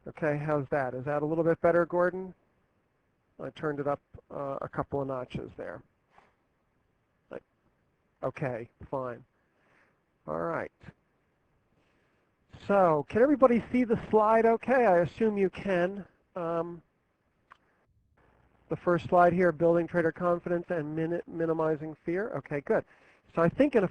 Okay, how's that? Is that a little bit better, Gordon? I turned it up a couple of notches there. Okay, fine. All right. So, can everybody see the slide okay? I assume you can. The first slide here, building trader confidence and minimizing fear. Okay, good. So I think in a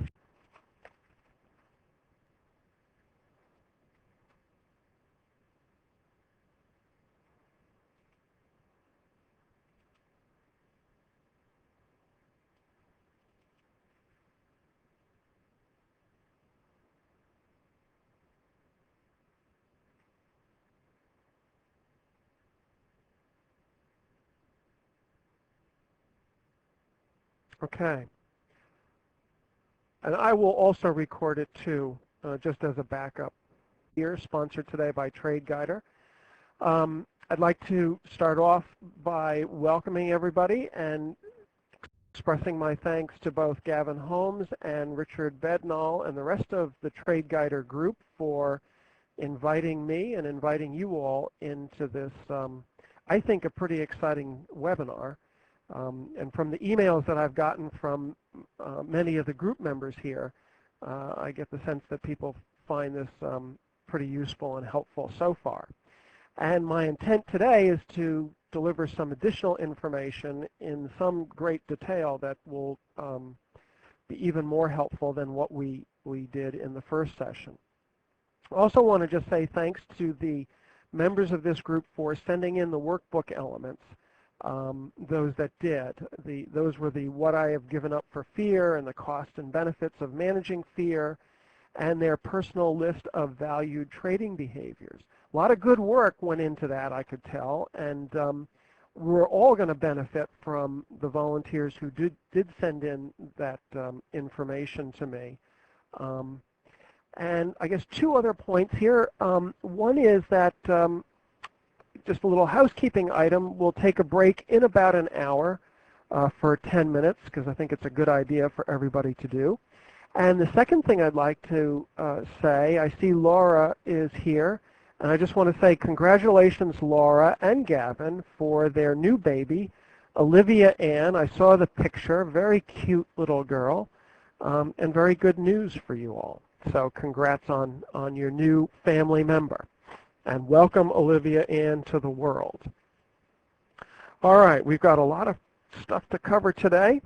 okay. And I will also record it too, just as a backup. Here, sponsored today by Trade Guider. I'd like to start off by welcoming everybody and expressing my thanks to both Gavin Holmes and Richard Bednall and the rest of the Trade Guider group for inviting me and inviting you all into this, I think, a pretty exciting webinar. And from the emails that I've gotten from many of the group members here, I get the sense that people find this pretty useful and helpful so far. And my intent today is to deliver some additional information in some great detail that will be even more helpful than what we did in the first session. I also want to just say thanks to the members of this group for sending in the workbook elements. Those that did. Those were the what I have given up for fear and the cost and benefits of managing fear and their personal list of valued trading behaviors. A lot of good work went into that, I could tell, and we're all going to benefit from the volunteers who did send in that information to me. And I guess two other points here. One is that just a little housekeeping item. We'll take a break in about an hour for 10 minutes because I think it's a good idea for everybody to do. And the second thing I'd like to say, I see Laura is here, and I just want to say congratulations, Laura and Gavin, for their new baby, Olivia Ann. I saw the picture, very cute little girl, and very good news for you all. So congrats on your new family member. And welcome, Olivia Ann, to the world. All right, we've got a lot of stuff to cover today.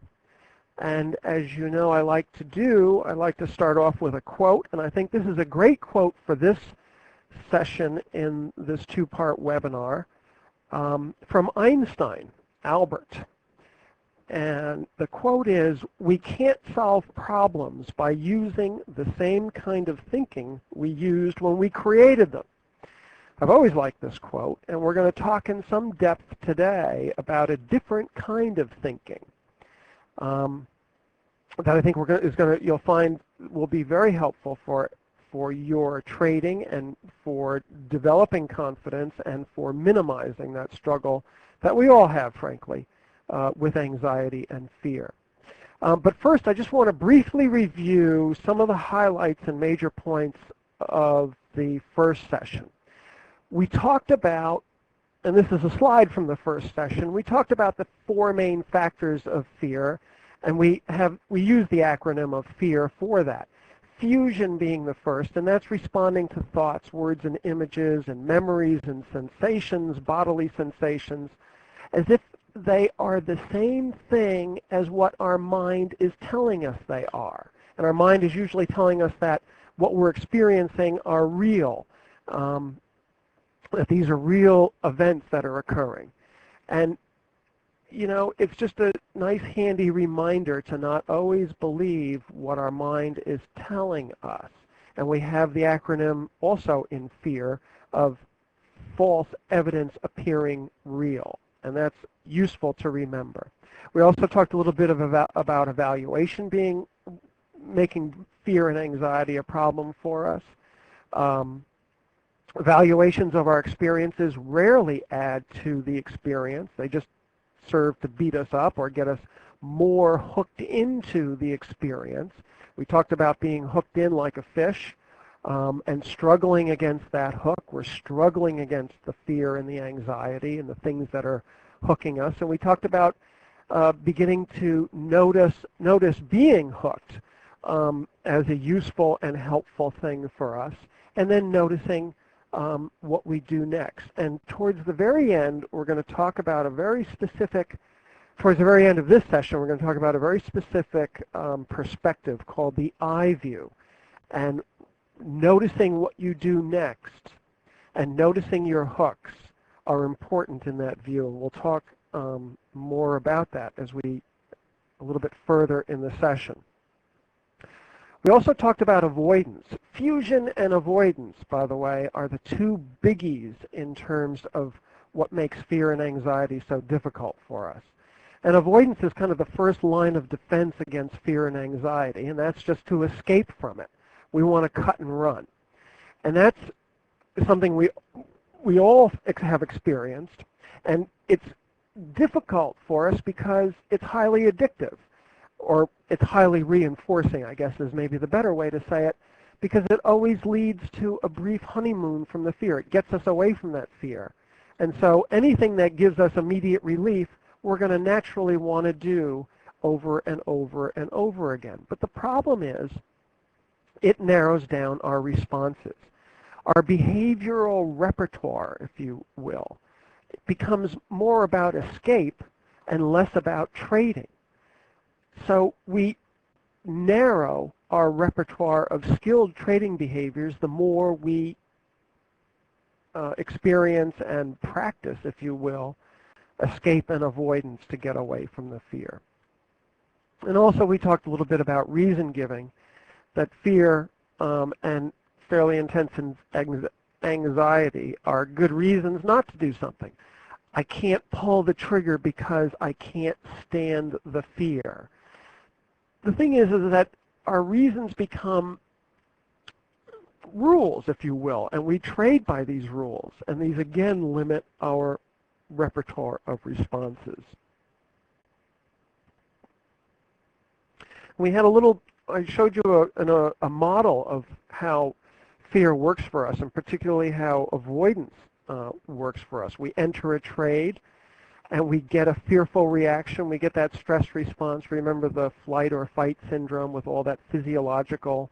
And as you know I like to do, I like to start off with a quote. And I think this is a great quote for this session in this two-part webinar from Einstein, Albert. And the quote is, "We can't solve problems by using the same kind of thinking we used when we created them." I've always liked this quote, and we're going to talk in some depth today about a different kind of thinking that I think you'll find will be very helpful for your trading and for developing confidence and for minimizing that struggle that we all have, frankly, with anxiety and fear. But first, I just want to briefly review some of the highlights and major points of the first session. We talked about, and this is a slide from the first session, we talked about the four main factors of fear, and we use the acronym of FEAR for that. Fusion being the first, and that's responding to thoughts, words, and images, and memories and sensations, bodily sensations, as if they are the same thing as what our mind is telling us they are. And our mind is usually telling us that what we're experiencing are real. That these are real events that are occurring. And, you know, it's just a nice handy reminder to not always believe what our mind is telling us. And we have the acronym also in FEAR of false evidence appearing real. And that's useful to remember. We also talked a little bit about evaluation making fear and anxiety a problem for us. Evaluations of our experiences rarely add to the experience. They just serve to beat us up or get us more hooked into the experience. We talked about being hooked in like a fish. and struggling against that hook. We're struggling against the fear and the anxiety and the things that are hooking us. And we talked about beginning to notice being hooked as a useful and helpful thing for us, and then noticing what we do next. And towards the very end, we're going to talk about a very specific, towards the very end of this session, we're going to talk about a very specific perspective called the I view. And noticing what you do next and noticing your hooks are important in that view. And we'll talk more about that as we a little bit further in the session. We also talked about avoidance. Fusion and avoidance, by the way, are the two biggies in terms of what makes fear and anxiety so difficult for us. And avoidance is kind of the first line of defense against fear and anxiety, and that's just to escape from it. We want to cut and run. And that's something we all have experienced, and it's difficult for us because it's highly addictive, or it's highly reinforcing, I guess is maybe the better way to say it, because it always leads to a brief honeymoon from the fear. It gets us away from that fear. And so anything that gives us immediate relief, we're going to naturally want to do over and over and over again. But the problem is, it narrows down our responses. Our behavioral repertoire, if you will, becomes more about escape and less about trading. So we narrow our repertoire of skilled trading behaviors the more we experience and practice, if you will, escape and avoidance to get away from the fear. And also we talked a little bit about reason giving, that fear and fairly intense anxiety are good reasons not to do something. I can't pull the trigger because I can't stand the fear. The thing is that our reasons become rules, if you will, and we trade by these rules, and these again limit our repertoire of responses. We had a little, I showed you a model of how fear works for us, and particularly how avoidance works for us. We enter a trade, and we get a fearful reaction. We get that stress response. Remember the flight or fight syndrome with all that physiological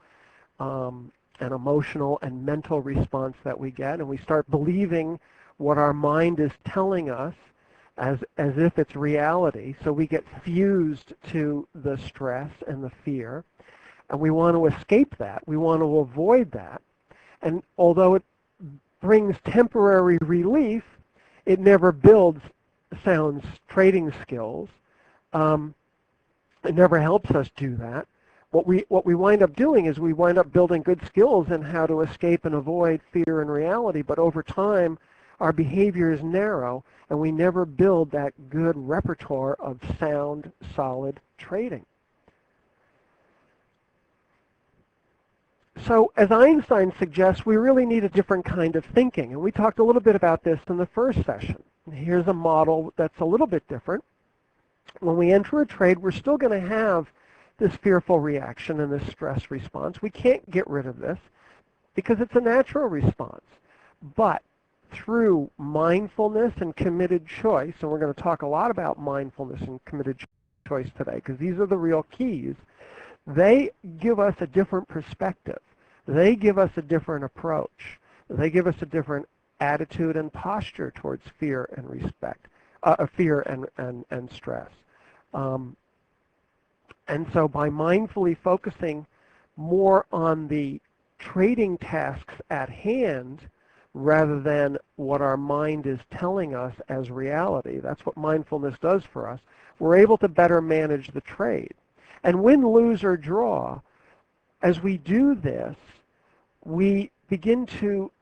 and emotional and mental response that we get, and we start believing what our mind is telling us as if it's reality. So we get fused to the stress and the fear, and we want to escape that. We want to avoid that. And although it brings temporary relief, it never builds sound trading skills. It never helps us do that. What we wind up doing is we wind up building good skills in how to escape and avoid fear and reality, but over time our behavior is narrow and we never build that good repertoire of sound, solid trading. So as Einstein suggests, we really need a different kind of thinking, and we talked a little bit about this in the first session. Here's a model that's a little bit different. When we enter a trade, we're still going to have this fearful reaction and this stress response. We can't get rid of this because it's a natural response. But through mindfulness and committed choice, and we're going to talk a lot about mindfulness and committed choice today because these are the real keys, they give us a different perspective. They give us a different approach. They give us a different attitude and posture towards fear and fear and stress. And so by mindfully focusing more on the trading tasks at hand rather than what our mind is telling us as reality, that's what mindfulness does for us, we're able to better manage the trade. And win, lose, or draw, as we do this, we begin to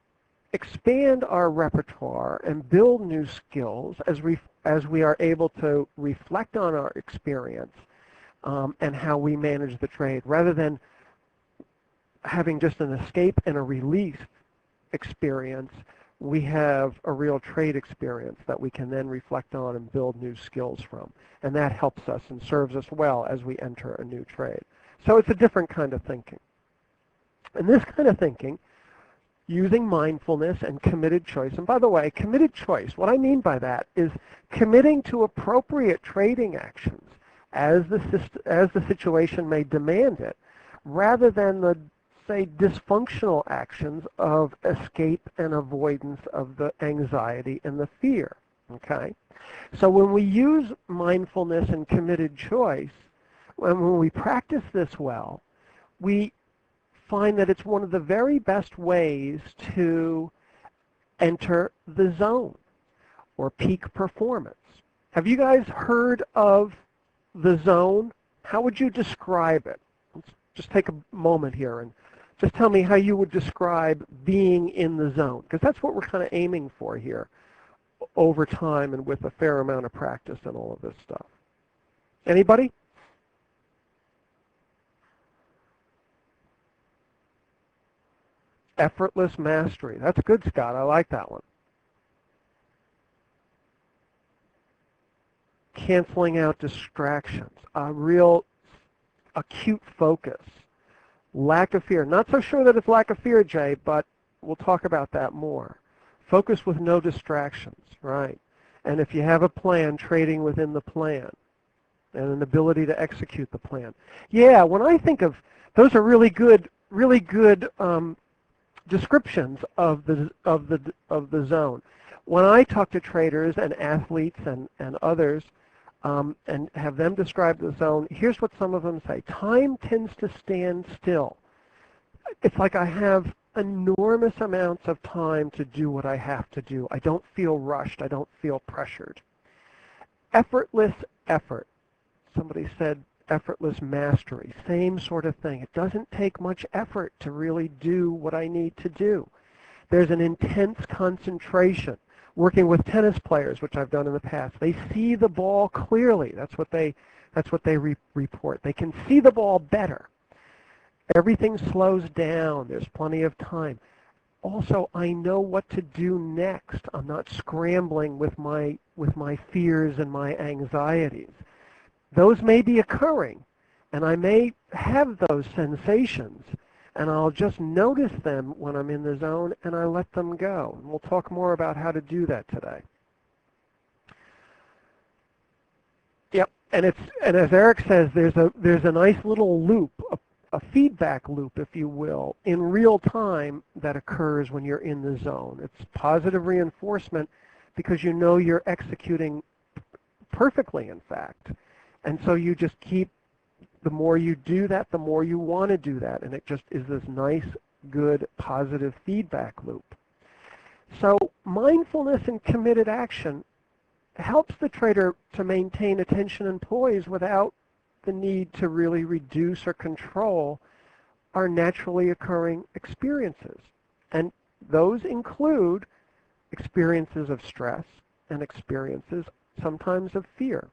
expand our repertoire and build new skills as we are able to reflect on our experience and how we manage the trade, rather than having just an escape and a release experience. We have a real trade experience that we can then reflect on and build new skills from. And that helps us and serves us well as we enter a new trade. So it's a different kind of thinking. And this kind of thinking, using mindfulness and committed choice, and by the way, committed choice, what I mean by that is committing to appropriate trading actions as the situation may demand it, rather than the, say, dysfunctional actions of escape and avoidance of the anxiety and the fear. Okay? So when we use mindfulness and committed choice, when we practice this well, we find that it's one of the very best ways to enter the zone or peak performance. Have you guys heard of the zone? How would you describe it? Let's just take a moment here and just tell me how you would describe being in the zone, because that's what we're kind of aiming for here over time and with a fair amount of practice and all of this stuff. Anybody? Effortless mastery. That's good, Scott. I like that one. Canceling out distractions. A real acute focus. Lack of fear. Not so sure that it's lack of fear, Jay, but we'll talk about that more. Focus with no distractions, right? And if you have a plan, trading within the plan and an ability to execute the plan. Yeah, when I think of, those are really good descriptions of the zone. When I talk to traders and athletes and others and have them describe the zone, here's what some of them say. Time tends to stand still. It's like I have enormous amounts of time to do what I have to do. I don't feel rushed. I don't feel pressured. Effortless effort. Somebody said effortless mastery. Same sort of thing. It doesn't take much effort to really do what I need to do. There's an intense concentration. Working with tennis players, which I've done in the past, they see the ball clearly. That's what they report. They can see the ball better. Everything slows down. There's plenty of time. Also, I know what to do next. I'm not scrambling with my fears and my anxieties. Those may be occurring, and I may have those sensations, and I'll just notice them when I'm in the zone, and I let them go. And we'll talk more about how to do that today. Yep, and as Eric says, there's a nice little loop, a feedback loop, if you will, in real time that occurs when you're in the zone. It's positive reinforcement because you know you're executing perfectly, in fact. And so you just keep, the more you do that, the more you want to do that. And it just is this nice, good, positive feedback loop. So mindfulness and committed action helps the trader to maintain attention and poise without the need to really reduce or control our naturally occurring experiences. And those include experiences of stress and experiences sometimes of fear.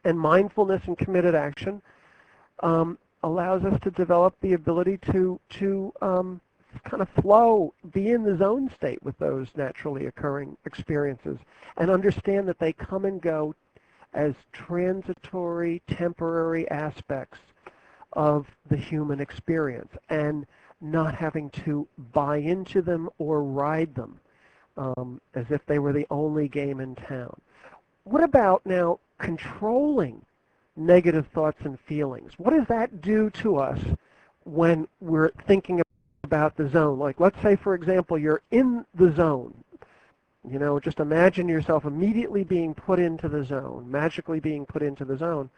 And mindfulness and committed action allows us to develop the ability to kind of flow, be in the zone state with those naturally occurring experiences and understand that they come and go as transitory, temporary aspects of the human experience and not having to buy into them or ride them as if they were the only game in town. What about now controlling negative thoughts and feelings? What does that do to us when we're thinking about the zone? Like, let's say, for example, you're in the zone. You know, just imagine yourself immediately being put into the zone, magically being put into the zone,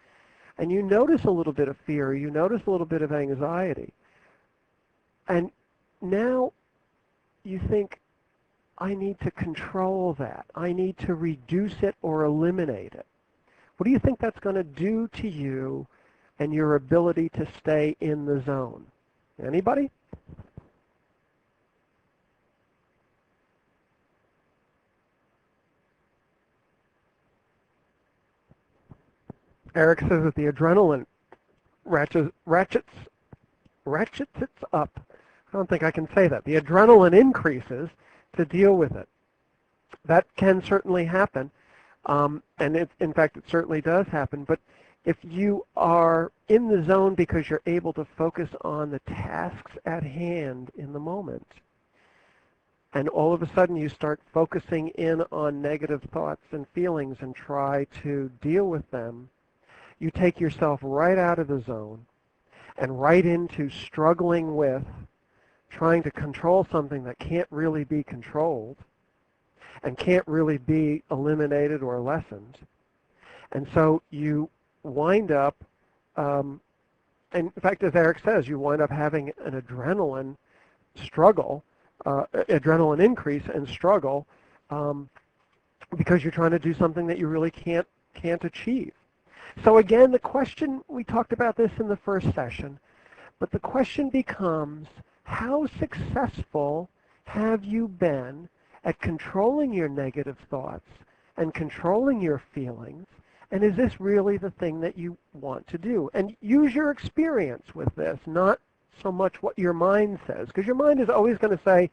and you notice a little bit of fear, you notice a little bit of anxiety, and now you think, I need to control that. I need to reduce it or eliminate it. What do you think that's going to do to you and your ability to stay in the zone? Anybody? Eric says that the adrenaline ratchets it up. I don't think I can say that. The adrenaline increases to deal with it. That can certainly happen, and in fact, it certainly does happen. But If you are in the zone because you're able to focus on the tasks at hand in the moment, and all of a sudden you start focusing in on negative thoughts and feelings and try to deal with them, you take yourself right out of the zone and right into struggling with trying to control something that can't really be controlled and can't really be eliminated or lessened. And so you wind up, and in fact, as Eric says, you wind up having an adrenaline struggle, adrenaline increase and struggle, because you're trying to do something that you really can't achieve. So again, the question, we talked about this in the first session, but the question becomes, how successful have you been at controlling your negative thoughts and controlling your feelings? And is this really the thing that you want to do? And use your experience with this, not so much what your mind says, because your mind is always going to say,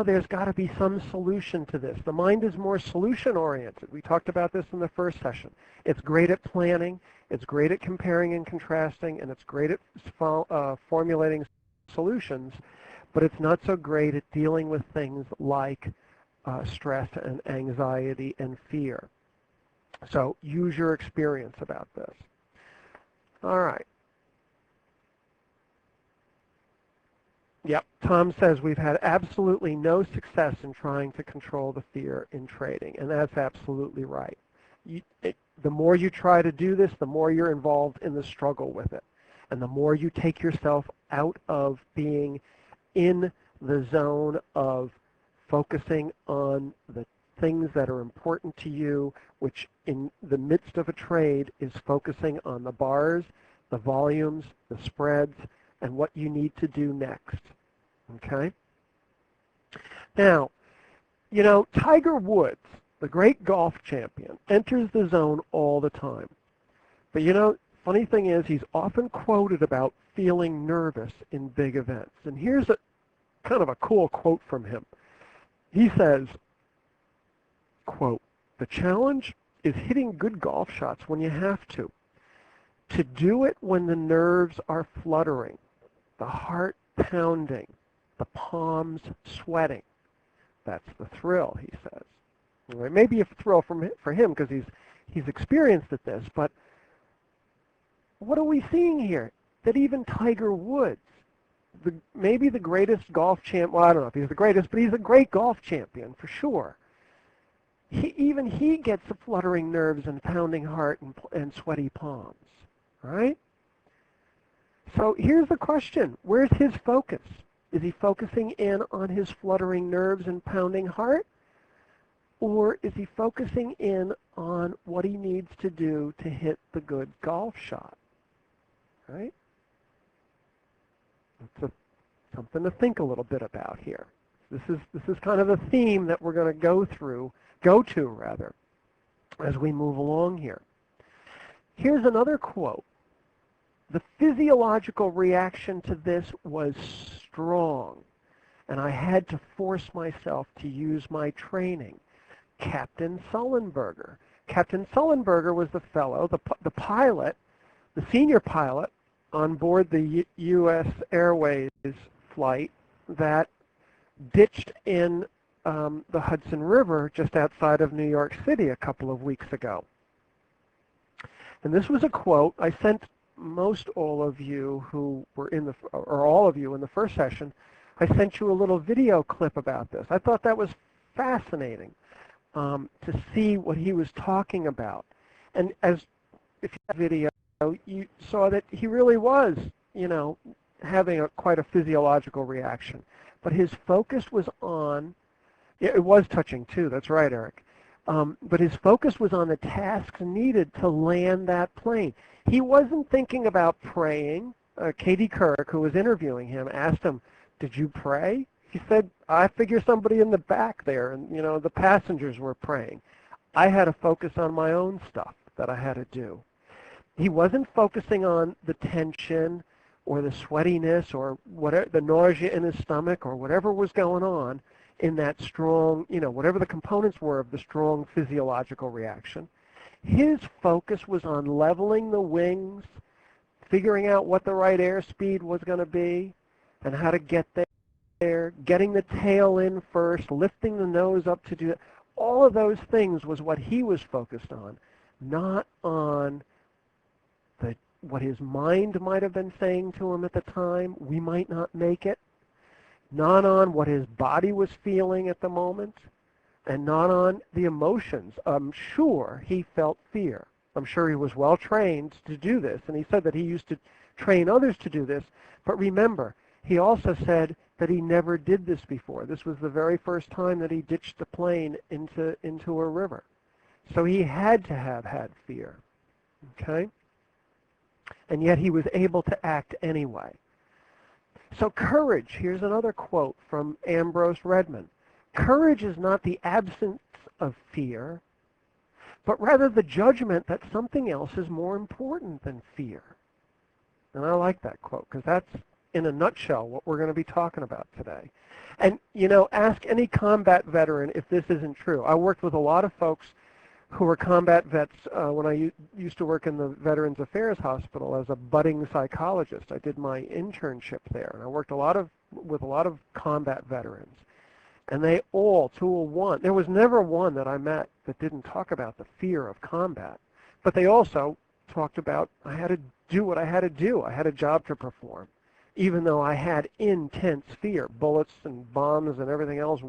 there's got to be some solution to this. The mind is more solution-oriented. We talked about this in the first session. It's great at planning, it's great at comparing and contrasting, and it's great at formulating solutions, but it's not so great at dealing with things like stress and anxiety and fear. So use your experience about this. All right. Yep, Tom says we've had absolutely no success in trying to control the fear in trading, and that's absolutely right. The more you try to do this, the more you're involved in the struggle with it, and the more you take yourself out of being in the zone of focusing on the things that are important to you, which in the midst of a trade is focusing on the bars, the volumes, the spreads, and what you need to do next. Okay? Now, you know, Tiger Woods, the great golf champion, enters the zone all the time. But you know, funny thing is, he's often quoted about feeling nervous in big events. And here's a kind of a cool quote from him. He says, quote, "The challenge is hitting good golf shots when you have to. To do it when the nerves are fluttering, the heart pounding, the palms sweating. That's the thrill," he says. Well, it may be a thrill for him because he's experienced at this, but what are we seeing here? That even Tiger Woods, maybe the greatest golf champ, well, I don't know if he's the greatest, but he's a great golf champion for sure. Even he gets the fluttering nerves and pounding heart and sweaty palms, right? So here's the question. Where's his focus? Is he focusing in on his fluttering nerves and pounding heart? Or is he focusing in on what he needs to do to hit the good golf shot? Right? That's something to think a little bit about here. This is kind of the theme that we're going to go to as we move along here. Here's another quote. "The physiological reaction to this was strong, and I had to force myself to use my training." Captain Sullenberger. Captain Sullenberger was the fellow, the pilot, the senior pilot on board the U.S. Airways flight that ditched in the Hudson River just outside of New York City a couple of weeks ago. And this was a quote I sent most all of you who were or all of you in the first session. I sent you a little video clip about this. I thought that was fascinating to see what he was talking about. And if you have video, you saw that he really was, you know, having quite a physiological reaction. But his focus was on, it was touching too, that's right, Eric. But his focus was on the tasks needed to land that plane. He wasn't thinking about praying. Katie Kirk, who was interviewing him, asked him, "Did you pray?" He said, "I figure somebody in the back there, and you know, the passengers were praying. I had to focus on my own stuff that I had to do." He wasn't focusing on the tension or the sweatiness or whatever, the nausea in his stomach or whatever was going on in that strong, you know, whatever the components were of the strong physiological reaction. His focus was on leveling the wings, figuring out what the right airspeed was going to be and how to get there, getting the tail in first, lifting the nose up to do it. All of those things was what he was focused on, not on what his mind might have been saying to him at the time. We might not make it. Not on what his body was feeling at the moment, and not on the emotions. I'm sure he felt fear. I'm sure he was well trained to do this, and he said that he used to train others to do this. But remember, he also said that he never did this before. This was the very first time that he ditched a plane into a river. So he had to have had fear. Okay? And yet he was able to act anyway. So courage, here's another quote from Ambrose Redman. Courage is not the absence of fear, but rather the judgment that something else is more important than fear. And I like that quote because that's, in a nutshell, what we're going to be talking about today. And, ask any combat veteran if this isn't true. I worked with a lot of folks who were combat vets when I used to work in the Veterans Affairs Hospital as a budding psychologist. I did my internship there, and I worked with a lot of combat veterans. And they all, to a one, there was never one that I met that didn't talk about the fear of combat. But they also talked about, I had to do what I had to do. I had a job to perform, even though I had intense fear, bullets and bombs and everything else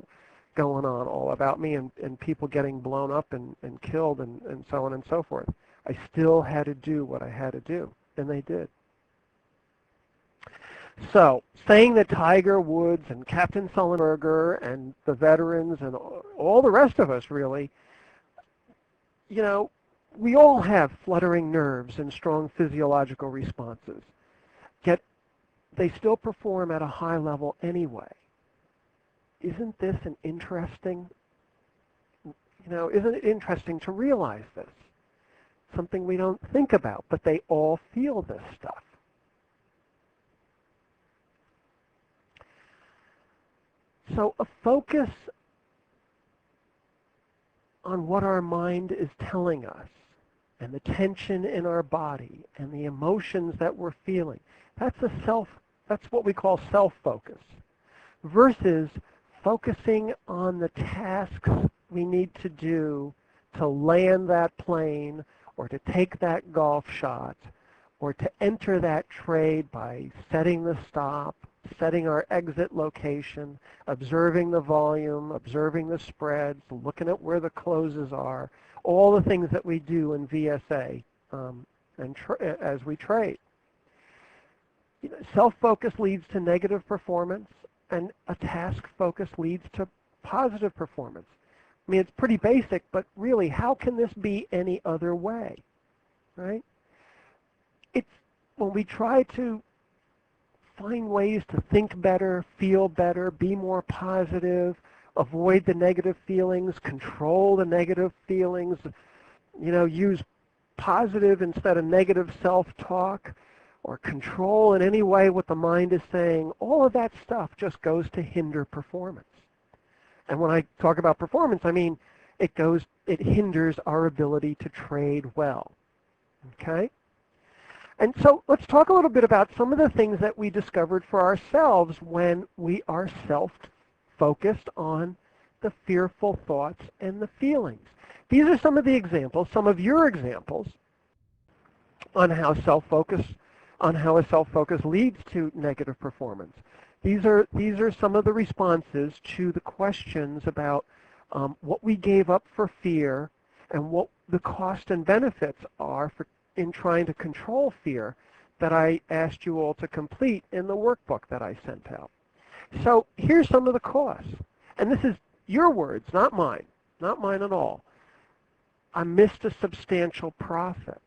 going on all about me, and people getting blown up and killed and so on and so forth. I still had to do what I had to do, and they did. So, saying that Tiger Woods and Captain Sullenberger and the veterans and all the rest of us really, we all have fluttering nerves and strong physiological responses, yet they still perform at a high level anyway. Isn't this isn't it interesting to realize this? Something we don't think about, but they all feel this stuff. So a focus on what our mind is telling us and the tension in our body and the emotions that we're feeling, that's what we call self-focus, versus focusing on the tasks we need to do to land that plane or to take that golf shot or to enter that trade by setting the stop, setting our exit location, observing the volume, observing the spreads, looking at where the closes are, all the things that we do in VSA as we trade. Self-focus leads to negative performance, and a task focus leads to positive performance. I mean, it's pretty basic, but really, how can this be any other way, right? It's when we try to find ways to think better, feel better, be more positive, avoid the negative feelings, control the negative feelings, use positive instead of negative self-talk, or control in any way what the mind is saying. All of that stuff just goes to hinder performance. And when I talk about performance, I mean it hinders our ability to trade well. Okay? And so let's talk a little bit about some of the things that we discovered for ourselves when we are self-focused on the fearful thoughts and the feelings. These are some of the examples, some of your examples on how a self-focus leads to negative performance. These are some of the responses to the questions about what we gave up for fear and what the cost and benefits are in trying to control fear that I asked you all to complete in the workbook that I sent out. So here's some of the costs. And this is your words, not mine at all. I missed a substantial profit.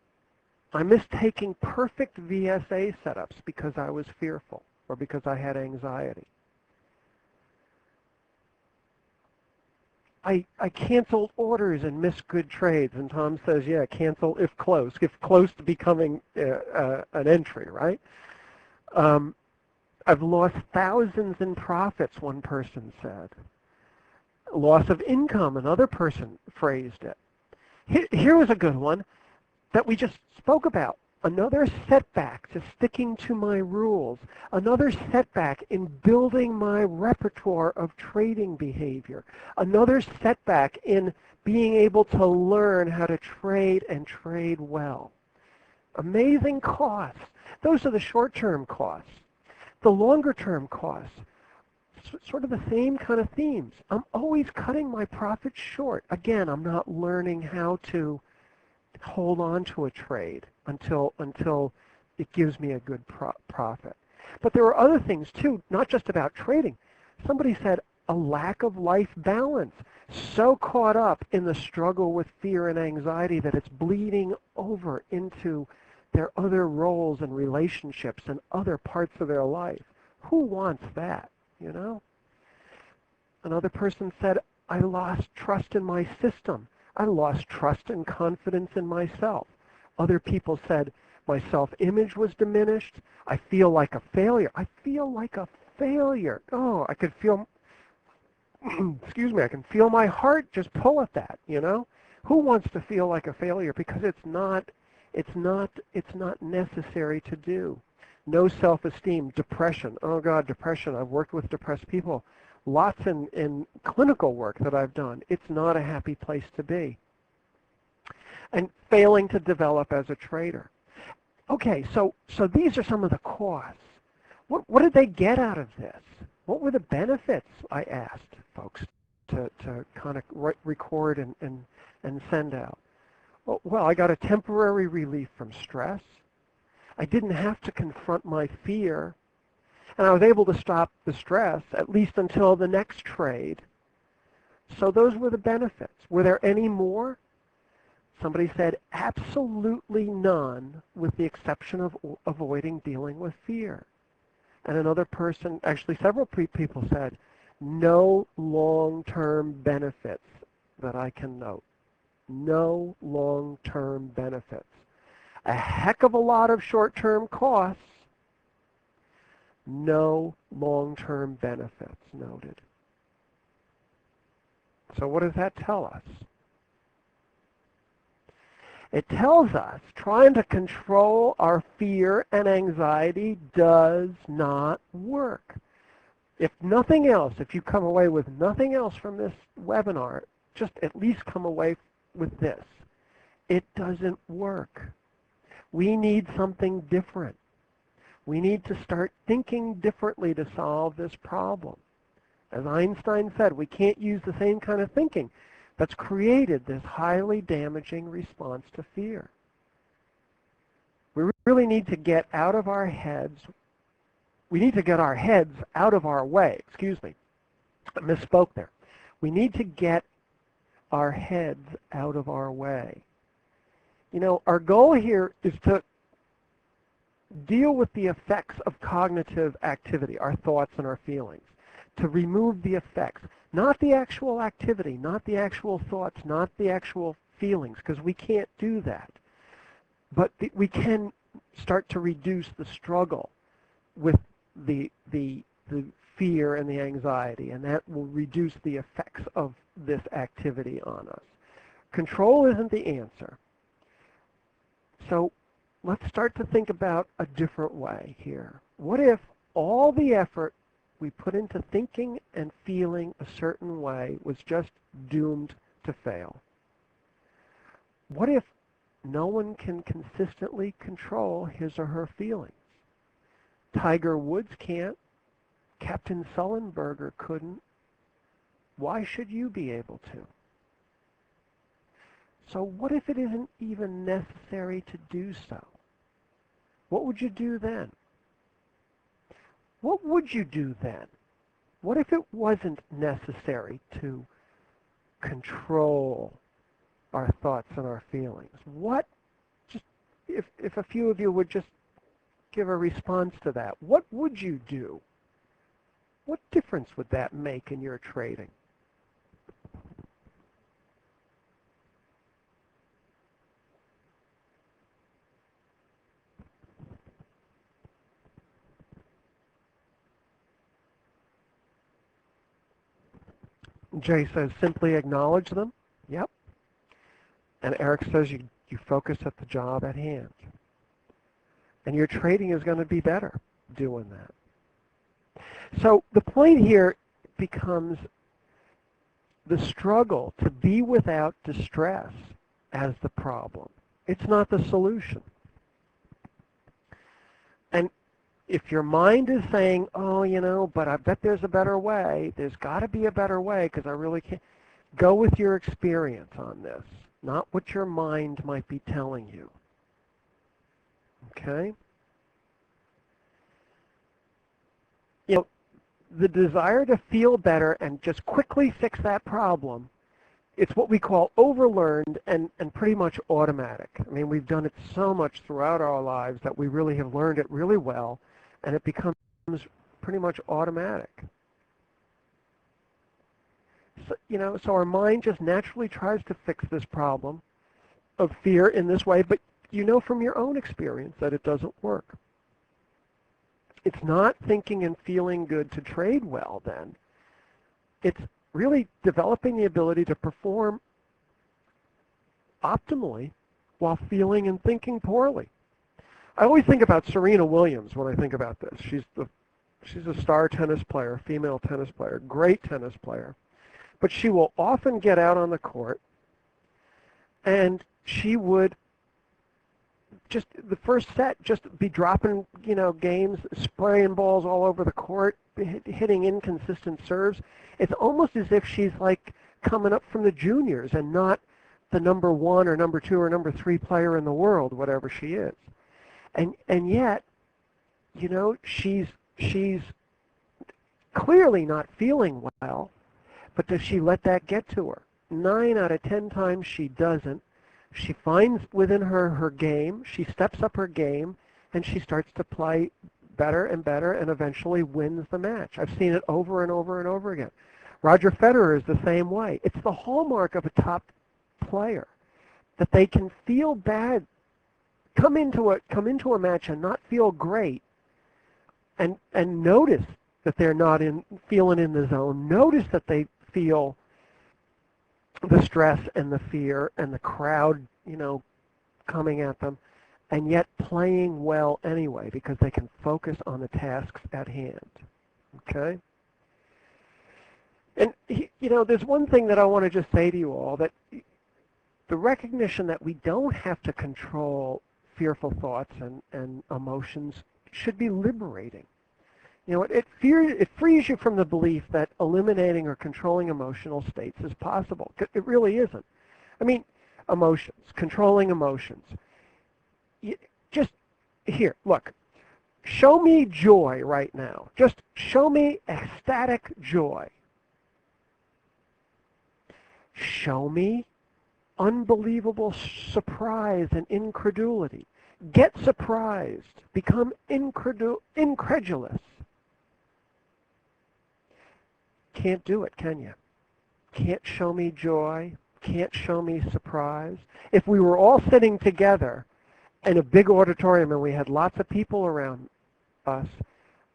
I missed taking perfect VSA setups because I was fearful or because I had anxiety. I canceled orders and missed good trades, and Tom says, yeah, cancel if close to becoming an entry, right? I've lost thousands in profits, one person said. Loss of income, another person phrased it. Here was a good one that we just spoke about. Another setback to sticking to my rules. Another setback in building my repertoire of trading behavior. Another setback in being able to learn how to trade and trade well. Amazing costs. Those are the short-term costs. The longer-term costs, sort of the same kind of themes. I'm always cutting my profits short. Again, I'm not learning how to hold on to a trade until it gives me a good profit. But there are other things too, not just about trading. Somebody said a lack of life balance. So caught up in the struggle with fear and anxiety that it's bleeding over into their other roles and relationships and other parts of their life. Who wants that, you know? Another person said, I lost trust in my system. I lost trust and confidence in myself. Other people said, my self-image was diminished. I feel like a failure. I feel like a failure. Oh, I could feel, excuse me, I can feel my heart just pull at that, you know? Who wants to feel like a failure? Because it's not necessary to do. No self-esteem, depression. Oh God, depression. I've worked with depressed people. Lots in clinical work that I've done. It's not a happy place to be. And failing to develop as a trader. Okay, so these are some of the costs. What did they get out of this? What were the benefits, I asked folks to kind of record and send out. Well, I got a temporary relief from stress. I didn't have to confront my fear. And I was able to stop the stress, at least until the next trade. So those were the benefits. Were there any more? Somebody said, absolutely none, with the exception of avoiding dealing with fear. And another person, actually several people said, no long-term benefits that I can note. No long-term benefits. A heck of a lot of short-term costs. No long-term benefits noted. So what does that tell us? It tells us trying to control our fear and anxiety does not work. If nothing else, if you come away with nothing else from this webinar, just at least come away with this. It doesn't work. We need something different. We need to start thinking differently to solve this problem. As Einstein said, we can't use the same kind of thinking that's created this highly damaging response to fear. We really need to get out of our heads. We need to get our heads out of our way. Excuse me. I misspoke there. We need to get our heads out of our way. You know, our goal here is to deal with the effects of cognitive activity, our thoughts and our feelings, to remove the effects, not the actual activity, not the actual thoughts, not the actual feelings, because we can't do that. But we can start to reduce the struggle with the fear and the anxiety, and that will reduce the effects of this activity on us. Control isn't the answer. So let's start to think about a different way here. What if all the effort we put into thinking and feeling a certain way was just doomed to fail? What if no one can consistently control his or her feelings? Tiger Woods can't. Captain Sullenberger couldn't. Why should you be able to? So what if it isn't even necessary to do so? What would you do then? What would you do then? What if it wasn't necessary to control our thoughts and our feelings? What, just if a few of you would just give a response to that, what would you do? What difference would that make in your trading? Jay says, simply acknowledge them. Yep. And Eric says you focus at the job at hand. And your trading is going to be better doing that. So the point here becomes the struggle to be without distress as the problem. It's not the solution. And if your mind is saying, oh, but I bet there's a better way, there's got to be a better way because I really can't, go with your experience on this, not what your mind might be telling you. Okay? The desire to feel better and just quickly fix that problem, it's what we call overlearned and pretty much automatic. I mean, we've done it so much throughout our lives that we really have learned it really well, and it becomes pretty much automatic. So our mind just naturally tries to fix this problem of fear in this way, but you know from your own experience that it doesn't work. It's not thinking and feeling good to trade well then. It's really developing the ability to perform optimally while feeling and thinking poorly. I always think about Serena Williams when I think about this. She's a star tennis player, female tennis player, great tennis player. But she will often get out on the court and she would just the first set just be dropping, games, spraying balls all over the court, hitting inconsistent serves. It's almost as if she's like coming up from the juniors and not the number 1 or number 2 or number 3 player in the world, whatever she is. And yet, she's clearly not feeling well, but does she let that get to her? 9 out of 10 times she doesn't. She finds within her game, she steps up her game, and she starts to play better and better and eventually wins the match. I've seen it over and over and over again. Roger Federer is the same way. It's the hallmark of a top player that they can feel bad, come into a match and not feel great, and notice that they're not feeling in the zone. Notice that they feel the stress and the fear and the crowd, coming at them, and yet playing well anyway because they can focus on the tasks at hand. Okay? And, there's one thing that I want to just say to you all, that the recognition that we don't have to control fearful thoughts and emotions should be liberating. It frees you from the belief that eliminating or controlling emotional states is possible. It really isn't. I mean, controlling emotions. Just here, look. Show me joy right now. Just show me ecstatic joy. Show me unbelievable surprise and incredulity. Get surprised. Become incredulous. Can't do it, can you? Can't show me joy. Can't show me surprise. If we were all sitting together in a big auditorium and we had lots of people around us,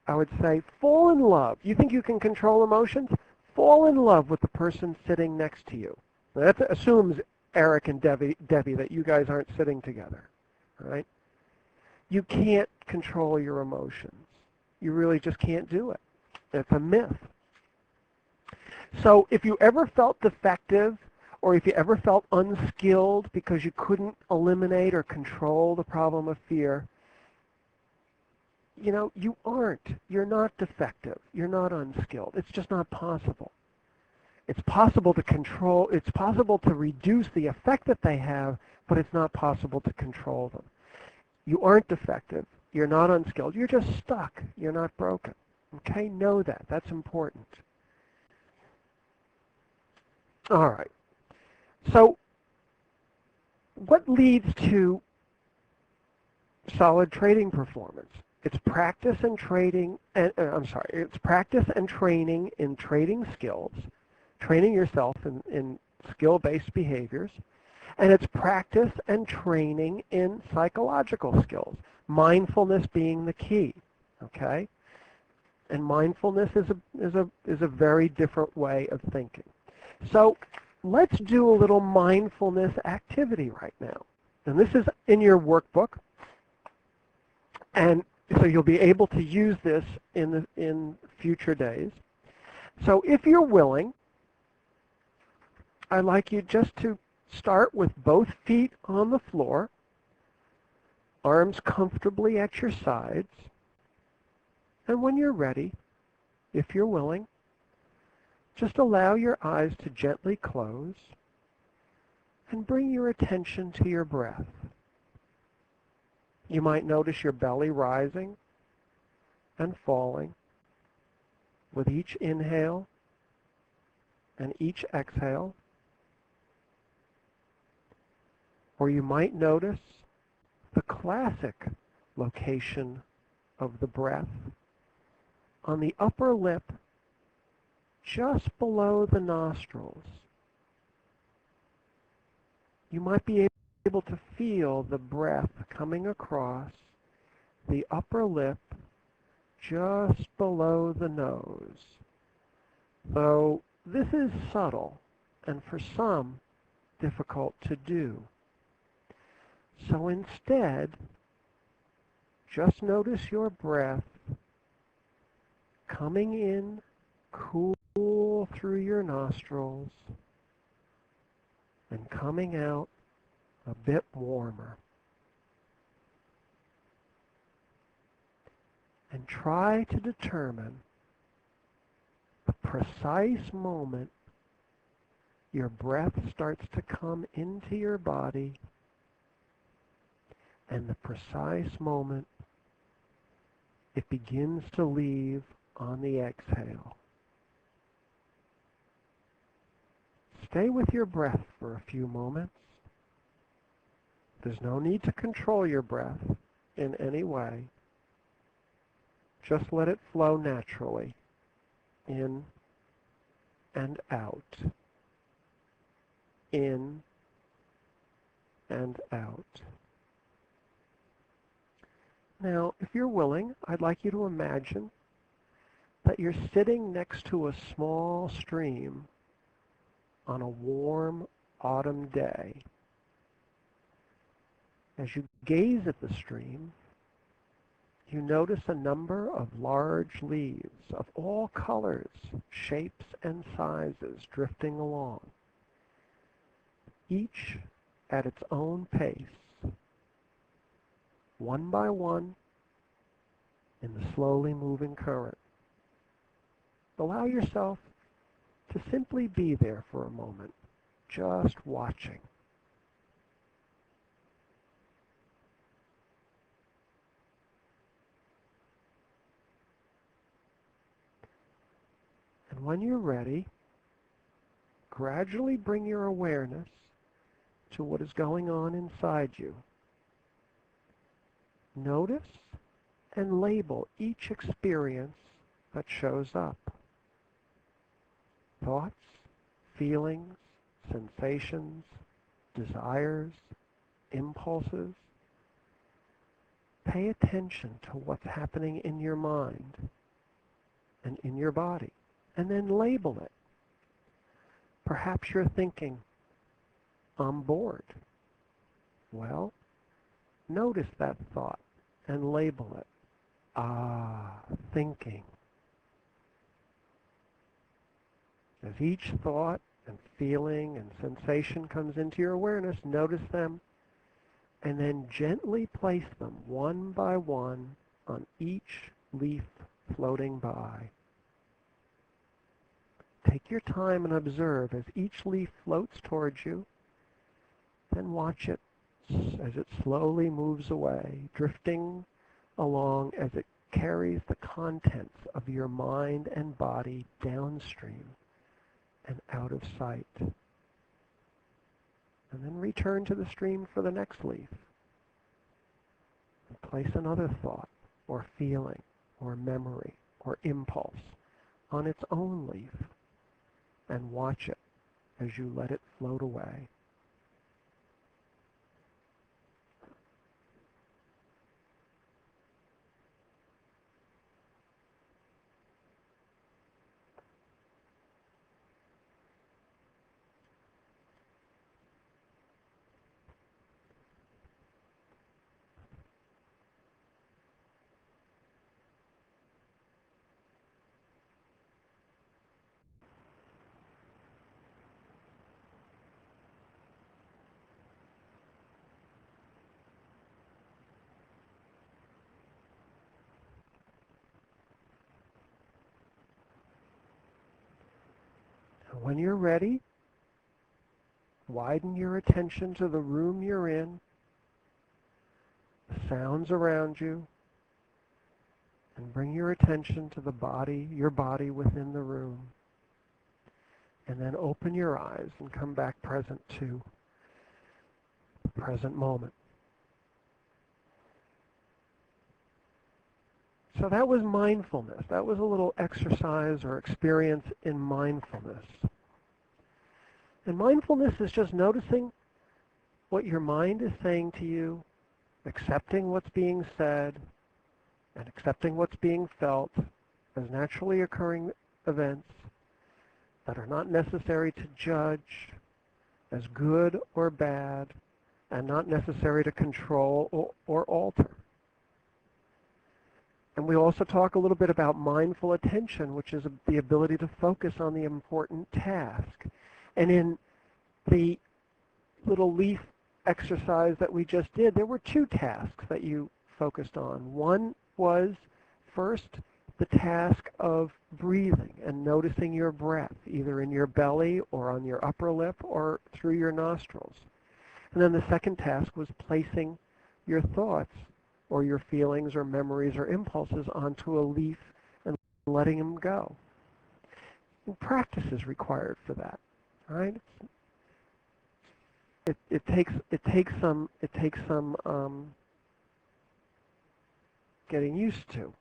I would say, fall in love. You think you can control emotions? Fall in love with the person sitting next to you. Now, that assumes, Eric and Debbie, that you guys aren't sitting together. All right? You can't control your emotions. You really just can't do it. It's a myth. So if you ever felt defective, or if you ever felt unskilled because you couldn't eliminate or control the problem of fear, you aren't. You're not defective. You're not unskilled. It's just not possible. It's possible to control, it's possible to reduce the effect that they have, but it's not possible to control them. You aren't defective. You're not unskilled. You're just stuck. You're not broken. Okay? Know that. That's important. All right. So what leads to solid trading performance? It's practice and trading, it's practice and training in trading skills, training yourself in skill-based behaviors, and it's practice and training in psychological skills, mindfulness being the key, okay? And mindfulness is a very different way of thinking. So let's do a little mindfulness activity right now. And this is in your workbook. And so you'll be able to use this in future days. So if you're willing, I'd like you just to start with both feet on the floor, arms comfortably at your sides. And when you're ready, if you're willing, just allow your eyes to gently close and bring your attention to your breath. You might notice your belly rising and falling with each inhale and each exhale. Or you might notice the classic location of the breath on the upper lip just below the nostrils. You might be able to feel the breath coming across the upper lip just below the nose. Though this is subtle and for some difficult to do. So instead, just notice your breath coming in cool through your nostrils and coming out a bit warmer. And try to determine the precise moment your breath starts to come into your body and the precise moment it begins to leave on the exhale. Stay with your breath for a few moments. There's no need to control your breath in any way. Just let it flow naturally, in and out, in and out. Now, if you're willing, I'd like you to imagine that you're sitting next to a small stream on a warm autumn day. As you gaze at the stream, you notice a number of large leaves of all colors, shapes, and sizes drifting along, each at its own pace, one by one in the slowly moving current. Allow yourself to simply be there for a moment, just watching. And when you're ready, gradually bring your awareness to what is going on inside you. Notice and label each experience that shows up. Thoughts, feelings, sensations, desires, impulses. Pay attention to what's happening in your mind and in your body, and then label it. Perhaps you're thinking, I'm bored. Well, notice that thought and label it. Thinking. As each thought and feeling and sensation comes into your awareness, notice them and then gently place them one by one on each leaf floating by. Take your time and observe as each leaf floats towards you, then watch it as it slowly moves away, drifting along as it carries the contents of your mind and body downstream and out of sight. And then return to the stream for the next leaf. And place another thought or feeling or memory or impulse on its own leaf and watch it as you let it float away. When you're ready, widen your attention to the room you're in, the sounds around you, and bring your attention to the body, your body within the room. And then open your eyes and come back present to the present moment. So that was mindfulness. That was a little exercise or experience in mindfulness. And mindfulness is just noticing what your mind is saying to you, accepting what's being said, and accepting what's being felt as naturally occurring events that are not necessary to judge as good or bad, and not necessary to control or alter. And we also talk a little bit about mindful attention, which is the ability to focus on the important task. And in the little leaf exercise that we just did, there were two tasks that you focused on. One was, first, the task of breathing and noticing your breath, either in your belly or on your upper lip or through your nostrils. And then the second task was placing your thoughts or your feelings or memories or impulses onto a leaf and letting them go. And practice is required for that, right? It takes some getting used to.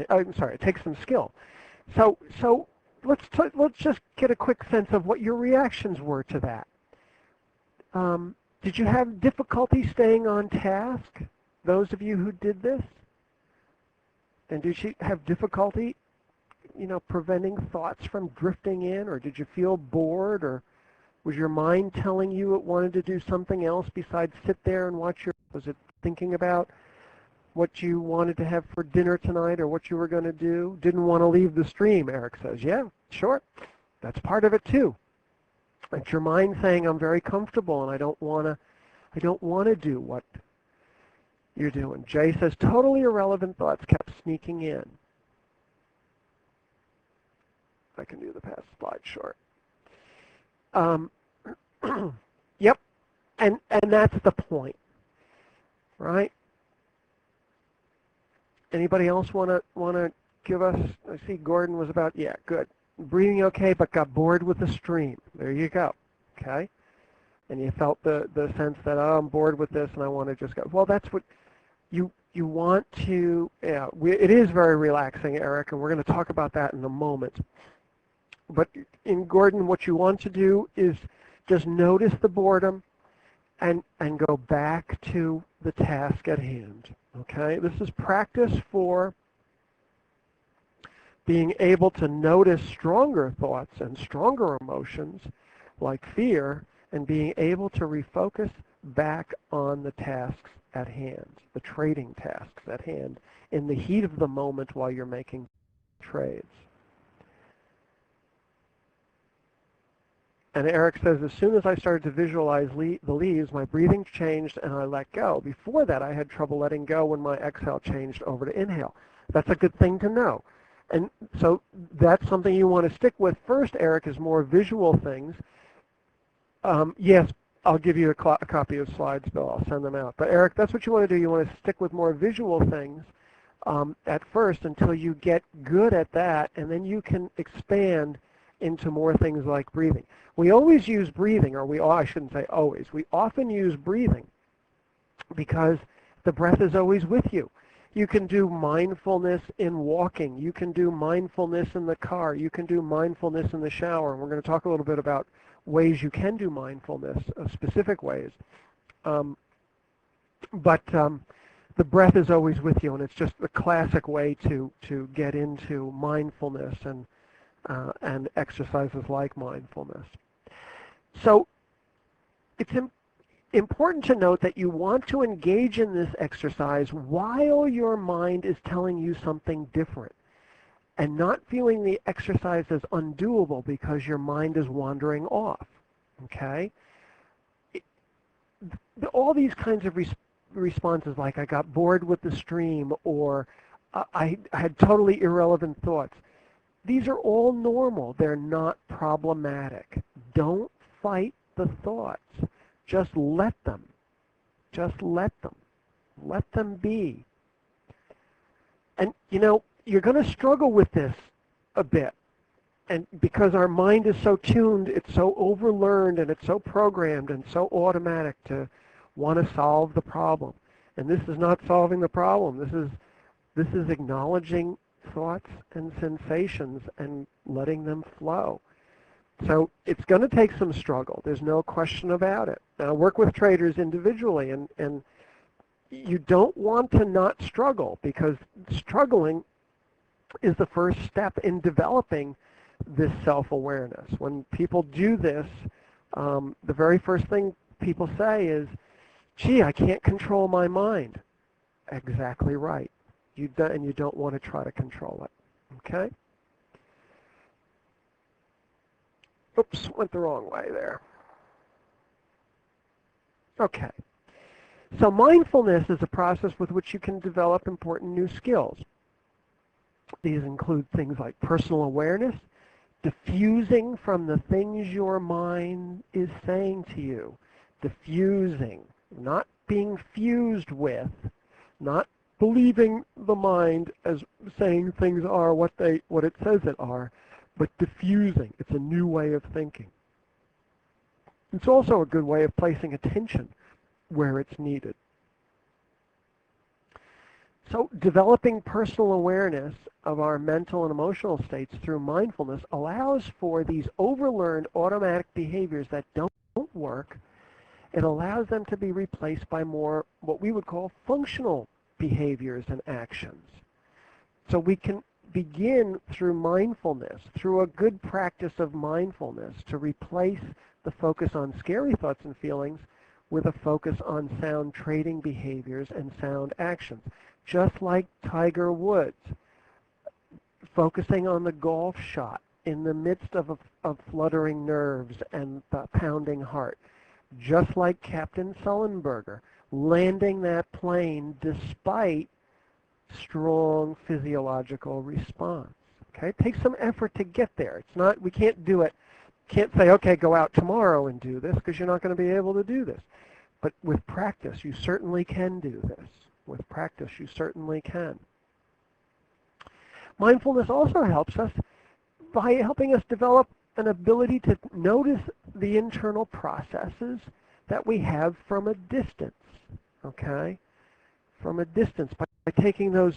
I'm sorry, it takes some skill. So let's just get a quick sense of what your reactions were to that. Did you have difficulty staying on task? Those of you who did this? And did you have difficulty, preventing thoughts from drifting in, or did you feel bored, or was your mind telling you it wanted to do something else besides sit there and was it thinking about what you wanted to have for dinner tonight or what you were going to do? Didn't want to leave the stream, Eric says. Yeah, sure. That's part of it too. It's your mind saying, I'm very comfortable and I don't want to do what you're doing. Jay says, totally irrelevant thoughts kept sneaking in. I can do the past slide short. Yep, and that's the point, right? Anybody else want to give us? I see Gordon was about, yeah, good. Breathing okay, but got bored with the stream. There you go, okay? And you felt the sense that, oh, I'm bored with this and I want to just go. Well, that's what you want to, yeah, it is very relaxing, Eric, and we're going to talk about that in a moment. But in Gordon, what you want to do is just notice the boredom and go back to the task at hand, okay? This is practice for being able to notice stronger thoughts and stronger emotions like fear and being able to refocus back on the tasks at hand, the trading tasks at hand, in the heat of the moment while you're making trades. And Eric says, as soon as I started to visualize the leaves, my breathing changed and I let go. Before that, I had trouble letting go when my exhale changed over to inhale. That's a good thing to know. And so that's something you want to stick with. First, Eric, is more visual things. Yes, I'll give you a copy of slides, Bill. I'll send them out. But Eric, that's what you want to do. You want to stick with more visual things at first until you get good at that, and then you can expand into more things like breathing. We always use breathing, I shouldn't say always. We often use breathing because the breath is always with you. You can do mindfulness in walking. You can do mindfulness in the car. You can do mindfulness in the shower. And we're going to talk a little bit about ways you can do mindfulness, specific ways. But the breath is always with you, and it's just the classic way to get into mindfulness and exercises like mindfulness. So it's important to note that you want to engage in this exercise while your mind is telling you something different and not feeling the exercise as undoable because your mind is wandering off, okay? All these kinds of responses like I got bored with the stream or I had totally irrelevant thoughts, These are all normal. They're not problematic. Don't fight the thoughts. Just let them. Just let them. Let them be. And, you're going to struggle with this a bit. And because our mind is so tuned, it's so overlearned, and it's so programmed and so automatic to want to solve the problem. And this is not solving the problem. This is acknowledging thoughts and sensations and letting them flow. So it's going to take some struggle. There's no question about it. Now, I work with traders individually, and you don't want to not struggle, because struggling is the first step in developing this self-awareness. When people do this, the very first thing people say is, gee, I can't control my mind. Exactly right. And you don't want to try to control it. Okay? Oops, went the wrong way there. Okay. So mindfulness is a process with which you can develop important new skills. These include things like personal awareness, diffusing from the things your mind is saying to you. Diffusing, not being fused with, not believing the mind as saying things are what it says it are, but diffusing. It's a new way of thinking. It's also a good way of placing attention where it's needed. So developing personal awareness of our mental and emotional states through mindfulness allows for these overlearned automatic behaviors that don't work. It allows them to be replaced by more what we would call functional behaviors and actions. So we can begin through mindfulness, through a good practice of mindfulness, to replace the focus on scary thoughts and feelings with a focus on sound trading behaviors and sound actions. Just like Tiger Woods, focusing on the golf shot in the midst of fluttering nerves and the pounding heart. Just like Captain Sullenberger, landing that plane despite strong physiological response. Okay, it takes some effort to get there. It's not, we can't do it, can't say, okay, go out tomorrow and do this, because you're not going to be able to do this. But with practice, you certainly can do this. With practice, you certainly can. Mindfulness also helps us by helping us develop an ability to notice the internal processes that we have from a distance, okay? From a distance, by taking those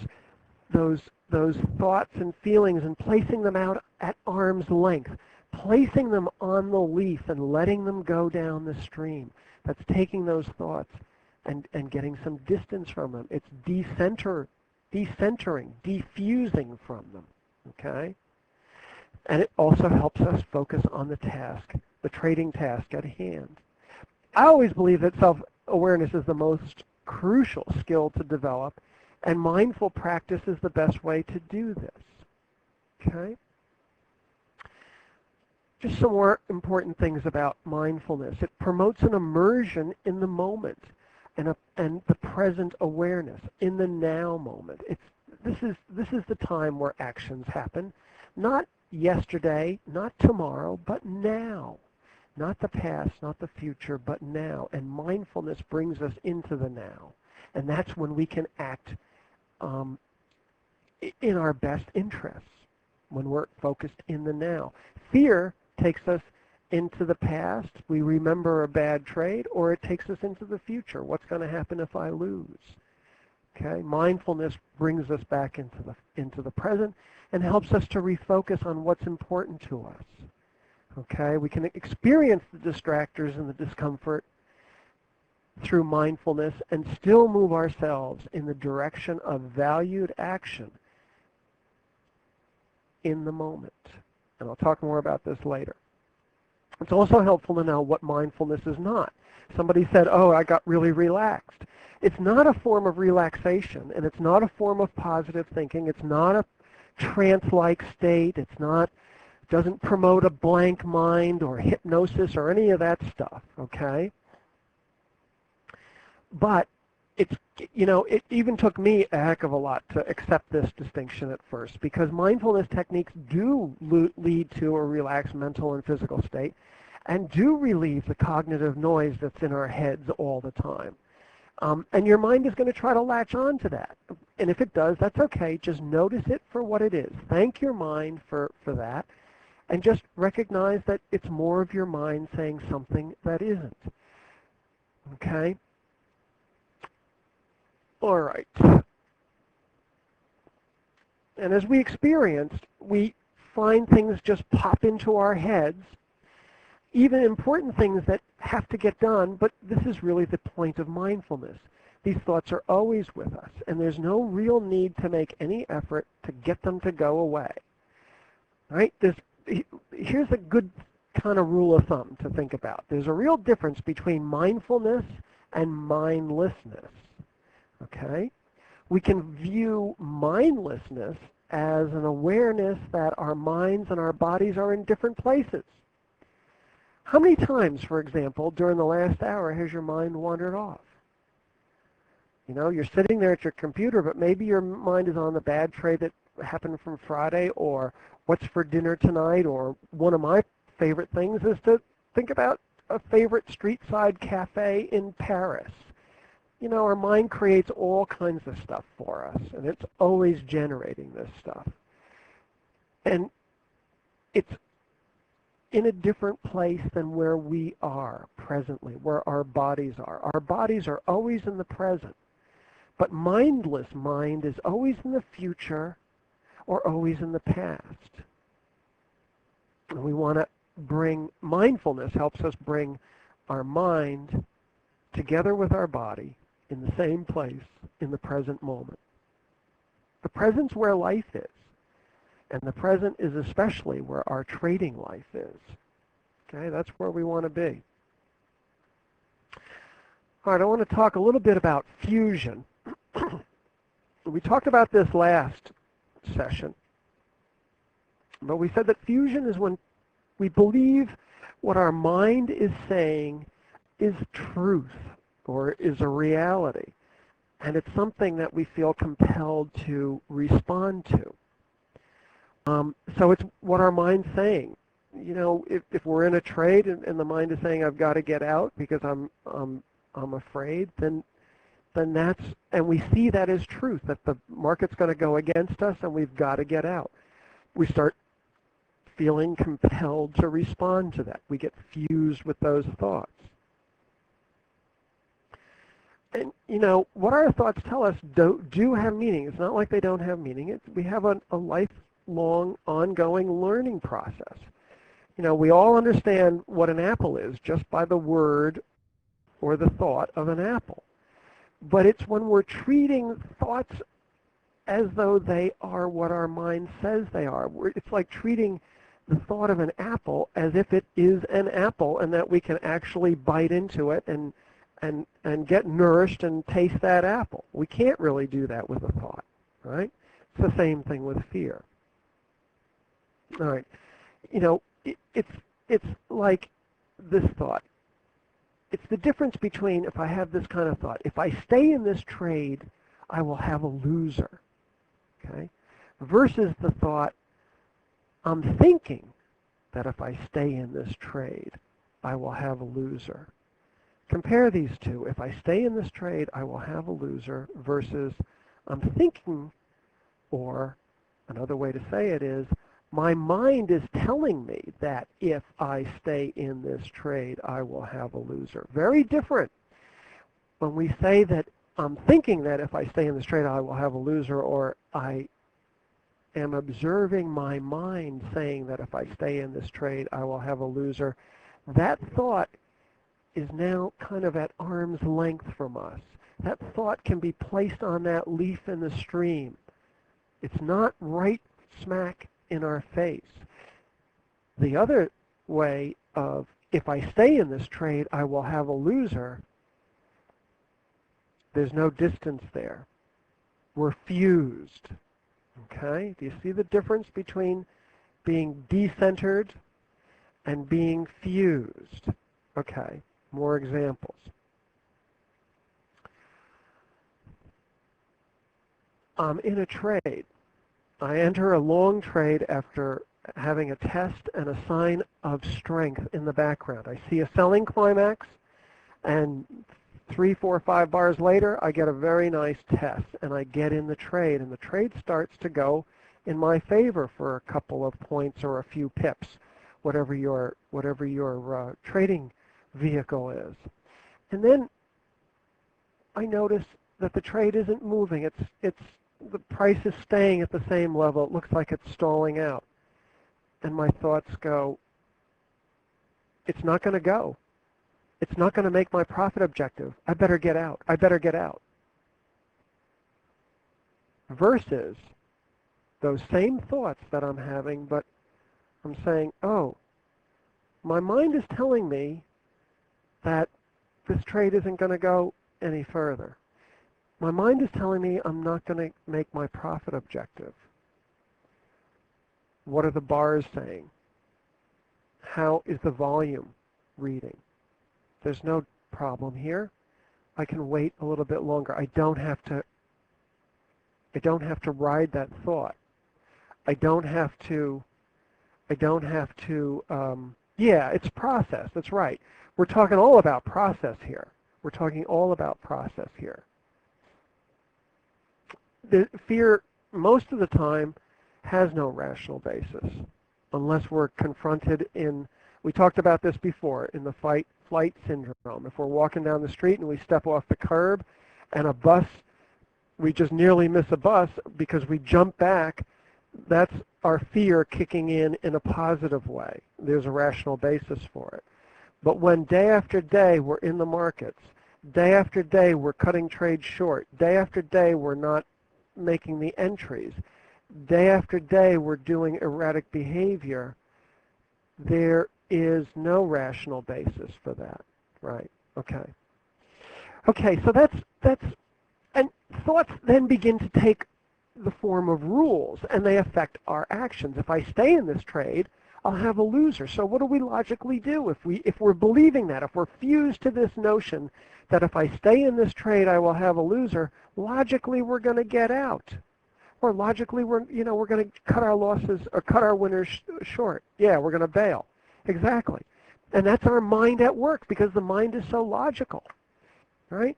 thoughts and feelings and placing them out at arm's length, placing them on the leaf and letting them go down the stream. That's taking those thoughts and getting some distance from them. It's decentering, defusing from them, okay? And it also helps us focus on the task, the trading task at hand. I always believe that self-awareness is the most crucial skill to develop, and mindful practice is the best way to do this, okay? Just some more important things about mindfulness. It promotes an immersion in the moment and the present awareness, in the now moment. This is the time where actions happen, not yesterday, not tomorrow, but now. Not the past, not the future, but now. And mindfulness brings us into the now. And that's when we can act in our best interests, when we're focused in the now. Fear takes us into the past. We remember a bad trade, or it takes us into the future. What's going to happen if I lose? Okay, mindfulness brings us back into the present and helps us to refocus on what's important to us. Okay, we can experience the distractors and the discomfort through mindfulness and still move ourselves in the direction of valued action in the moment. And I'll talk more about this later. It's also helpful to know what mindfulness is not. Somebody said, oh, I got really relaxed. It's not a form of relaxation, and it's not a form of positive thinking. It's not a trance-like state. Doesn't promote a blank mind or hypnosis or any of that stuff, okay? But it's, it even took me a heck of a lot to accept this distinction at first, because mindfulness techniques do lead to a relaxed mental and physical state and do relieve the cognitive noise that's in our heads all the time. And your mind is going to try to latch on to that. And if it does, that's okay. Just notice it for what it is. Thank your mind for that. And just recognize that it's more of your mind saying something that isn't. Okay? All right. And as we experienced, we find things just pop into our heads, even important things that have to get done, but this is really the point of mindfulness. These thoughts are always with us, and there's no real need to make any effort to get them to go away. Right? Here's a good kind of rule of thumb to think about. There's a real difference between mindfulness and mindlessness. Okay? We can view mindlessness as an awareness that our minds and our bodies are in different places. How many times, for example, during the last hour has your mind wandered off? You're sitting there at your computer, but maybe your mind is on the bad trade that happened from Friday, or what's for dinner tonight, or one of my favorite things is to think about a favorite street side cafe in Paris. Our mind creates all kinds of stuff for us, and it's always generating this stuff. And it's in a different place than where we are presently, where our bodies are. Our bodies are always in the present, but mindless mind is always in the future or always in the past. And we want to mindfulness helps us bring our mind together with our body in the same place in the present moment. The present's where life is. And the present is especially where our trading life is. Okay, that's where we want to be. All right, I want to talk a little bit about fusion. We talked about this last session, but we said that fusion is when we believe what our mind is saying is truth or is a reality, and it's something that we feel compelled to respond to. So it's what our mind's saying. If we're in a trade and the mind is saying I've got to get out because I'm afraid, then that's, and we see that as truth, that the market's going to go against us and we've got to get out. We start feeling compelled to respond to that. We get fused with those thoughts. And what our thoughts tell us do have meaning. It's not like they don't have meaning. We have a lifelong, ongoing learning process. We all understand what an apple is just by the word or the thought of an apple. But it's when we're treating thoughts as though they are what our mind says they are. It's like treating the thought of an apple as if it is an apple and that we can actually bite into it and get nourished and taste that apple. We can't really do that with a thought, right? It's the same thing with fear. All right, it's like this thought. It's the difference between if I have this kind of thought. If I stay in this trade, I will have a loser, okay? Versus the thought, I'm thinking that if I stay in this trade, I will have a loser. Compare these two. If I stay in this trade, I will have a loser versus I'm thinking, or another way to say it is, my mind is telling me that if I stay in this trade, I will have a loser. Very different. When we say that I'm thinking that if I stay in this trade, I will have a loser, or I am observing my mind saying that if I stay in this trade, I will have a loser, that thought is now kind of at arm's length from us. That thought can be placed on that leaf in the stream. It's not right smack in our face. The other way of, if I stay in this trade, I will have a loser, there's no distance there. We're fused. Okay? Do you see the difference between being decentered and being fused? Okay, more examples. I'm in a trade. I enter a long trade after having a test and a sign of strength in the background. I see a selling climax, and 3, 4, 5 bars later, I get a very nice test, and I get in the trade, and the trade starts to go in my favor for a couple of points or a few pips, whatever your trading vehicle is. And then I notice that the trade isn't moving. The price is staying at the same level. It looks like it's stalling out. And my thoughts go, it's not going to go. It's not going to make my profit objective. I better get out. I better get out. Versus those same thoughts that I'm having, but I'm saying, oh, my mind is telling me that this trade isn't going to go any further. My mind is telling me I'm not going to make my profit objective. What are the bars saying? How is the volume reading? There's no problem here. I can wait a little bit longer. I don't have to ride that thought. I don't have to, yeah, it's process. That's right. We're talking all about process here. We're talking all about process here. The fear, most of the time, has no rational basis unless we're confronted in, we talked about this before, in the fight-flight syndrome. If we're walking down the street and we step off the curb and a bus, we just nearly miss a bus because we jump back, that's our fear kicking in a positive way. There's a rational basis for it. But when day after day we're in the markets, day after day we're cutting trades short, day after day we're not making the entries, day after day we're doing erratic behavior, there is no rational basis for that, right? Okay, so that's and thoughts then begin to take the form of rules, and they affect our actions. If I stay in this trade, I'll have a loser. So what do we logically do if we're believing that, if we're fused to this notion that if I stay in this trade I will have a loser, logically we're going to get out. Or logically we're going to cut our losses or cut our winners short. Yeah, we're going to bail. Exactly. And that's our mind at work because the mind is so logical, right?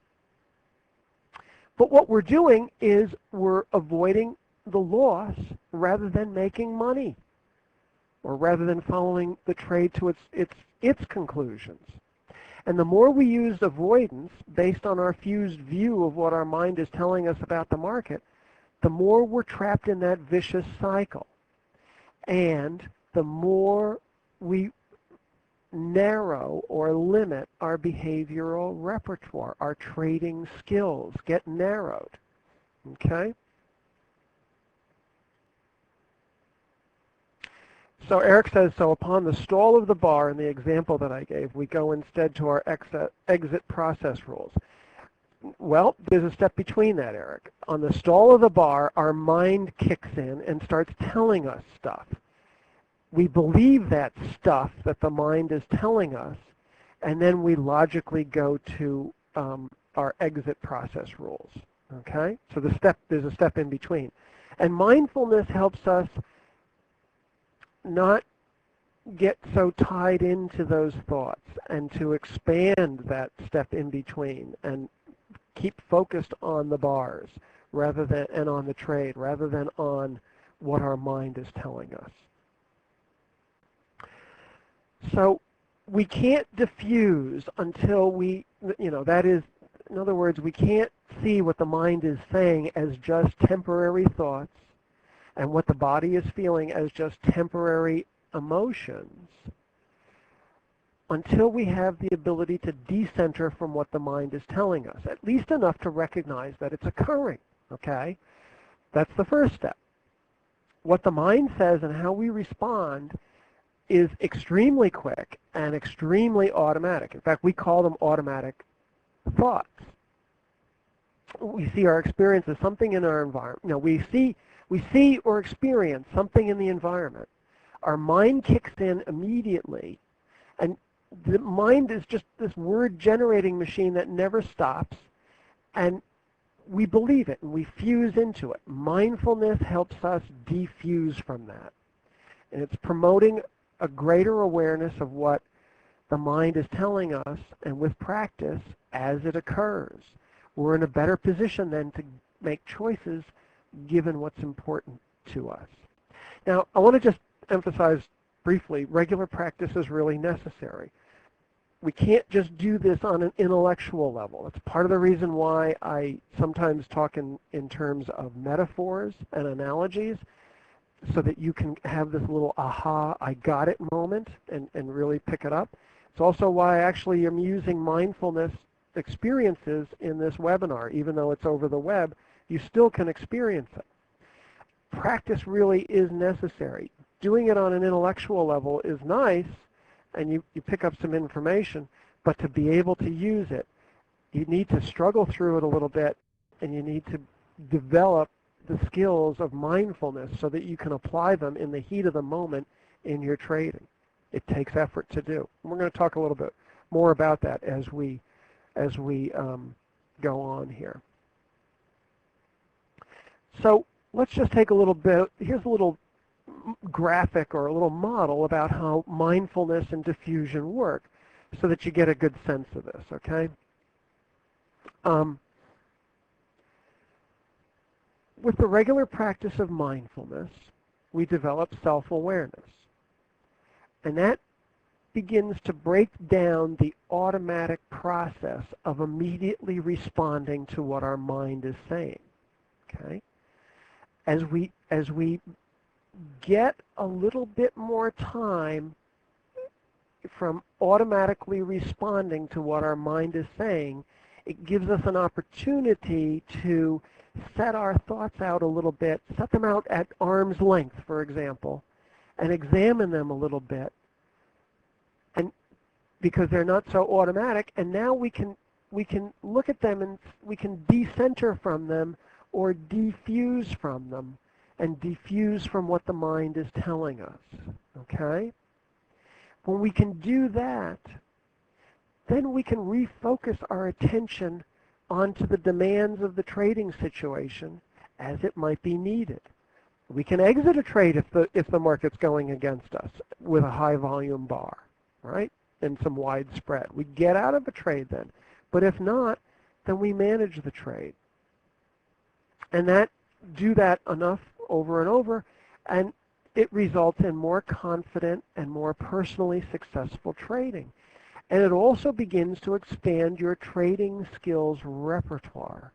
But what we're doing is we're avoiding the loss rather than making money, or rather than following the trade to its conclusions. And the more we use avoidance based on our fused view of what our mind is telling us about the market, the more we're trapped in that vicious cycle. And the more we narrow or limit our behavioral repertoire, our trading skills get narrowed. Okay? So Eric says, so upon the stall of the bar in the example that I gave, we go instead to our exit process rules. Well, there's a step between that, Eric. On the stall of the bar, our mind kicks in and starts telling us stuff. We believe that stuff that the mind is telling us, and then we logically go to our exit process rules. Okay? So there's a step in between. And mindfulness helps us not get so tied into those thoughts and to expand that step in between and keep focused on the bars rather than and on the trade rather than on what our mind is telling us. So we can't diffuse until we, that is, in other words, we can't see what the mind is saying as just temporary thoughts and what the body is feeling as just temporary emotions until we have the ability to decenter from what the mind is telling us, at least enough to recognize that it's occurring, okay? That's the first step. What the mind says and how we respond is extremely quick and extremely automatic. In fact, we call them automatic thoughts. We see our experience as something in our environment. We see or experience something in the environment. Our mind kicks in immediately, and the mind is just this word-generating machine that never stops, and we believe it and we fuse into it. Mindfulness helps us defuse from that. And it's promoting a greater awareness of what the mind is telling us, and with practice, as it occurs, we're in a better position then to make choices given what's important to us. Now, I want to just emphasize briefly, regular practice is really necessary. We can't just do this on an intellectual level. It's part of the reason why I sometimes talk in terms of metaphors and analogies, so that you can have this little aha, I got it moment and really pick it up. It's also why actually I'm using mindfulness experiences in this webinar. Even though it's over the web, you still can experience it. Practice really is necessary. Doing it on an intellectual level is nice, and you pick up some information, but to be able to use it, you need to struggle through it a little bit, and you need to develop the skills of mindfulness so that you can apply them in the heat of the moment in your trading. It takes effort to do. And we're going to talk a little bit more about that as we go on here. So let's just take a little bit. Here's a little graphic or a little model about how mindfulness and diffusion work, so that you get a good sense of this. Okay. With the regular practice of mindfulness, we develop self-awareness. And that begins to break down the automatic process of immediately responding to what our mind is saying. Okay? As we get a little bit more time from automatically responding to what our mind is saying, it gives us an opportunity to set our thoughts out a little bit, set them out at arm's length, for example, and examine them a little bit, and because they're not so automatic, and now we can look at them and we can decenter from them or defuse from them, and defuse from what the mind is telling us. Okay? When we can do that, then we can refocus our attention onto the demands of the trading situation as it might be needed. We can exit a trade if the market's going against us with a high volume bar, right, and some wide spread. We get out of a trade then. But if not, then we manage the trade. And do that enough over and over, and it results in more confident and more personally successful trading. And it also begins to expand your trading skills repertoire.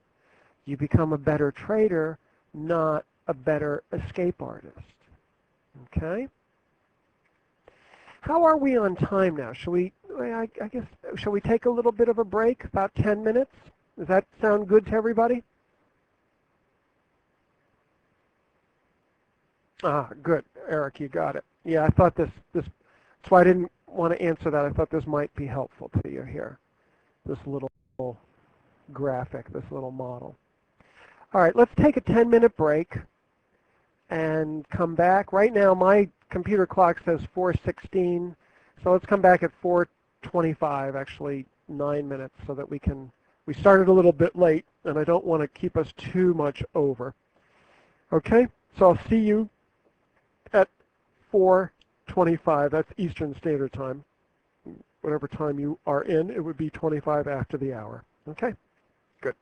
You become a better trader, not a better escape artist. Okay? How are we on time now? Shall we take a little bit of a break, about 10 minutes? Does that sound good to everybody? Ah, good. Eric, you got it. Yeah, I thought that's why I didn't want to answer that. I thought this might be helpful to you here, this little graphic, this little model. All right, let's take a 10-minute break and come back. Right now, my computer clock says 4:16, so let's come back at 4:25, actually 9 minutes, so that we started a little bit late, and I don't want to keep us too much over. Okay, so I'll see you at 4:25. That's Eastern Standard Time. Whatever time you are in, it would be 25 after the hour. Okay, good.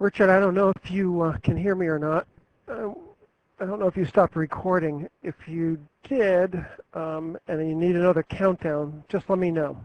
Richard, I don't know if you can hear me or not. Uh, I don't know if you stopped recording. If you did, and you need another countdown, just let me know.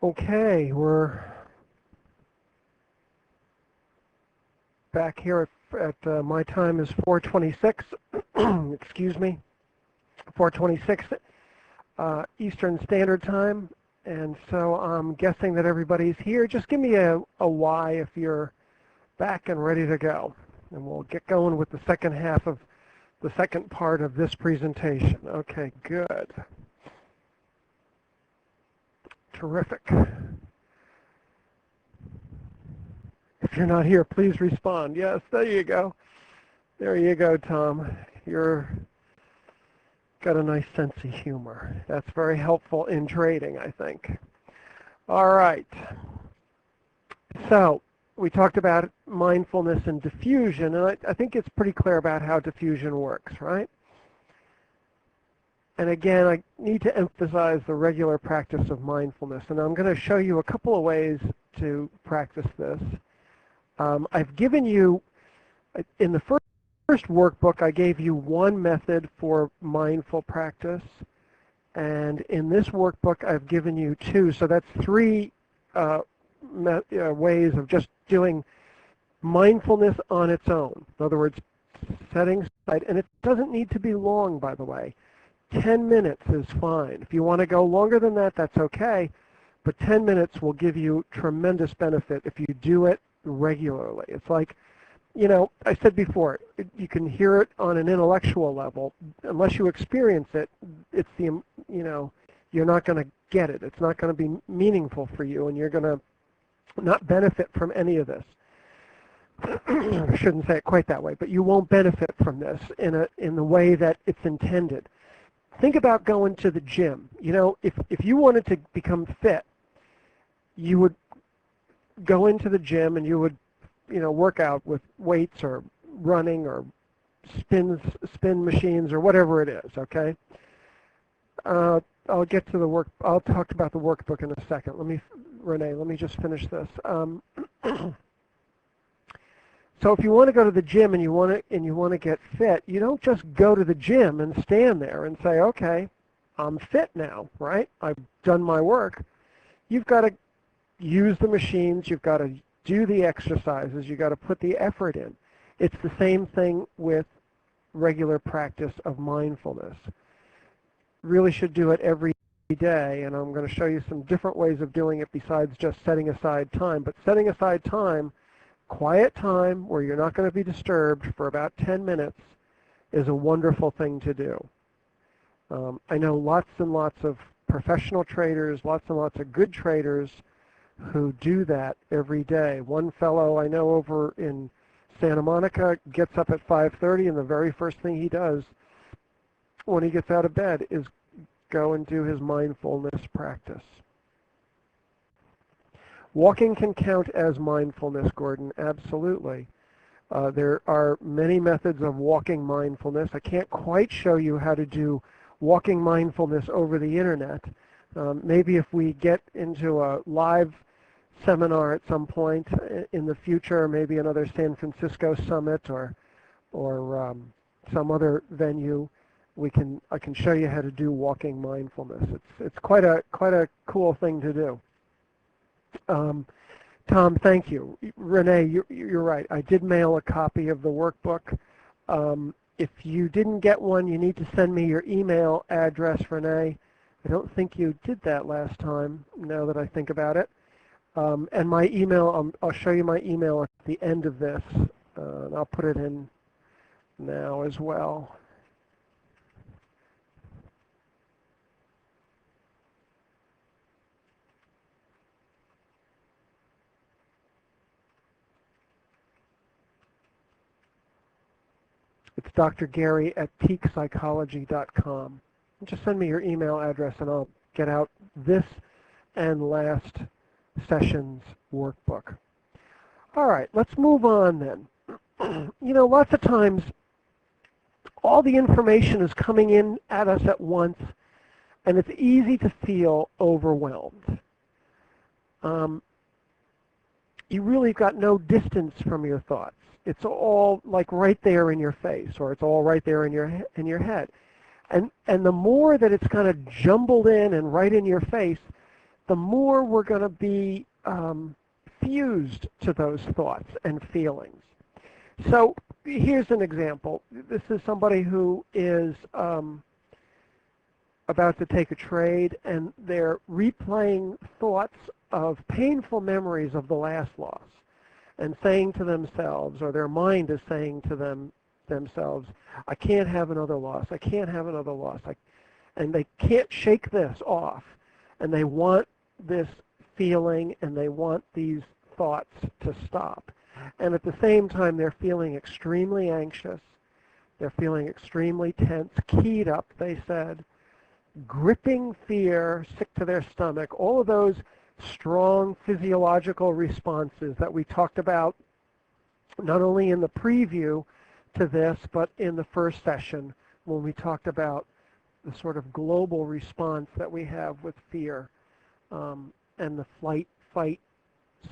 Okay, we're back here at my time is 4:26. Excuse me, 4:26 Eastern Standard Time, and so I'm guessing that everybody's here. Just give me a Y if you're back and ready to go, and we'll get going with the second half of the second part of this presentation. Okay, good. Terrific. If you're not here, please respond. Yes, there you go. There you go, Tom. You're got a nice sense of humor. That's very helpful in trading, I think. All right. So we talked about mindfulness and diffusion, and I think it's pretty clear about how diffusion works, right? And again, I need to emphasize the regular practice of mindfulness, and I'm going to show you a couple of ways to practice this. I've given you, in the first workbook, I gave you one method for mindful practice, and in this workbook, I've given you two, so that's three ways of just doing mindfulness on its own. In other words, setting aside, and it doesn't need to be long, by the way. 10 minutes is fine. If you want to go longer than that, that's okay, but 10 minutes will give you tremendous benefit if you do it regularly. It's like, you know, I said before, you can hear it on an intellectual level. Unless you experience it, it's the, you know, you're not going to get it. It's not going to be meaningful for you, and you're going to not benefit from any of this. I shouldn't say it quite that way, but you won't benefit from this in the way that it's intended. Think about going to the gym. You know, if you wanted to become fit, you would go into the gym and you would, you know, work out with weights or running or spin machines or whatever it is, okay? I'll get to the work. I'll talk about the workbook in a second. Renee, let me just finish this. So if you want to go to the gym and you want to get fit, you don't just go to the gym and stand there and say, okay, I'm fit now, right? I've done my work. You've got to use the machines. You've got to do the exercises. You've got to put the effort in. It's the same thing with regular practice of mindfulness. Really should do it every day, and I'm going to show you some different ways of doing it besides just setting aside time. But setting aside time, quiet time where you're not going to be disturbed for about 10 minutes is a wonderful thing to do. I know lots and lots of professional traders, lots and lots of good traders who do that every day. One fellow I know over in Santa Monica gets up at 5:30, and the very first thing he does when he gets out of bed is go and do his mindfulness practice. Walking can count as mindfulness, Gordon, absolutely. There are many methods of walking mindfulness. I can't quite show you how to do walking mindfulness over the internet. Maybe if we get into a live seminar at some point in the future, maybe another San Francisco summit or some other venue, I can show you how to do walking mindfulness. It's quite a cool thing to do. Tom, thank you. Renee, you're right. I did mail a copy of the workbook. If you didn't get one, you need to send me your email address, Renee. I don't think you did that last time, now that I think about it. And my email, I'll show you my email at the end of this, and I'll put it in now as well. It's Dr. Gary at peakpsychology.com. Just send me your email address and I'll get out this and last session's workbook. All right, let's move on then. You know, lots of times all the information is coming in at us at once and it's easy to feel overwhelmed. You really got no distance from your thoughts. It's all like right there in your face, or it's all right there in your head. And the more that it's kind of jumbled in and right in your face, the more we're going to be fused to those thoughts and feelings. So here's an example. This is somebody who is about to take a trade, and they're replaying thoughts of painful memories of the last loss and saying to themselves, or their mind is saying to themselves, I can't have another loss, I can't have another loss. And they can't shake this off. And they want this feeling and they want these thoughts to stop. And at the same time, they're feeling extremely anxious. They're feeling extremely tense, keyed up, they said, gripping fear, sick to their stomach, all of those strong physiological responses that we talked about not only in the preview to this, but in the first session when we talked about the sort of global response that we have with fear and the flight-fight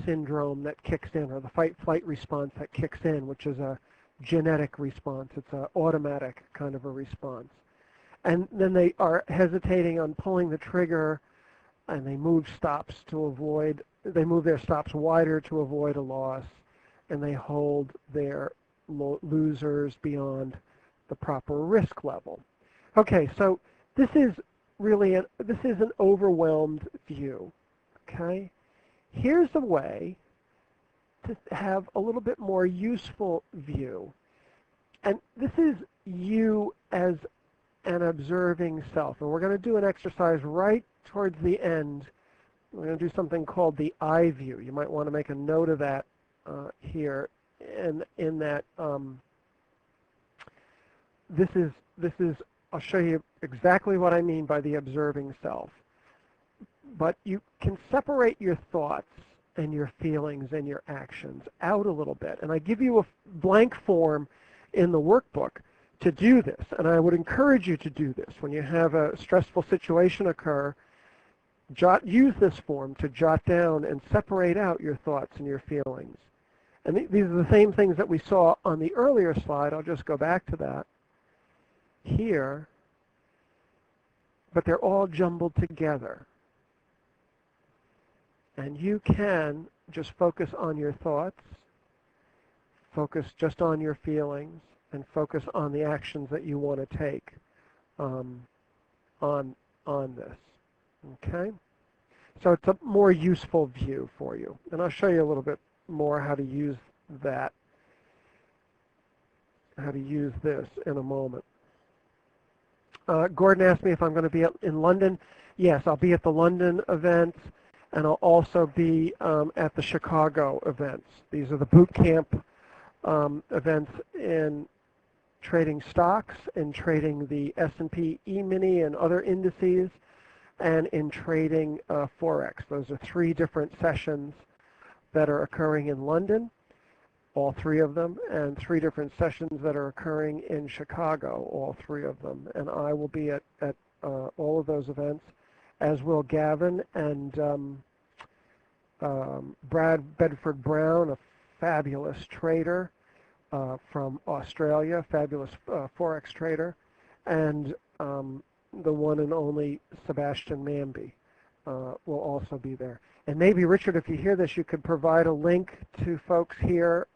syndrome that kicks in, or the fight-flight response that kicks in, which is a genetic response. It's an automatic kind of a response. And then they are hesitating on pulling the trigger, and they move their stops wider to avoid a loss, and they hold their losers beyond the proper risk level. Okay, so this is an overwhelmed view. Okay, here's a way to have a little bit more useful view, and this is you as an observing self. And we're going to do an exercise right towards the end. We're going to do something called the I view. You might want to make a note of that here. And in that, this is, I'll show you exactly what I mean by the observing self. But you can separate your thoughts and your feelings and your actions out a little bit. And I give you a blank form in the workbook to do this, and I would encourage you to do this. When you have a stressful situation occur, use this form to jot down and separate out your thoughts and your feelings. And these are the same things that we saw on the earlier slide. I'll just go back to that here, but they're all jumbled together. And you can just focus on your thoughts, focus just on your feelings, and focus on the actions that you want to take on this. Okay? So it's a more useful view for you. And I'll show you a little bit more how to use that, how to use this in a moment. Gordon asked me if I'm going to be in London. Yes, I'll be at the London events, and I'll also be at the Chicago events. These are the boot camp events in trading stocks, in trading the S&P E-mini and other indices, and in trading Forex. Those are 3 different sessions that are occurring in London, all 3 of them, and 3 different sessions that are occurring in Chicago, all 3 of them. And I will be at all of those events, as will Gavin and Brad Bedford Brown, a fabulous trader from Australia, fabulous Forex trader, and the one and only Sebastian Manby, will also be there. And maybe, Richard, if you hear this, you could provide a link to folks here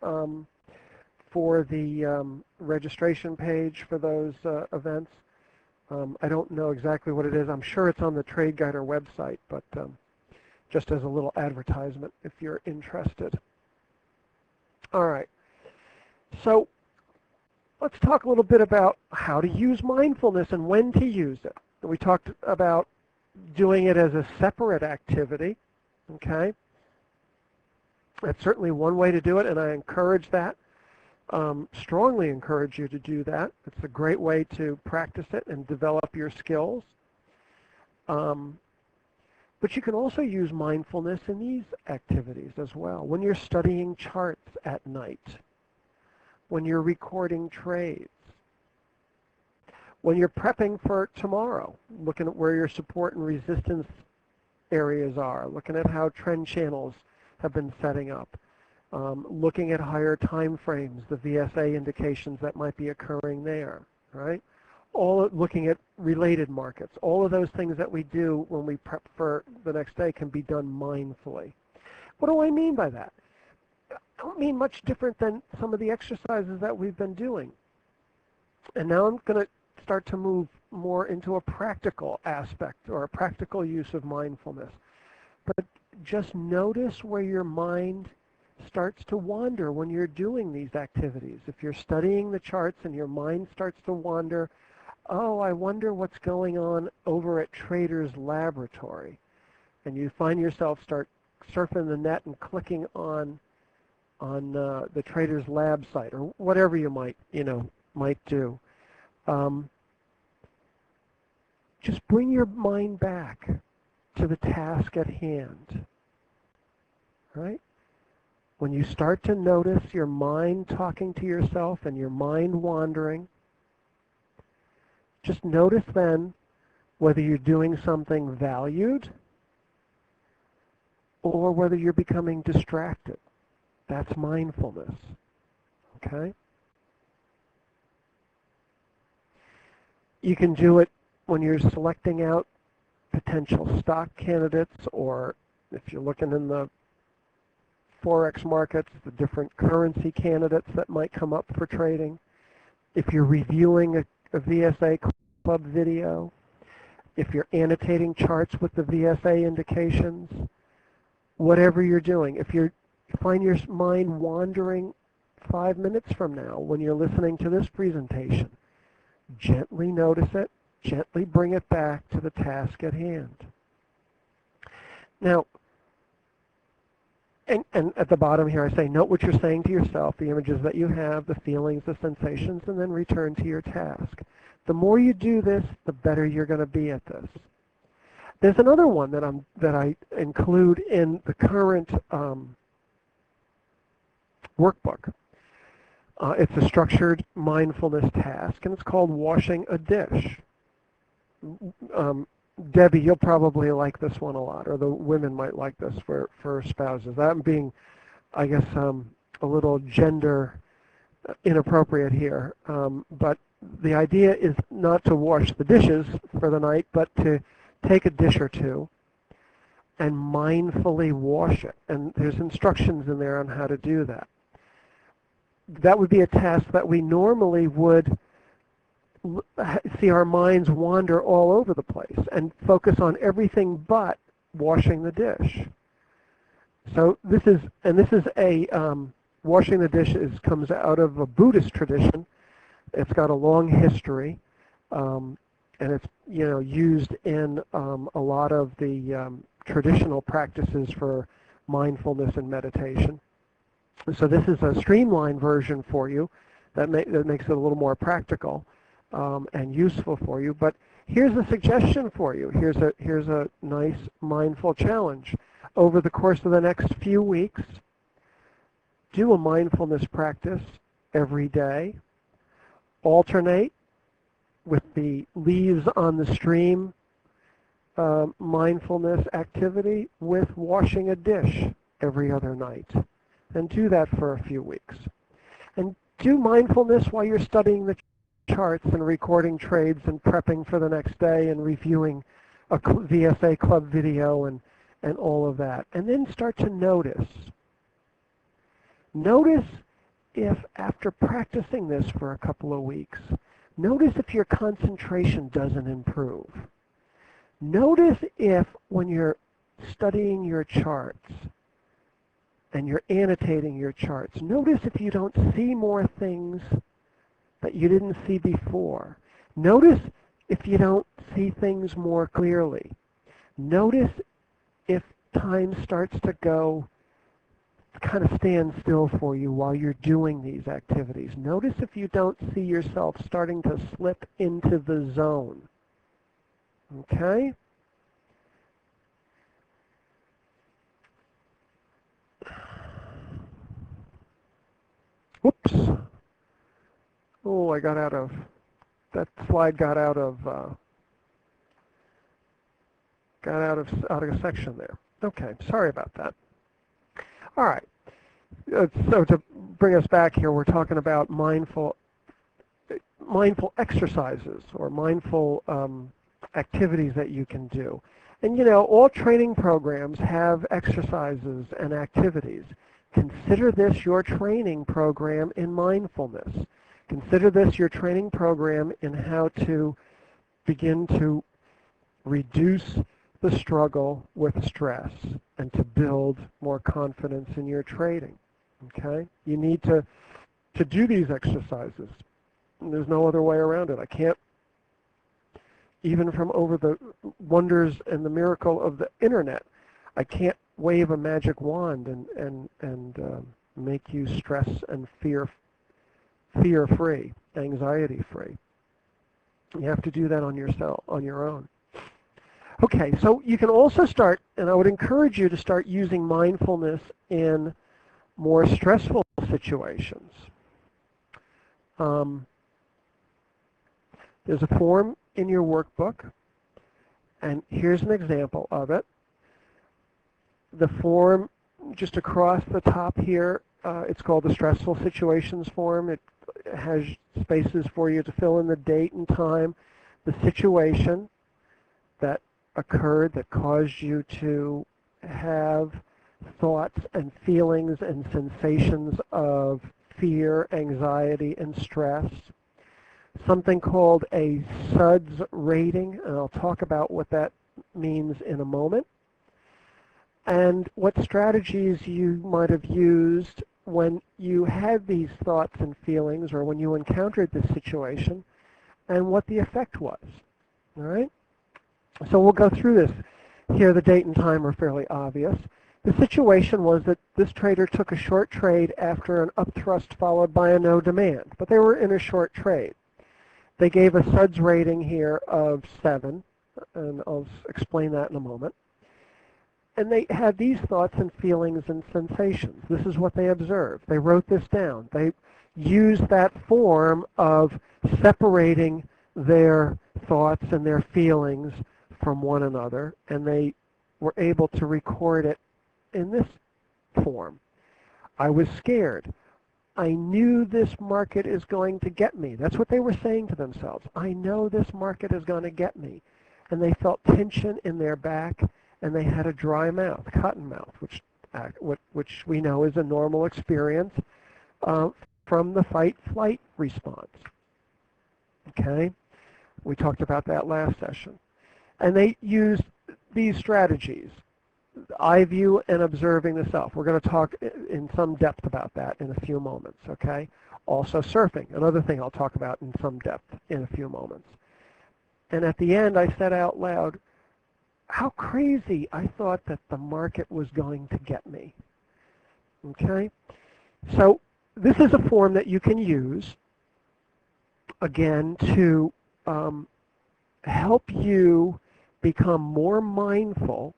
for the registration page for those events. I don't know exactly what it is. I'm sure it's on the Trade Guider website, but just as a little advertisement if you're interested. All right. So let's talk a little bit about how to use mindfulness and when to use it. We talked about doing it as a separate activity, okay? That's certainly one way to do it, and I encourage that. Strongly encourage you to do that. It's a great way to practice it and develop your skills. But you can also use mindfulness in these activities as well. When you're studying charts at night, when you're recording trades, when you're prepping for tomorrow, looking at where your support and resistance areas are, looking at how trend channels have been setting up, looking at higher time frames, the VSA indications that might be occurring there, right? Looking at related markets. All of those things that we do when we prep for the next day can be done mindfully. What do I mean by that? I don't mean much different than some of the exercises that we've been doing. And now I'm going to start to move more into a practical aspect or a practical use of mindfulness. But just notice where your mind starts to wander when you're doing these activities. If you're studying the charts and your mind starts to wander, oh, I wonder what's going on over at Trader's Laboratory. And you find yourself start surfing the net and clicking on the Trader's Lab site or whatever you might do. Just bring your mind back to the task at hand, right? When you start to notice your mind talking to yourself and your mind wandering, just notice then whether you're doing something valued or whether you're becoming distracted. That's mindfulness, okay? You can do it when you're selecting out potential stock candidates, or if you're looking in the Forex markets, the different currency candidates that might come up for trading. If you're reviewing a VSA club video, if you're annotating charts with the VSA indications, whatever you're doing, if you find your mind wandering 5 minutes from now when you're listening to this presentation, gently notice it, gently bring it back to the task at hand. Now, and at the bottom here I say, note what you're saying to yourself, the images that you have, the feelings, the sensations, and then return to your task. The more you do this, the better you're going to be at this. There's another one that I include in the current workbook. It's a structured mindfulness task, and it's called washing a dish. Debbie, you'll probably like this one a lot, or the women might like this for spouses. I'm being, I guess, a little gender inappropriate here, but the idea is not to wash the dishes for the night, but to take a dish or two and mindfully wash it. And there's instructions in there on how to do that. That would be a task that we normally would see our minds wander all over the place and focus on everything but washing the dish. So this is a washing the dishes comes out of a Buddhist tradition. It's got a long history, and it's used in a lot of the traditional practices for mindfulness and meditation. So this is a streamlined version for you that makes it a little more practical and useful for you. But here's a suggestion for you. Here's a nice mindful challenge. Over the course of the next few weeks, do a mindfulness practice every day. Alternate with the leaves on the stream mindfulness activity with washing a dish every other night. And do that for a few weeks. And do mindfulness while you're studying the charts and recording trades and prepping for the next day and reviewing a VSA club video and all of that. And then start to notice. Notice if after practicing this for a couple of weeks, notice if your concentration doesn't improve. Notice if when you're studying your charts and you're annotating your charts, notice if you don't see more things that you didn't see before. Notice if you don't see things more clearly. Notice if time starts to go, kind of stand still for you while you're doing these activities. Notice if you don't see yourself starting to slip into the zone. Okay? Whoops. Oh, I got out of, that slide got out of section there. Okay, sorry about that. All right. So to bring us back here, we're talking about mindful exercises or mindful activities that you can do. And you know, all training programs have exercises and activities. Consider this your training program in mindfulness. Consider this your training program in how to begin to reduce the struggle with stress and to build more confidence in your trading. Okay? You need to do these exercises. And there's no other way around it. I can't, even from over the wonders and the miracle of the internet, I can't wave a magic wand and make you stress and fear-free, anxiety-free. You have to do that on yourself, on your own. Okay, so you can also start, and I would encourage you to start using mindfulness in more stressful situations. There's a form in your workbook, and here's an example of it. The form just across the top here, it's called the Stressful Situations form. It has spaces for you to fill in the date and time, the situation that occurred that caused you to have thoughts and feelings and sensations of fear, anxiety, and stress. Something called a SUDS rating, and I'll talk about what that means in a moment. And what strategies you might have used when you had these thoughts and feelings or when you encountered this situation and what the effect was. All right? So we'll go through this. Here the date and time are fairly obvious. The situation was that this trader took a short trade after an upthrust followed by a no demand, but they were in a short trade. They gave a SUDS rating here of 7, and I'll explain that in a moment. And they had these thoughts and feelings and sensations. This is what they observed. They wrote this down. They used that form of separating their thoughts and their feelings from one another, and they were able to record it in this form. I was scared. I knew this market is going to get me. That's what they were saying to themselves. I know this market is going to get me. And they felt tension in their back, and they had a dry mouth, cotton mouth, which we know is a normal experience from the fight-flight response. Okay? We talked about that last session. And they used these strategies, eye view and observing the self. We're going to talk in some depth about that in a few moments, okay? Also surfing, another thing I'll talk about in some depth in a few moments. And at the end, I said out loud, how crazy I thought that the market was going to get me, okay? So this is a form that you can use, again, to help you become more mindful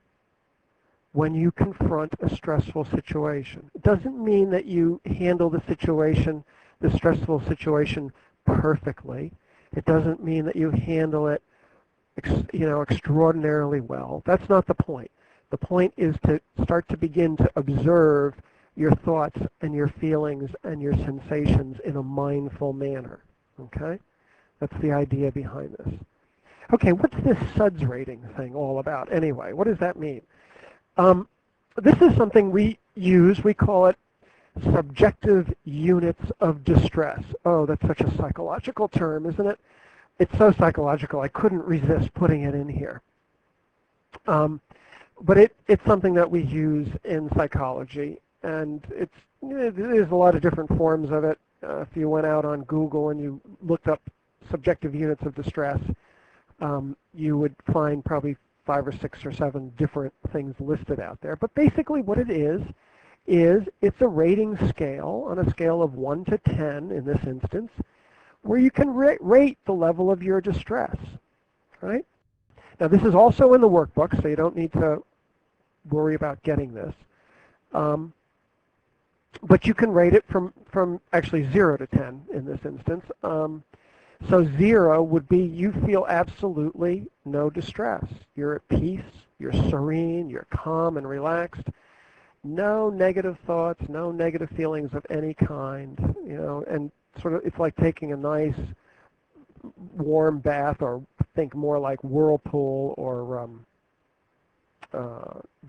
when you confront a stressful situation. It doesn't mean that you handle the situation, the stressful situation, perfectly. It doesn't mean that you handle it, extraordinarily well. That's not the point. The point is to start to begin to observe your thoughts and your feelings and your sensations in a mindful manner. Okay? That's the idea behind this. Okay, what's this SUDS rating thing all about anyway? What does that mean? Um, this is something we use. We call it subjective units of distress. Oh, that's such a psychological term, isn't it? It's so psychological, I couldn't resist putting it in here. But it's something that we use in psychology, and there's a lot of different forms of it. If you went out on Google and you looked up subjective units of distress, you would find probably 5 or 6 or 7 different things listed out there. But basically what it is it's a rating scale on a scale of 1 to 10 in this instance, where you can rate the level of your distress, right? Now this is also in the workbook, so you don't need to worry about getting this. But you can rate it from actually 0 to 10 in this instance. So 0 would be you feel absolutely no distress. You're at peace, you're serene, you're calm and relaxed. No negative thoughts, no negative feelings of any kind, and sort of it's like taking a nice warm bath, or think more like whirlpool or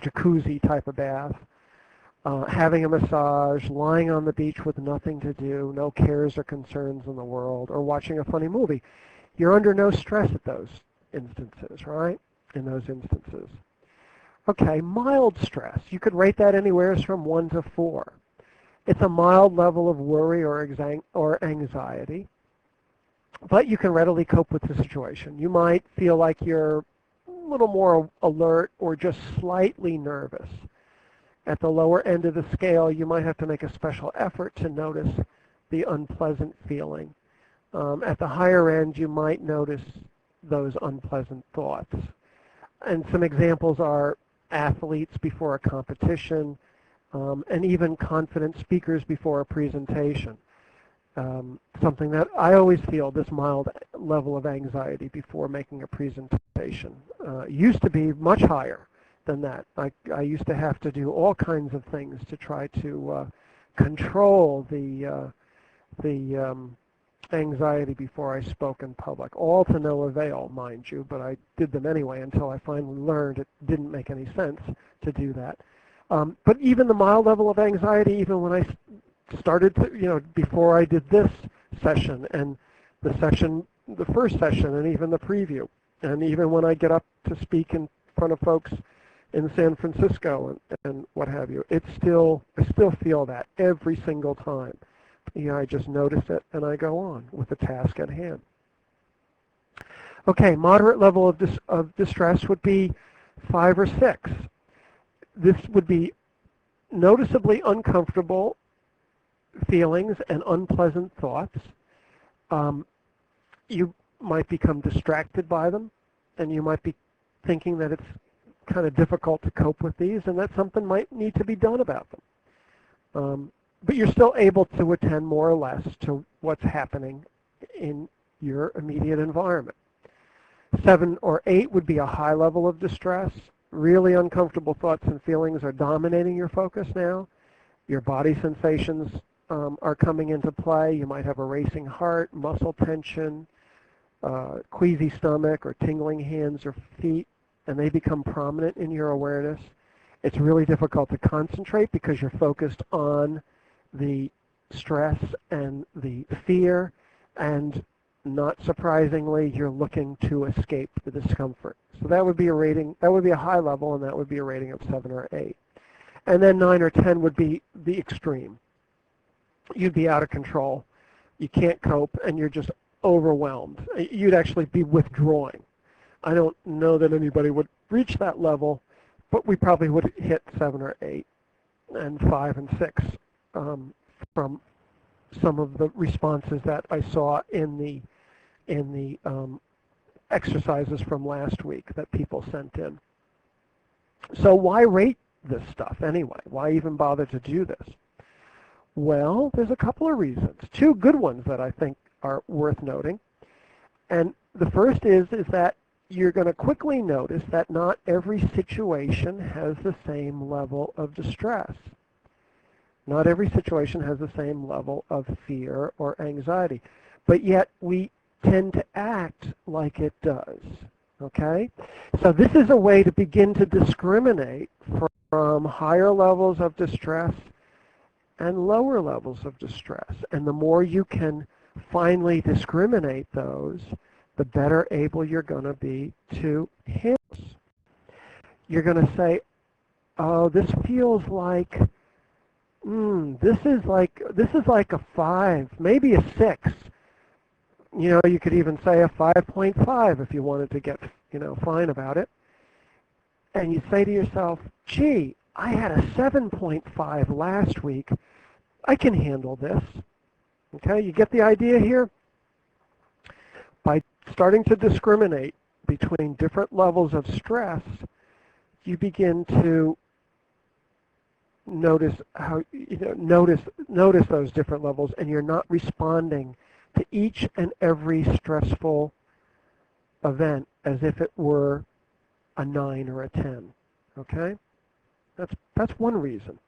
jacuzzi type of bath, having a massage, lying on the beach with nothing to do, no cares or concerns in the world, or watching a funny movie. You're under no stress at those instances, right? In those instances. Okay, mild stress. You could rate that anywhere from 1 to 4. It's a mild level of worry or anxiety, but you can readily cope with the situation. You might feel like you're a little more alert or just slightly nervous. At the lower end of the scale, you might have to make a special effort to notice the unpleasant feeling. At the higher end, you might notice those unpleasant thoughts. And some examples are athletes before a competition, and even confident speakers before a presentation. Something that I always feel, this mild level of anxiety before making a presentation. Used to be much higher than that. I used to have to do all kinds of things to try to control the anxiety before I spoke in public, all to no avail, mind you, but I did them anyway until I finally learned it didn't make any sense to do that. But even the mild level of anxiety, even when I started to, before I did this session and the first session, and even the preview, and even when I get up to speak in front of folks in San Francisco and what have you, I still feel that every single time. I just notice it and I go on with the task at hand. Okay, moderate level of distress would be 5 or 6. This would be noticeably uncomfortable feelings and unpleasant thoughts. You might become distracted by them, and you might be thinking that it's kind of difficult to cope with these, and that something might need to be done about them. But you're still able to attend more or less to what's happening in your immediate environment. 7 or 8 would be a high level of distress. Really uncomfortable thoughts and feelings are dominating your focus now. Your body sensations are coming into play. You might have a racing heart, muscle tension, queasy stomach, or tingling hands or feet, and they become prominent in your awareness. It's really difficult to concentrate because you're focused on the stress and the fear, and not surprisingly, you're looking to escape the discomfort. So that would be a rating, that would be a high level, and that would be a rating of 7 or 8. And then 9 or 10 would be the extreme. You'd be out of control, you can't cope, and you're just overwhelmed. You'd actually be withdrawing. I don't know that anybody would reach that level, but we probably would hit 7 or 8 and 5 and 6 from some of the responses that I saw in the exercises from last week that people sent in. So why rate this stuff anyway? Why even bother to do this? Well, there's a couple of reasons. 2 good ones that I think are worth noting. And the first is that you're going to quickly notice that not every situation has the same level of distress. Not every situation has the same level of fear or anxiety. But yet we tend to act like it does. Okay? So this is a way to begin to discriminate from higher levels of distress and lower levels of distress. And the more you can finally discriminate those, the better able you're going to be to handle. You're going to say, oh, this feels like, this is like a 5, maybe a 6. You know, you could even say a 5.5 if you wanted to get, fine about it. And you say to yourself, gee, I had a 7.5 last week. I can handle this. Okay, you get the idea here? By starting to discriminate between different levels of stress, you begin to notice how notice those different levels, and you're not responding to each and every stressful event as if it were a 9 or a 10. Okay? That's one reason.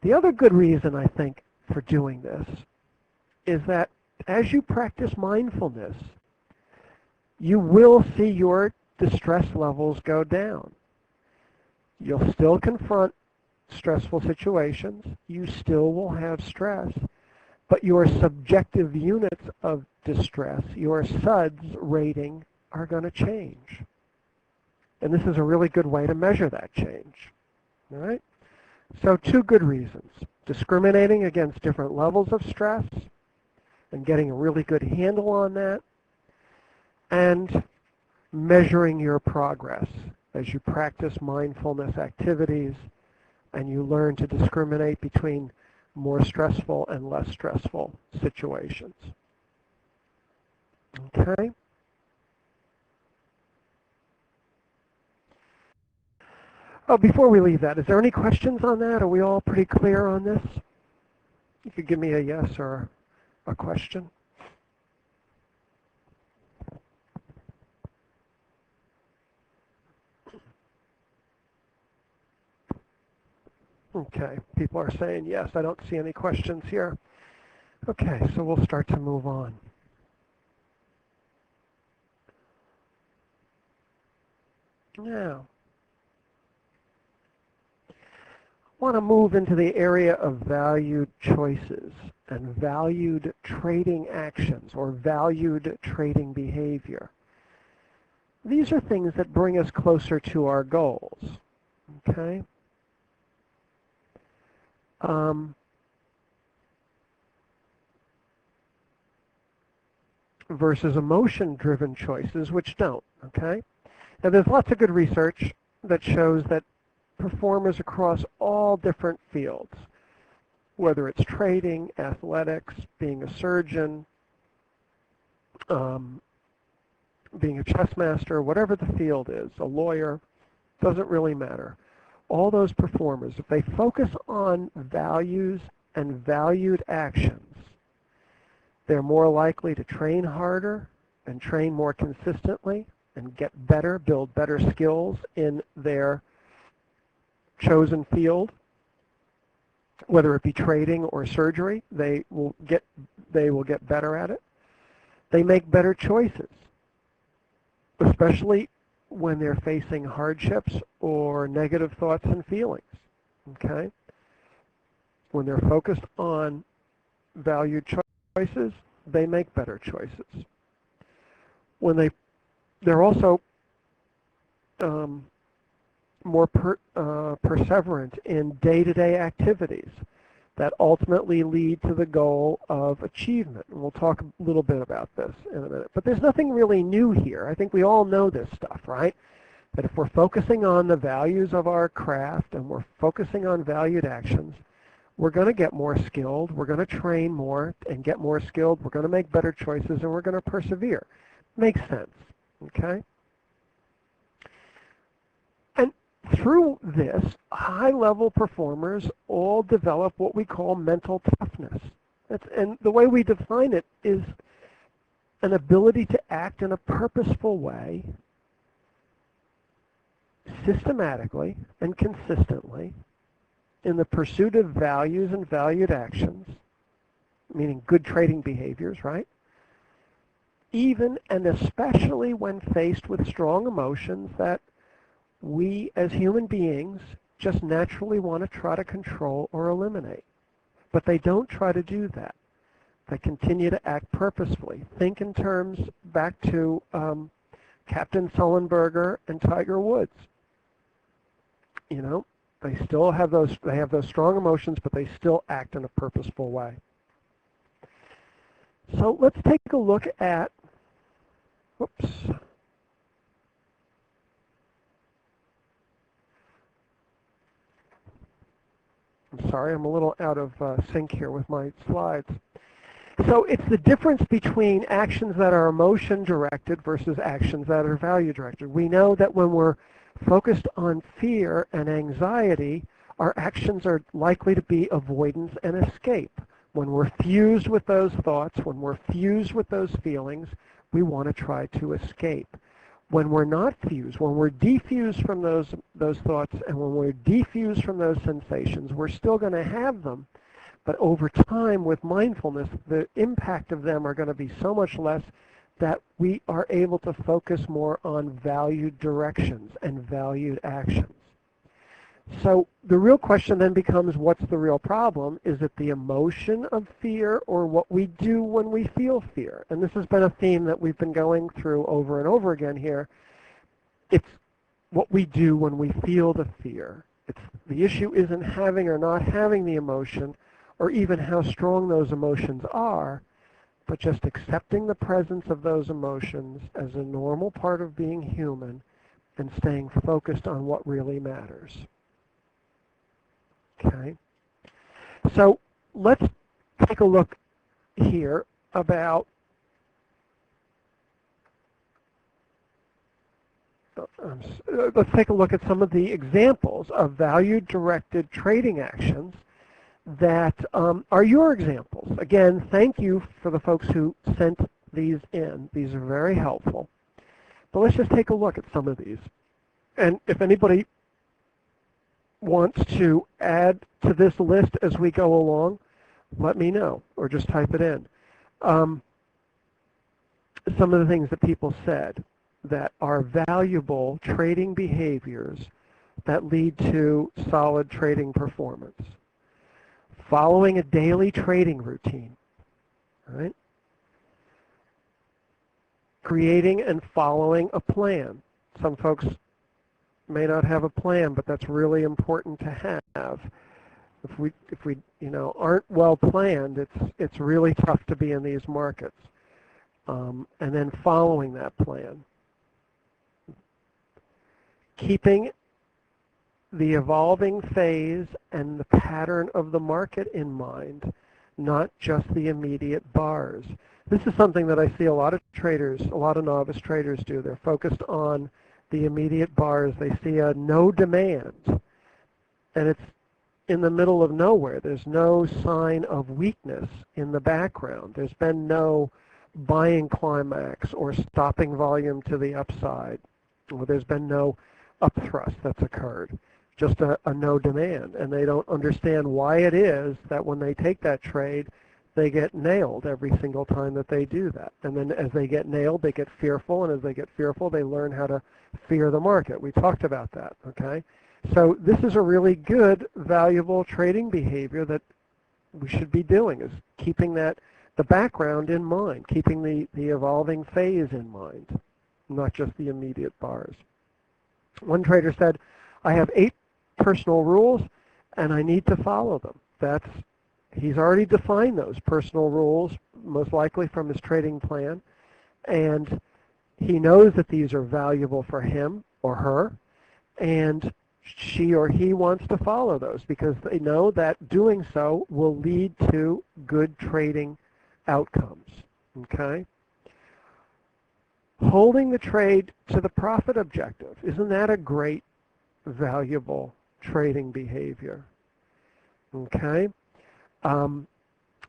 The other good reason, I think, for doing this is that as you practice mindfulness, you will see your distress levels go down. You'll still confront stressful situations. You still will have stress. But your subjective units of distress, your SUDS rating, are going to change. And this is a really good way to measure that change. All right? So 2 good reasons. Discriminating against different levels of stress and getting a really good handle on that, and measuring your progress as you practice mindfulness activities and you learn to discriminate between more stressful and less stressful situations. Okay? Oh, before we leave that, is there any questions on that? Are we all pretty clear on this? You could give me a yes or a question. Okay, people are saying yes. I don't see any questions here. Okay, so we'll start to move on. Now, I want to move into the area of valued choices and valued trading actions or valued trading behavior. These are things that bring us closer to our goals. Okay? Versus emotion-driven choices, which don't. Okay? Now, there's lots of good research that shows that performers across all different fields, whether it's trading, athletics, being a surgeon, being a chess master, whatever the field is, a lawyer, doesn't really matter. All those performers, if they focus on values and valued actions, they're more likely to train harder and train more consistently and get better, build better skills in their chosen field, whether it be trading or surgery. They will get better at it. They make better choices, especially when they're facing hardships or negative thoughts and feelings. Okay? When they're focused on valued choices, they make better choices. When they're also more perseverant in day-to-day activities that ultimately lead to the goal of achievement. And we'll talk a little bit about this in a minute. But there's nothing really new here. I think we all know this stuff, right? That if we're focusing on the values of our craft and we're focusing on valued actions, we're going to get more skilled, we're going to train more and get more skilled, we're going to make better choices, and we're going to persevere. Makes sense, okay? And through this, high-level performers all develop what we call mental toughness. And the way we define it is an ability to act in a purposeful way, systematically and consistently, in the pursuit of values and valued actions, meaning good trading behaviors, right? even and especially when faced with strong emotions that we as human beings just naturally want to try to control or eliminate. But they don't try to do that. They continue to act purposefully. Think in terms back to Captain Sullenberger and Tiger Woods. You know, they still have those strong emotions, but they still act in a purposeful way. So let's take a look at, whoops. I'm sorry, I'm a little out of sync here with my slides. So it's the difference between actions that are emotion directed versus actions that are value directed. We know that when we're focused on fear and anxiety, our actions are likely to be avoidance and escape. When we're fused with those thoughts, when we're fused with those feelings, we want to try to escape. When we're not fused, when we're defused from those thoughts and when we're defused from those sensations, we're still going to have them. But over time, with mindfulness, the impact of them are going to be so much less that we are able to focus more on valued directions and valued actions. So the real question then becomes, what's the real problem? Is it the emotion of fear or what we do when we feel fear? And this has been a theme that we've been going through over and over again here. It's what we do when we feel the fear. The issue isn't having or not having the emotion, or even how strong those emotions are, but just accepting the presence of those emotions as a normal part of being human and staying focused on what really matters. Okay? So let's take a look here about let's take a look at some of the examples of value-directed trading actions that are your examples. Again, thank you for the folks who sent these in. These are very helpful. But let's just take a look at some of these. And if anybody wants to add to this list as we go along, let me know, or just type it in. Some of the things that people said that are valuable trading behaviors that lead to solid trading performance. Following a daily trading routine, right? Creating and following a plan. Some folks may not have a plan, but that's really important to have. If we aren't well planned, it's really tough to be in these markets. And then following that plan. Keeping the evolving phase and the pattern of the market in mind, not just the immediate bars. This is something that I see a lot of traders, a lot of novice traders do. They're focused on the immediate bars. They see a no demand, and it's in the middle of nowhere. There's no sign of weakness in the background. There's been no buying climax or stopping volume to the upside, or there's been no upthrust that's occurred. Just a no demand, and they don't understand why it is that when they take that trade, they get nailed every single time that they do that. And then as they get nailed, they get fearful, and as they get fearful, they learn how to fear the market. We talked about that, okay? So this is a really good, valuable trading behavior that we should be doing, is keeping the background in mind, keeping the evolving phase in mind, not just the immediate bars. One trader said, I have 8 personal rules, and I need to follow them. He's already defined those personal rules, most likely from his trading plan, and he knows that these are valuable for him or her, and she or he wants to follow those because they know that doing so will lead to good trading outcomes. Okay? Holding the trade to the profit objective, isn't that a great, valuable trading behavior? Okay?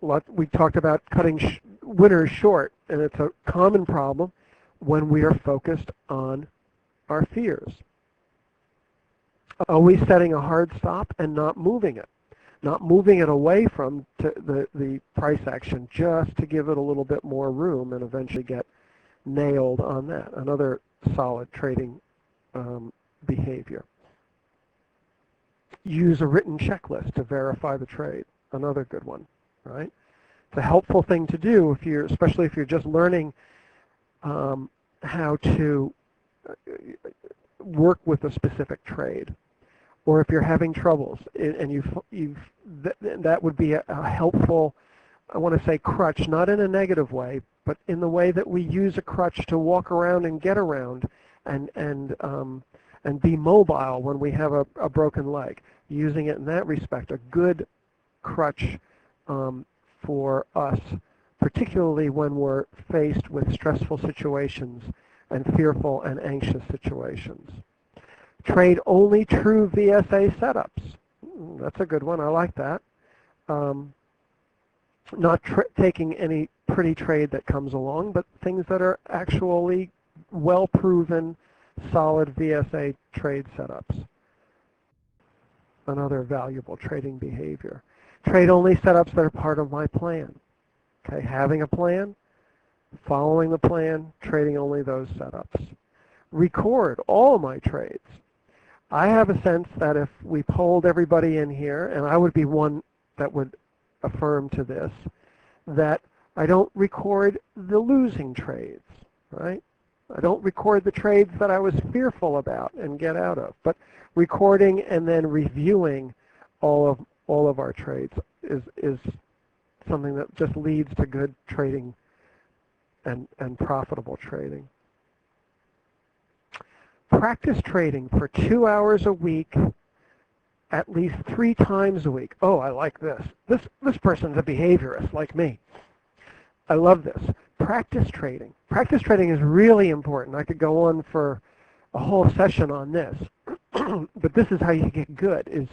We talked about cutting winners short, and it's a common problem when we are focused on our fears. Always setting a hard stop and not moving it away from the price action just to give it a little bit more room and eventually get nailed on that. Another solid trading behavior. Use a written checklist to verify the trade. Another good one, right? It's a helpful thing to do if you're, especially if you're just learning how to work with a specific trade, or if you're having troubles and that would be a helpful, I want to say crutch, not in a negative way, but in the way that we use a crutch to walk around and get around and be mobile when we have a broken leg. Using it in that respect, a good crutch for us, particularly when we're faced with stressful situations and fearful and anxious situations. Trade only true VSA setups. That's a good one. I like that. Not taking any pretty trade that comes along, but things that are actually well-proven, solid VSA trade setups. Another valuable trading behavior. Trade only setups that are part of my plan. Okay, having a plan, following the plan, trading only those setups. Record all my trades. I have a sense that if we polled everybody in here, and I would be one that would affirm to this, that I don't record the losing trades, right? I don't record the trades that I was fearful about and get out of, but recording and then reviewing all of our trades is something that just leads to good trading and profitable trading. Practice trading for 2 hours a week, at least 3 times a week. Oh, I like this. This person's a behaviorist like me. I love this. Practice trading. Practice trading is really important. I could go on for a whole session on this. But this is how you get good, is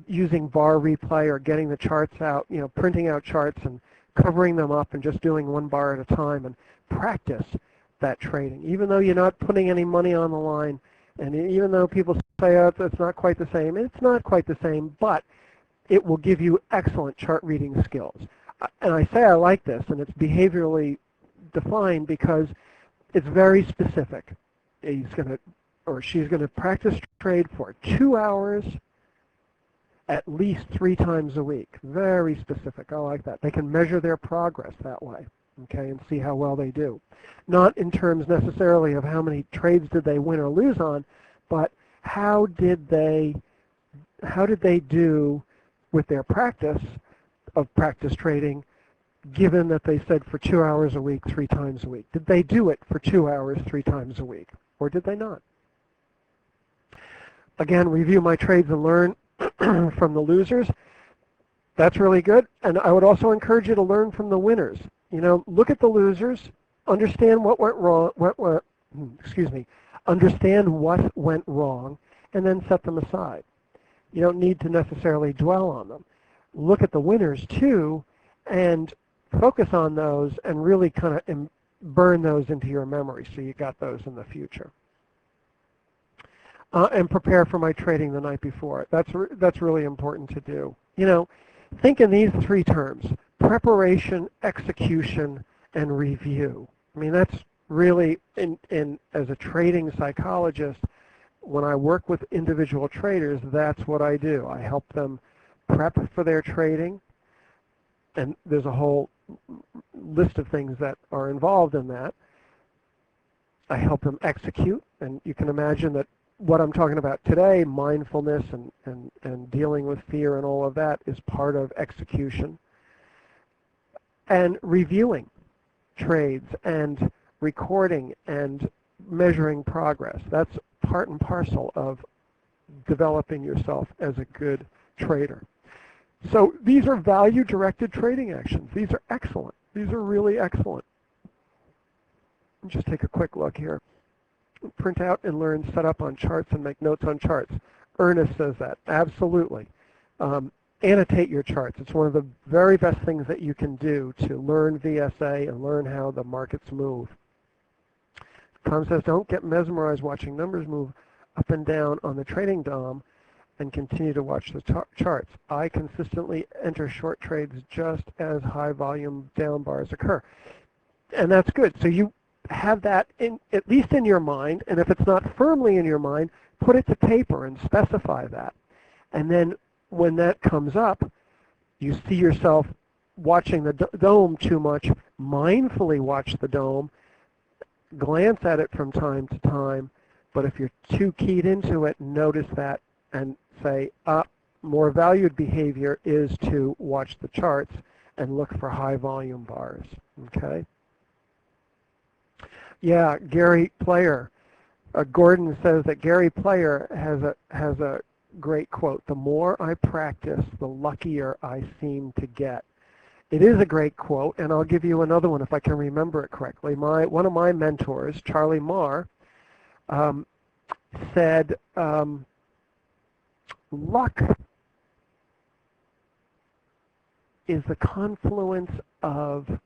using bar replay or getting the charts out, printing out charts and covering them up and just doing one bar at a time, and practice that trading. Even though you're not putting any money on the line, and even though people say, oh, it's not quite the same, it's not quite the same, but it will give you excellent chart reading skills. And I say I like this, and it's behaviorally defined because it's very specific. He's going to, or she's going to practice trade for 2 hours at least 3 times a week. Very specific. I like that. They can measure their progress that way, okay, and see how well they do. Not in terms necessarily of how many trades did they win or lose on, but how did they do with their practice of practice trading, given that they said for 2 hours a week, 3 times a week. Did they do it for 2 hours, 3 times a week, or did they not? Again, review my trades and learn from the losers. That's really good. And I would also encourage you to learn from the winners. Look at the losers, understand what went wrong, understand what went wrong, and then set them aside. You don't need to necessarily dwell on them. Look at the winners too, and focus on those and really kind of burn those into your memory so you got those in the future. And prepare for my trading the night before. That's really important to do. Think in these 3 terms: preparation, execution, and review. I mean, that's really, as a trading psychologist, when I work with individual traders, that's what I do. I help them prep for their trading, and there's a whole list of things that are involved in that. I help them execute, and you can imagine that what I'm talking about today, mindfulness and dealing with fear and all of that, is part of execution. And reviewing trades and recording and measuring progress. That's part and parcel of developing yourself as a good trader. So these are value-directed trading actions. These are excellent. These are really excellent. Just take a quick look here. Print out and learn, set up on charts, and make notes on charts. Ernest says that. Absolutely. Annotate your charts. It's one of the very best things that you can do to learn VSA and learn how the markets move. Tom says, don't get mesmerized watching numbers move up and down on the trading DOM and continue to watch the charts. I consistently enter short trades just as high volume down bars occur. And that's good. So have that at least in your mind, and if it's not firmly in your mind, put it to paper and specify that. And then when that comes up, you see yourself watching the dome too much, mindfully watch the dome, glance at it from time to time, but if you're too keyed into it, notice that and say, more valued behavior is to watch the charts and look for high volume bars, okay? Yeah, Gary Player. Gordon says that Gary Player has a great quote. The more I practice, the luckier I seem to get. It is a great quote, and I'll give you another one if I can remember it correctly. One of my mentors, Charlie Marr, said, luck is the confluence of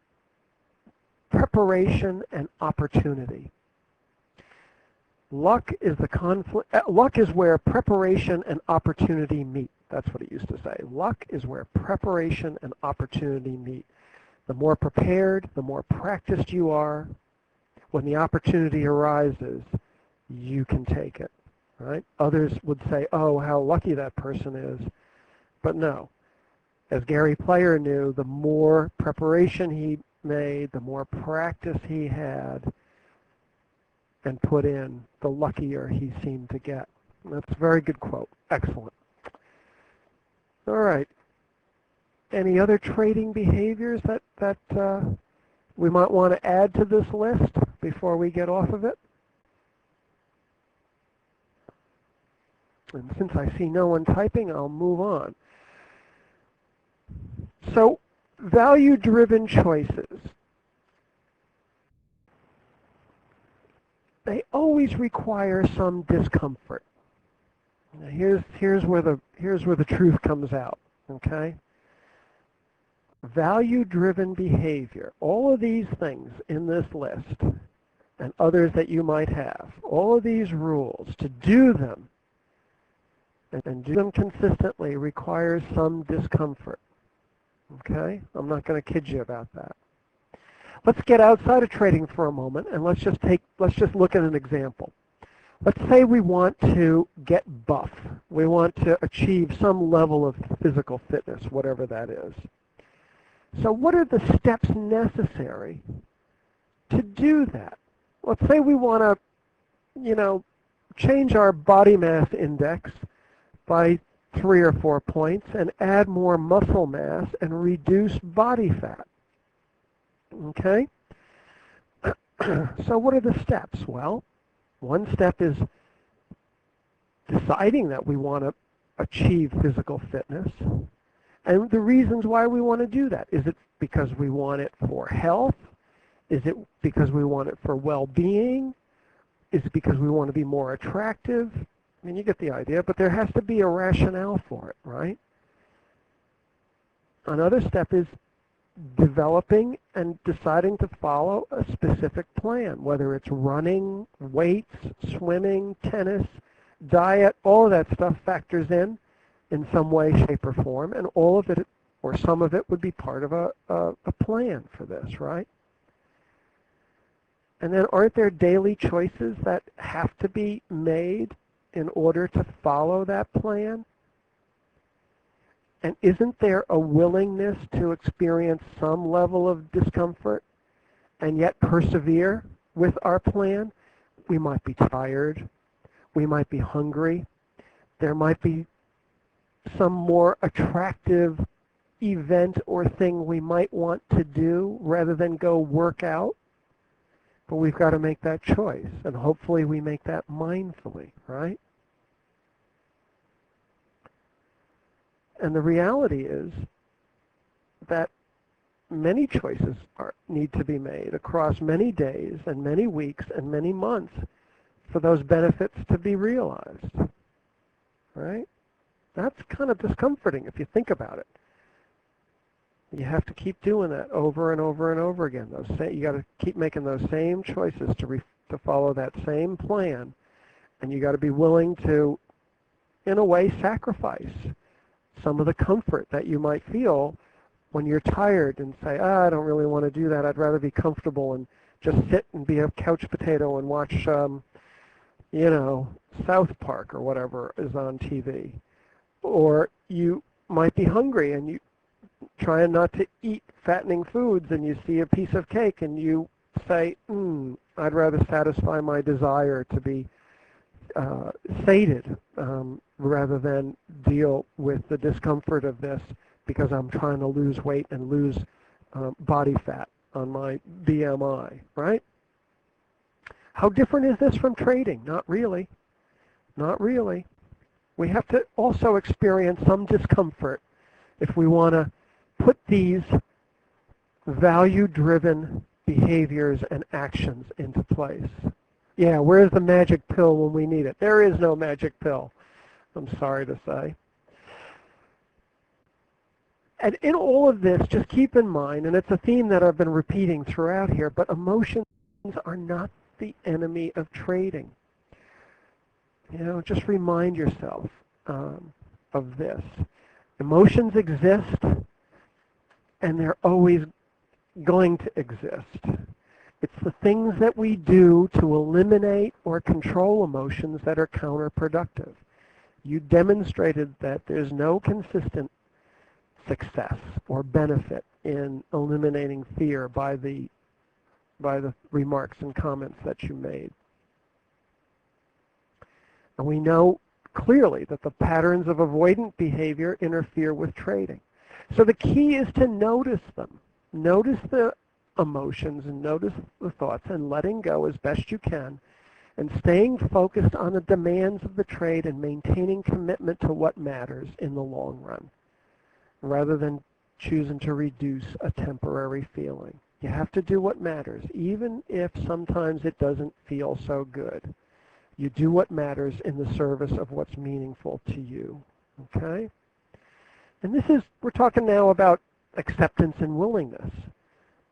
preparation and opportunity. Luck is where preparation and opportunity meet. That's what it used to say. Luck is where preparation and opportunity meet. The more prepared, the more practiced you are, when the opportunity arises, you can take it, right? Others would say, oh, how lucky that person is. But no. As Gary Player knew, the more preparation he made, the more practice he had and put in, the luckier he seemed to get. That's a very good quote. Excellent. All right. Any other trading behaviors that we might want to add to this list before we get off of it? And since I see no one typing, I'll move on. So, value-driven choices. They always require some discomfort. Now here's where the truth comes out, okay? Value-driven behavior, all of these things in this list and others that you might have, all of these rules, to do them and do them consistently requires some discomfort, okay? I'm not going to kid you about that. Let's get outside of trading for a moment and let's just look at an example. Let's say we want to get buff. We want to achieve some level of physical fitness, whatever that is. So what are the steps necessary to do that? Let's say we want to, change our body mass index by 3 or 4 points and add more muscle mass and reduce body fat. Okay? So what are the steps? Well, one step is deciding that we want to achieve physical fitness and the reasons why we want to do that. Is it because we want it for health? Is it because we want it for well-being? Is it because we want to be more attractive? I mean, you get the idea, but there has to be a rationale for it, right? Another step is developing and deciding to follow a specific plan, whether it's running, weights, swimming, tennis, diet, all of that stuff factors in some way, shape, or form, and all of it, or some of it, would be part of a plan for this, right? And then aren't there daily choices that have to be made in order to follow that plan? And isn't there a willingness to experience some level of discomfort and yet persevere with our plan? We might be tired. We might be hungry. There might be some more attractive event or thing we might want to do rather than go work out. But we've got to make that choice, and hopefully we make that mindfully, right? And the reality is that many choices need to be made across many days and many weeks and many months for those benefits to be realized, right? That's kind of discomforting if you think about it. You have to keep doing that over and over and over again. You got to keep making those same choices to follow that same plan, and you got to be willing to, in a way, sacrifice some of the comfort that you might feel when you're tired and say, I don't really want to do that. I'd rather be comfortable and just sit and be a couch potato and watch, South Park or whatever is on TV. Or you might be hungry and you trying not to eat fattening foods, and you see a piece of cake and you say, I'd rather satisfy my desire to be sated rather than deal with the discomfort of this because I'm trying to lose weight and lose body fat on my BMI, right? How different is this from trading? Not really. Not really. We have to also experience some discomfort if we want to put these value-driven behaviors and actions into place. Yeah, where's the magic pill when we need it? There is no magic pill, I'm sorry to say. And in all of this, just keep in mind, and it's a theme that I've been repeating throughout here, but emotions are not the enemy of trading. Just remind yourself of this. Emotions exist, and they're always going to exist. It's the things that we do to eliminate or control emotions that are counterproductive. You demonstrated that there's no consistent success or benefit in eliminating fear by the remarks and comments that you made. And we know clearly that the patterns of avoidant behavior interfere with trading. So the key is to notice them. Notice the emotions and notice the thoughts and letting go as best you can and staying focused on the demands of the trade and maintaining commitment to what matters in the long run rather than choosing to reduce a temporary feeling. You have to do what matters, even if sometimes it doesn't feel so good. You do what matters in the service of what's meaningful to you, okay? And we're talking now about acceptance and willingness.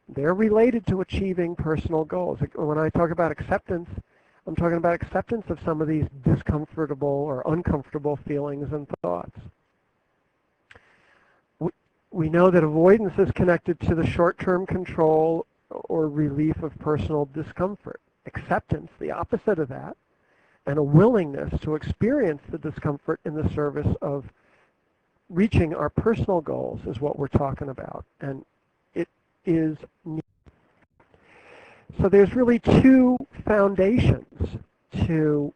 They're related to achieving personal goals. When I talk about acceptance, I'm talking about acceptance of some of these discomfortable or uncomfortable feelings and thoughts. We know that avoidance is connected to the short-term control or relief of personal discomfort. Acceptance, the opposite of that, and a willingness to experience the discomfort in the service of reaching our personal goals is what we're talking about. And it is so there's really two foundations to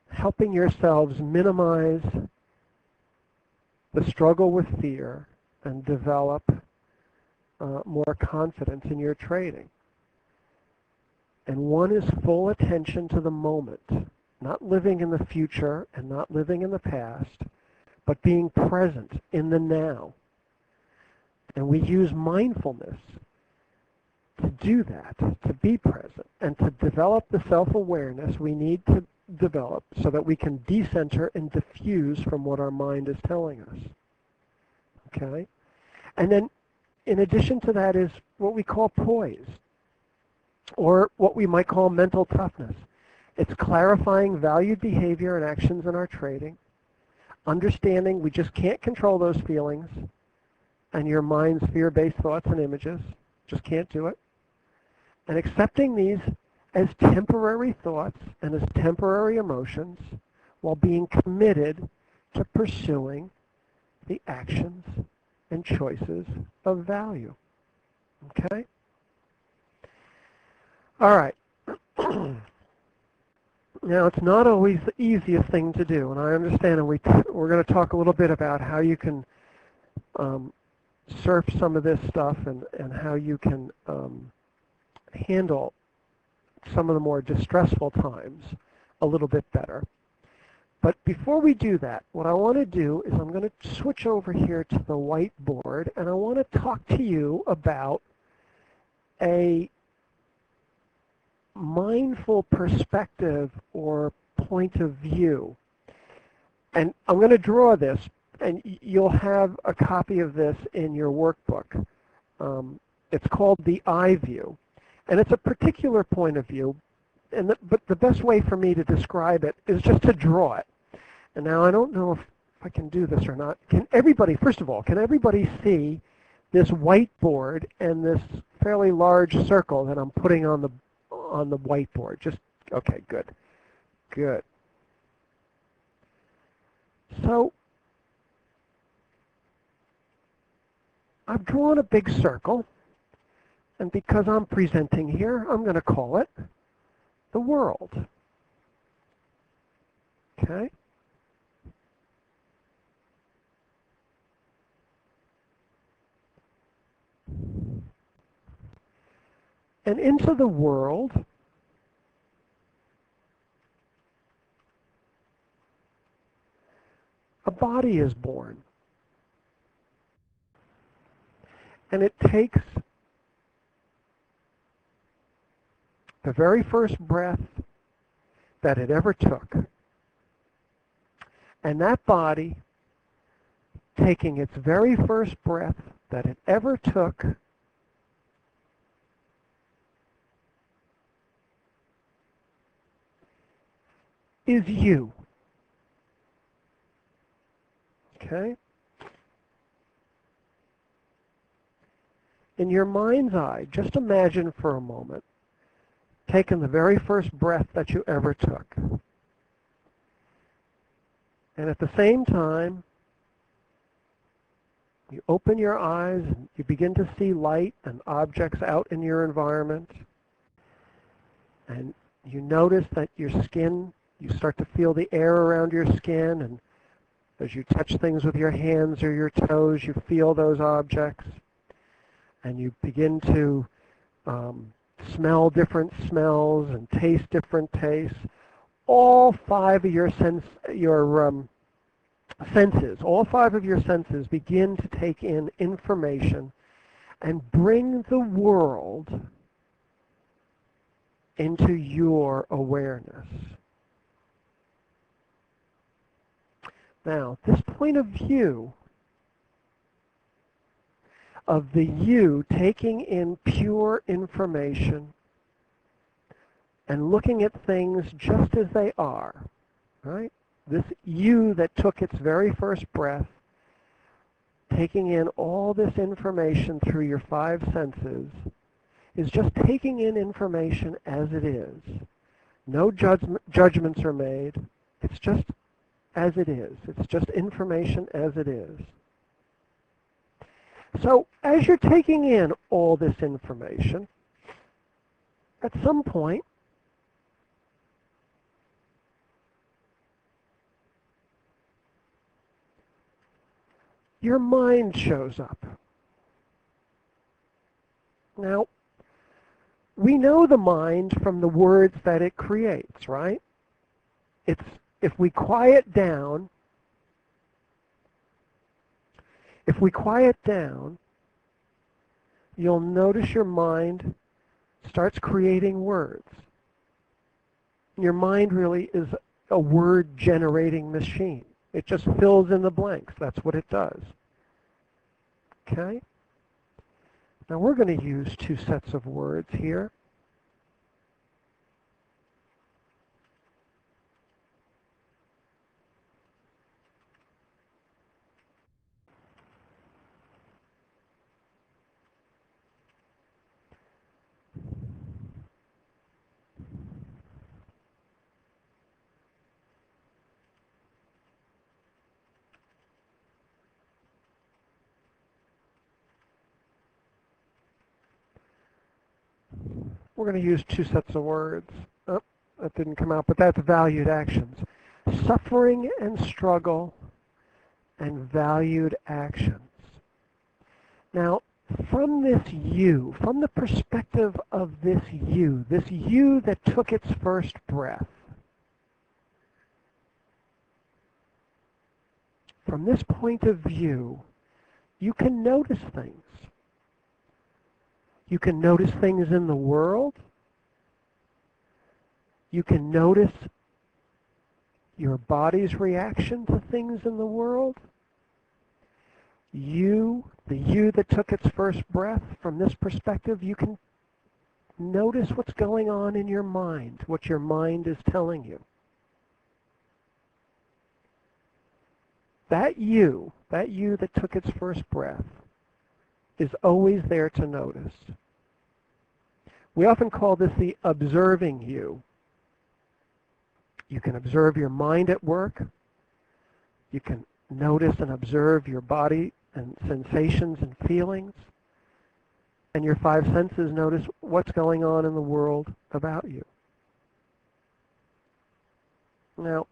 helping yourselves minimize the struggle with fear and develop more confidence in your trading. And one is full attention to the moment, not living in the future and not living in the past, but being present in the now. And we use mindfulness to do that, to be present, and to develop the self-awareness we need to develop so that we can decenter and diffuse from what our mind is telling us. Okay? And then in addition to that is what we call poise, or what we might call mental toughness. It's clarifying valued behavior and actions in our trading, understanding we just can't control those feelings and your mind's fear-based thoughts and images, just can't do it, and accepting these as temporary thoughts and as temporary emotions while being committed to pursuing the actions and choices of value. Okay? All right. Now, it's not always the easiest thing to do, and I understand, and we're going to talk a little bit about how you can surf some of this stuff and how you can handle some of the more distressful times a little bit better. But before we do that, what I want to do is I'm going to switch over here to the whiteboard, and I want to talk to you about a mindful perspective or point of view. And I'm going to draw this, and you'll have a copy of this in your workbook. It's called the I view, and it's a particular point of view, but the best way for me to describe it is just to draw it. And now I don't know if I can do this or not. Can everybody, first of all, can everybody see this whiteboard and this fairly large circle that I'm putting on the whiteboard. Just, okay, good. Good. So I've drawn a big circle, and because I'm presenting here, I'm going to call it the world. Okay? And into the world, a body is born. And it takes the very first breath that it ever took. And that body, taking its very first breath that it ever took, is you. Okay? In your mind's eye, just imagine for a moment taking the very first breath that you ever took. And at the same time, you open your eyes and you begin to see light and objects out in your environment. And you notice that your skin, you start to feel the air around your skin, and as you touch things with your hands or your toes, you feel those objects. And you begin to smell different smells and taste different tastes. All five of your senses, all five of your senses begin to take in information and bring the world into your awareness. Now, this point of view of the you taking in pure information and looking at things just as they are, right? This you that took its very first breath, taking in all this information through your five senses, is just taking in information as it is. No judgments are made. It's just as it is. It's just information as it is. So as you're taking in all this information, at some point, your mind shows up. Now, we know the mind from the words that it creates, right? If we quiet down, you'll notice your mind starts creating words. Your mind really is a word-generating machine. It just fills in the blanks. That's what it does. Okay? Now we're going to use two sets of words here. We're going to use two sets of words. Oh, that didn't come out, but that's valued actions. Suffering and struggle and valued actions. Now, from this you, from the perspective of this you that took its first breath, from this point of view, you can notice things. You can notice things in the world. You can notice your body's reaction to things in the world. You, the you that took its first breath, from this perspective, you can notice what's going on in your mind, what your mind is telling you. That you that took its first breath, is always there to notice. We often call this the observing you. You can observe your mind at work. You can notice and observe your body and sensations and feelings. And your five senses notice what's going on in the world about you. Now,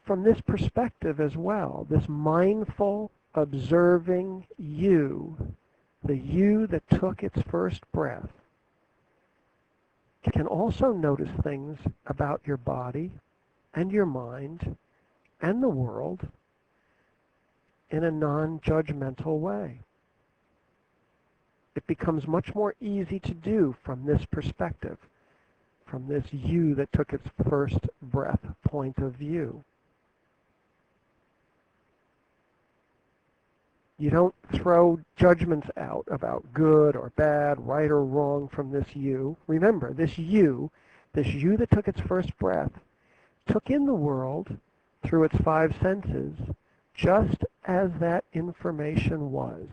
from this perspective as well, this mindful, observing you, the you that took its first breath, can also notice things about your body and your mind and the world in a non-judgmental way. It becomes much more easy to do from this perspective, from this you that took its first breath point of view. You don't throw judgments out about good or bad, right or wrong from this you. Remember, this you that took its first breath, took in the world through its five senses just as that information was.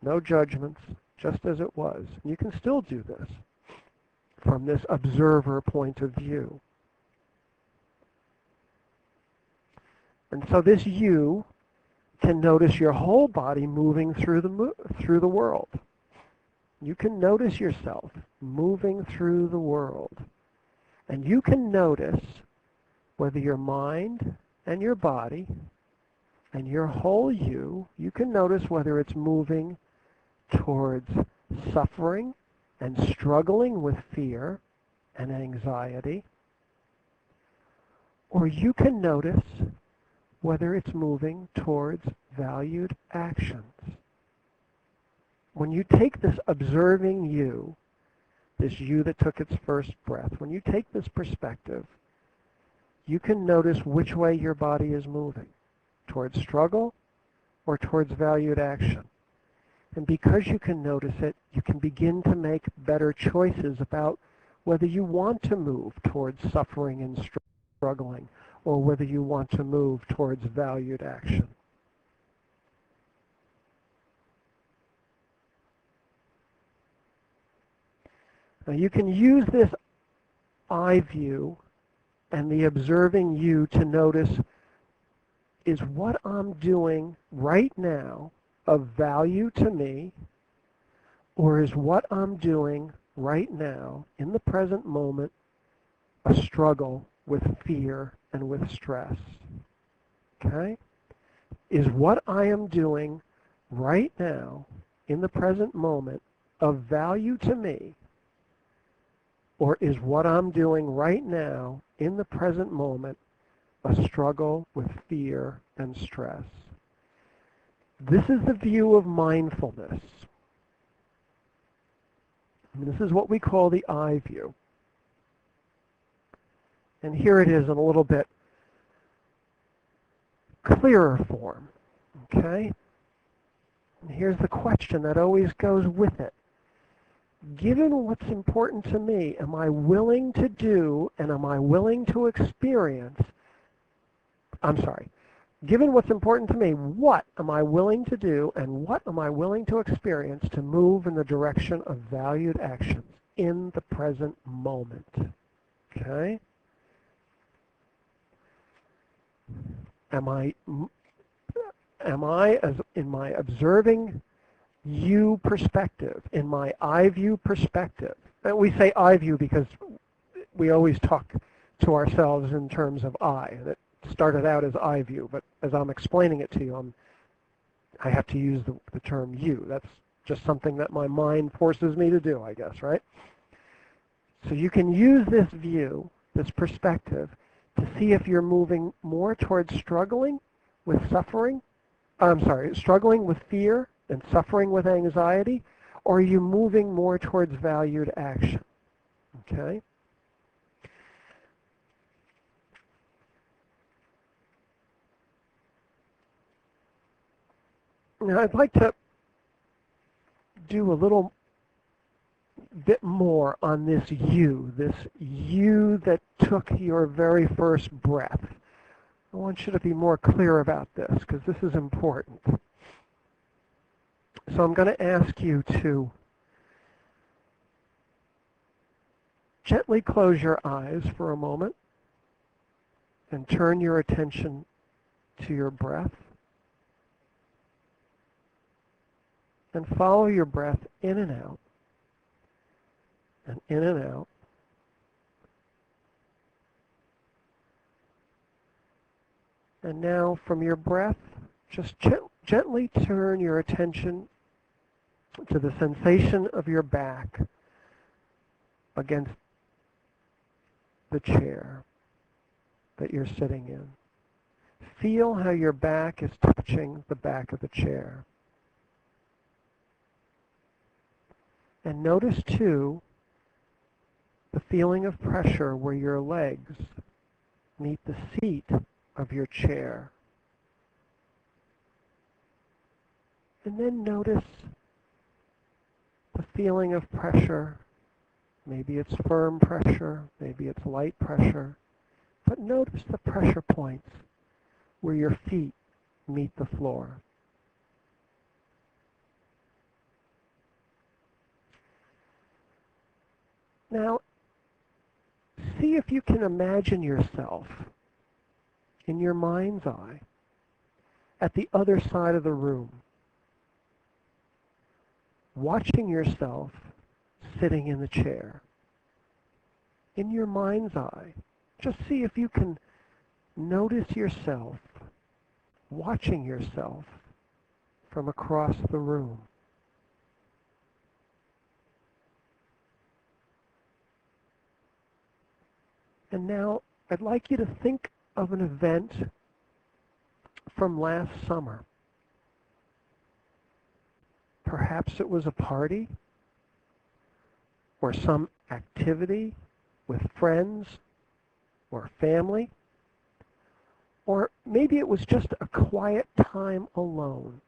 No judgments, just as it was. And you can still do this from this observer point of view. And so this you can notice your whole body moving through the world. You can notice yourself moving through the world. And you can notice whether your mind and your body and your whole you can notice whether it's moving towards suffering and struggling with fear and anxiety, or you can notice whether it's moving towards valued actions. When you take this observing you, this you that took its first breath, when you take this perspective, you can notice which way your body is moving, towards struggle or towards valued action. And because you can notice it, you can begin to make better choices about whether you want to move towards suffering and struggling, or whether you want to move towards valued action. Now you can use this I view and the observing you to notice, is what I'm doing right now of value to me, or is what I'm doing right now in the present moment a struggle with fear and with stress? Okay? Is what I am doing right now in the present moment of value to me, or is what I'm doing right now in the present moment a struggle with fear and stress? This is the view of mindfulness. And this is what we call the I view. And here it is in a little bit clearer form. Okay? And here's the question that always goes with it. Given what's important to me, am I willing to do and am I willing to experience, given what's important to me, what am I willing to do and what am I willing to experience to move in the direction of valued actions in the present moment? Okay? Am I, as in my observing you perspective, in my I view perspective, and we say I view because we always talk to ourselves in terms of I, and it started out as I view, but as I'm explaining it to you, I have to use the term you. That's just something that my mind forces me to do, I guess, right? So you can use this view, this perspective, to see if you're moving more towards struggling with suffering, struggling with fear and suffering with anxiety, or are you moving more towards valued action? Okay? Now I'd like to do a little bit more on this you that took your very first breath. I want you to be more clear about this because this is important. So I'm going to ask you to gently close your eyes for a moment and turn your attention to your breath. And follow your breath in and out, and in and out. And now from your breath, just gently turn your attention to the sensation of your back against the chair that you're sitting in. Feel how your back is touching the back of the chair. And notice, too, the feeling of pressure where your legs meet the seat of your chair. And then notice the feeling of pressure. Maybe it's firm pressure, maybe it's light pressure, but notice the pressure points where your feet meet the floor. Now, see if you can imagine yourself in your mind's eye at the other side of the room, watching yourself sitting in the chair. In your mind's eye, just see if you can notice yourself watching yourself from across the room. And now I'd like you to think of an event from last summer. Perhaps it was a party or some activity with friends or family, or maybe it was just a quiet time alone.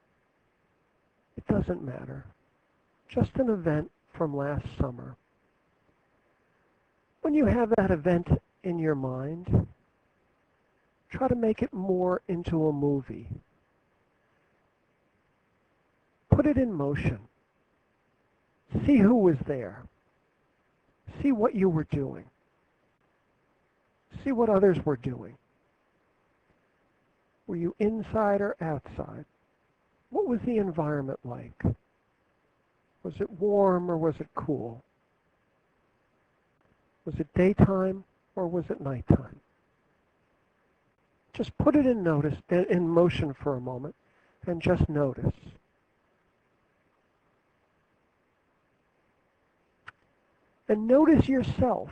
It doesn't matter. Just an event from last summer. When you have that event in your mind, try to make it more into a movie. Put it in motion. See who was there. See what you were doing. See what others were doing. Were you inside or outside? What was the environment like? Was it warm or was it cool? Was it daytime or was it nighttime? Just put it in motion for a moment and just notice. And notice yourself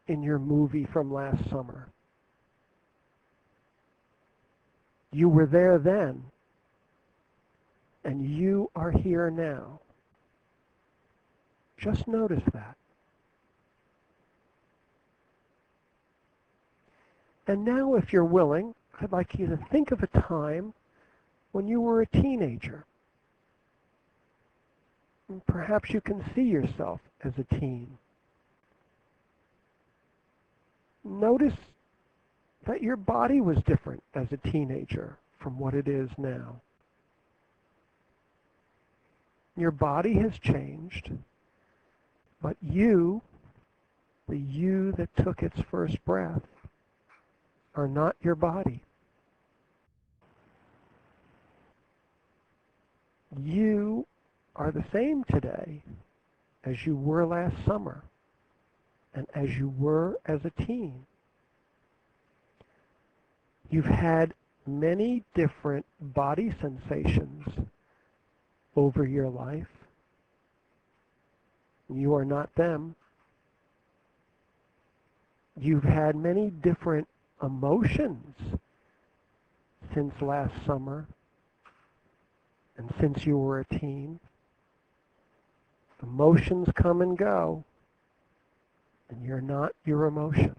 in your movie from last summer. You were there then, and you are here now. Just notice that. And now, if you're willing, I'd like you to think of a time when you were a teenager. And perhaps you can see yourself as a teen. Notice that your body was different as a teenager from what it is now. Your body has changed, but you, the you that took its first breath, are not your body. You are the same today as you were last summer and as you were as a teen. You've had many different body sensations over your life. You are not them. You've had many different emotions since last summer and since you were a teen. Emotions come and go, and you're not your emotions.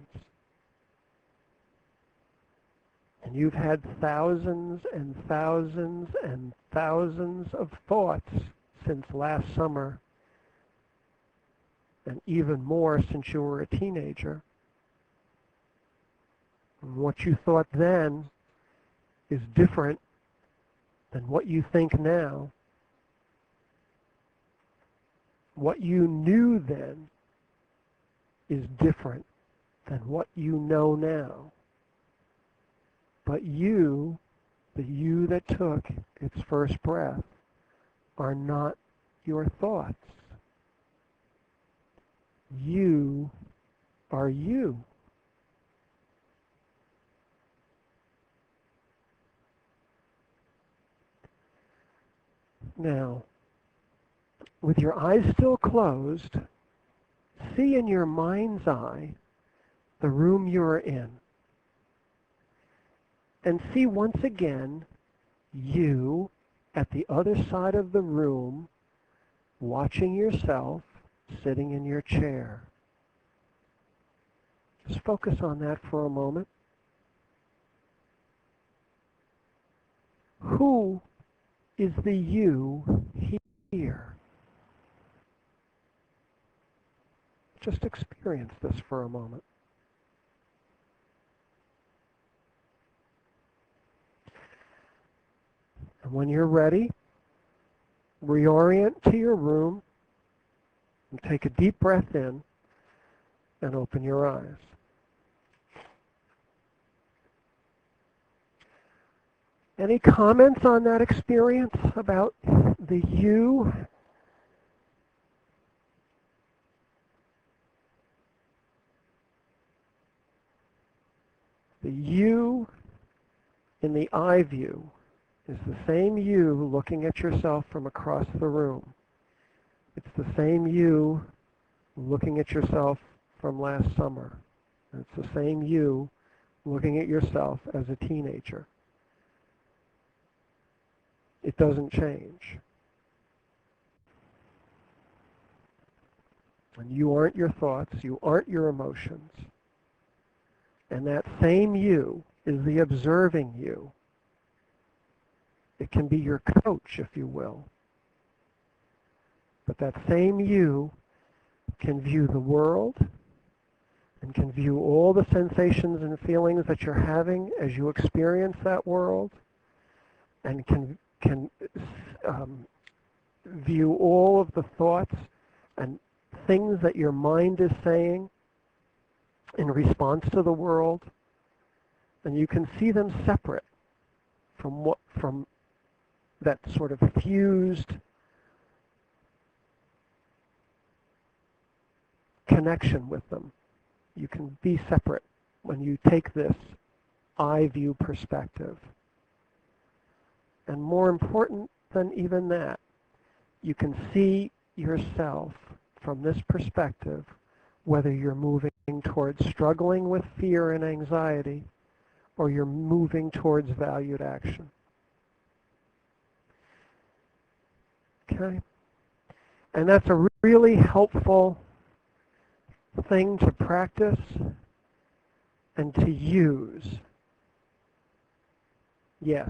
And you've had thousands and thousands and thousands of thoughts since last summer, and even more since you were a teenager. And what you thought then is different than what you think now. What you knew then is different than what you know now. But you, the you that took its first breath, are not your thoughts. You are you. Now, with your eyes still closed, see in your mind's eye the room you are in. And see once again you at the other side of the room watching yourself sitting in your chair. Just focus on that for a moment. Who is the you here? Just experience this for a moment. And when you're ready, reorient to your room and take a deep breath in and open your eyes. Any comments on that experience about the you? The you in the I view is the same you looking at yourself from across the room. It's the same you looking at yourself from last summer. It's the same you looking at yourself as a teenager. It doesn't change. And you aren't your thoughts, you aren't your emotions. And that same you is the observing you. It can be your coach, if you will. But that same you can view the world and can view all the sensations and feelings that you're having as you experience that world, and can view all of the thoughts and things that your mind is saying in response to the world, and you can see them separate from that sort of fused connection with them. You can be separate when you take this I view perspective. And more important than even that, you can see yourself from this perspective, whether you're moving towards struggling with fear and anxiety, or you're moving towards valued action. Okay? And that's a really helpful thing to practice and to use. Yes.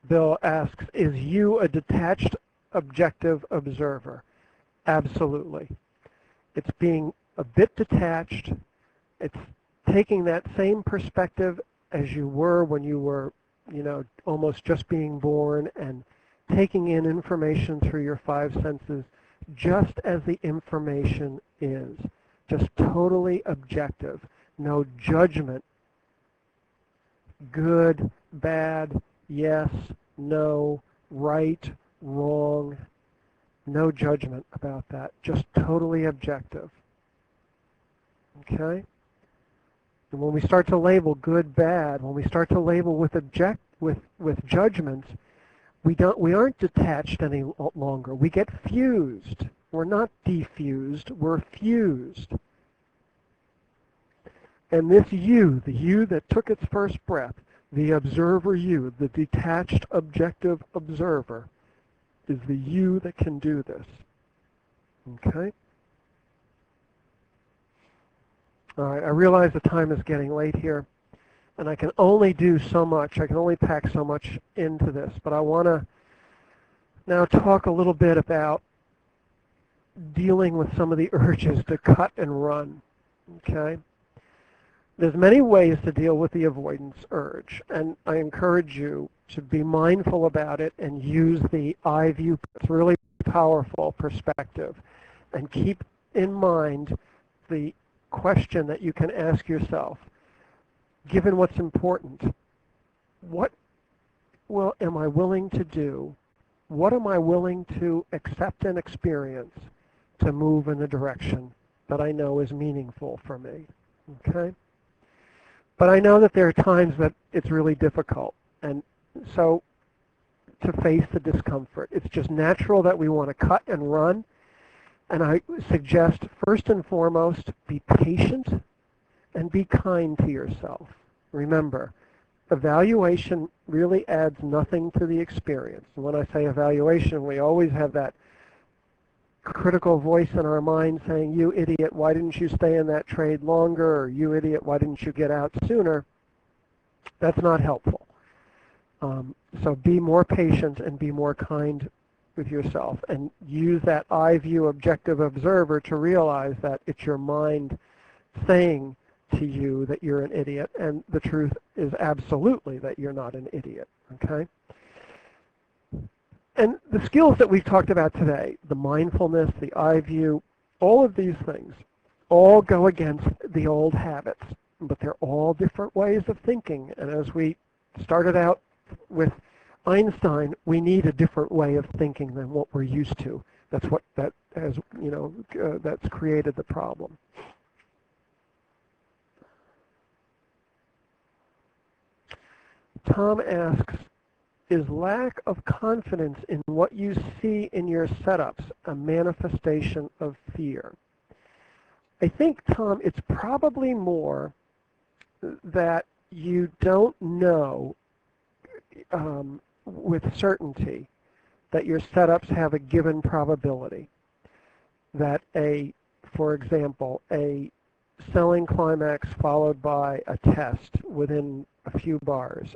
Bill asks, is you a detached, objective observer? Absolutely. It's being a bit detached. It's taking that same perspective as you were when you were, almost just being born, and taking in information through your five senses just as the information is. Just totally objective. No judgment. Good, bad, yes, no, right, wrong. No judgment about that. Just totally objective. Okay? And when we start to label good, bad, when we start to label with judgments, we aren't detached any longer. We get fused. We're not defused, we're fused. And this you, the you that took its first breath, the observer you, the detached, objective observer, is the you that can do this. Okay? All right, I realize the time is getting late here, and I can only do so much. I can only pack so much into this, but I want to now talk a little bit about dealing with some of the urges to cut and run. Okay? There's many ways to deal with the avoidance urge, and I encourage you to be mindful about it and use the I view. It's really powerful perspective. And keep in mind the question that you can ask yourself, given what's important, what am I willing to do? What am I willing to accept and experience to move in the direction that I know is meaningful for me? Okay? But I know that there are times that it's really difficult. And so to face the discomfort, it's just natural that we want to cut and run. And I suggest, first and foremost, be patient and be kind to yourself. Remember, evaluation really adds nothing to the experience. And when I say evaluation, we always have that critical voice in our mind saying, you idiot, why didn't you stay in that trade longer? Or you idiot, why didn't you get out sooner? That's not helpful. So be more patient and be more kind with yourself, and use that I view objective observer to realize that it's your mind saying to you that you're an idiot, and the truth is absolutely that you're not an idiot, okay? And the skills that we've talked about today, the mindfulness, the I view, all of these things all go against the old habits, but they're all different ways of thinking. And as we started out with Einstein, we need a different way of thinking than what we're used to. That's what that has, that's created the problem. Tom asks, is lack of confidence in what you see in your setups a manifestation of fear? I think, Tom, it's probably more that you don't know with certainty that your setups have a given probability. That for example, a selling climax followed by a test within a few bars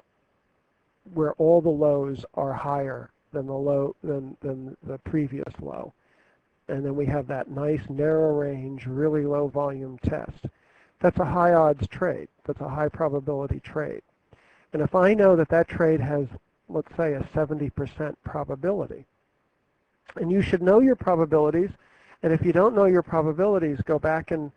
where all the lows are higher than the previous low. And then we have that nice narrow range, really low volume test. That's a high odds trade. That's a high probability trade. And if I know that that trade has, let's say, a 70% probability, and you should know your probabilities, and if you don't know your probabilities, go back and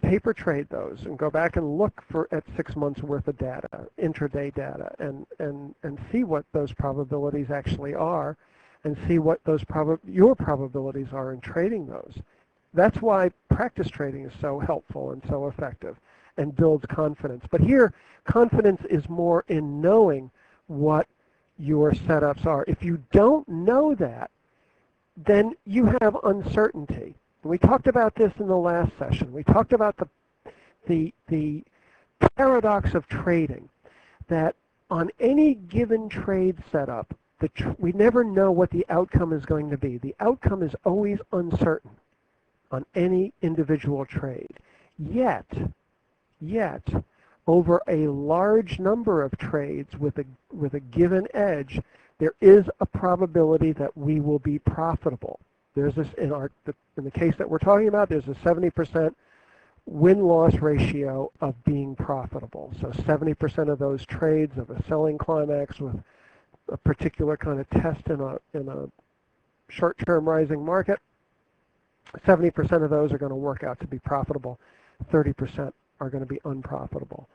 paper trade those, and go back and look at 6 months worth of data, intraday data, and see what those probabilities actually are, and see what your probabilities are in trading those. That's why practice trading is so helpful and so effective and builds confidence. But here, confidence is more in knowing what your setups are. If you don't know that, then you have uncertainty. We talked about this in the last session. We talked about the paradox of trading, that on any given trade setup, we never know what the outcome is going to be. The outcome is always uncertain on any individual trade. Yet, over a large number of trades with a given edge, there is a probability that we will be profitable. There's this in the case that we're talking about. There's a 70% win-loss ratio of being profitable. So 70% of those trades of a selling climax with a particular kind of test in a short-term rising market, 70% of those are going to work out to be profitable. 30% are going to be unprofitable.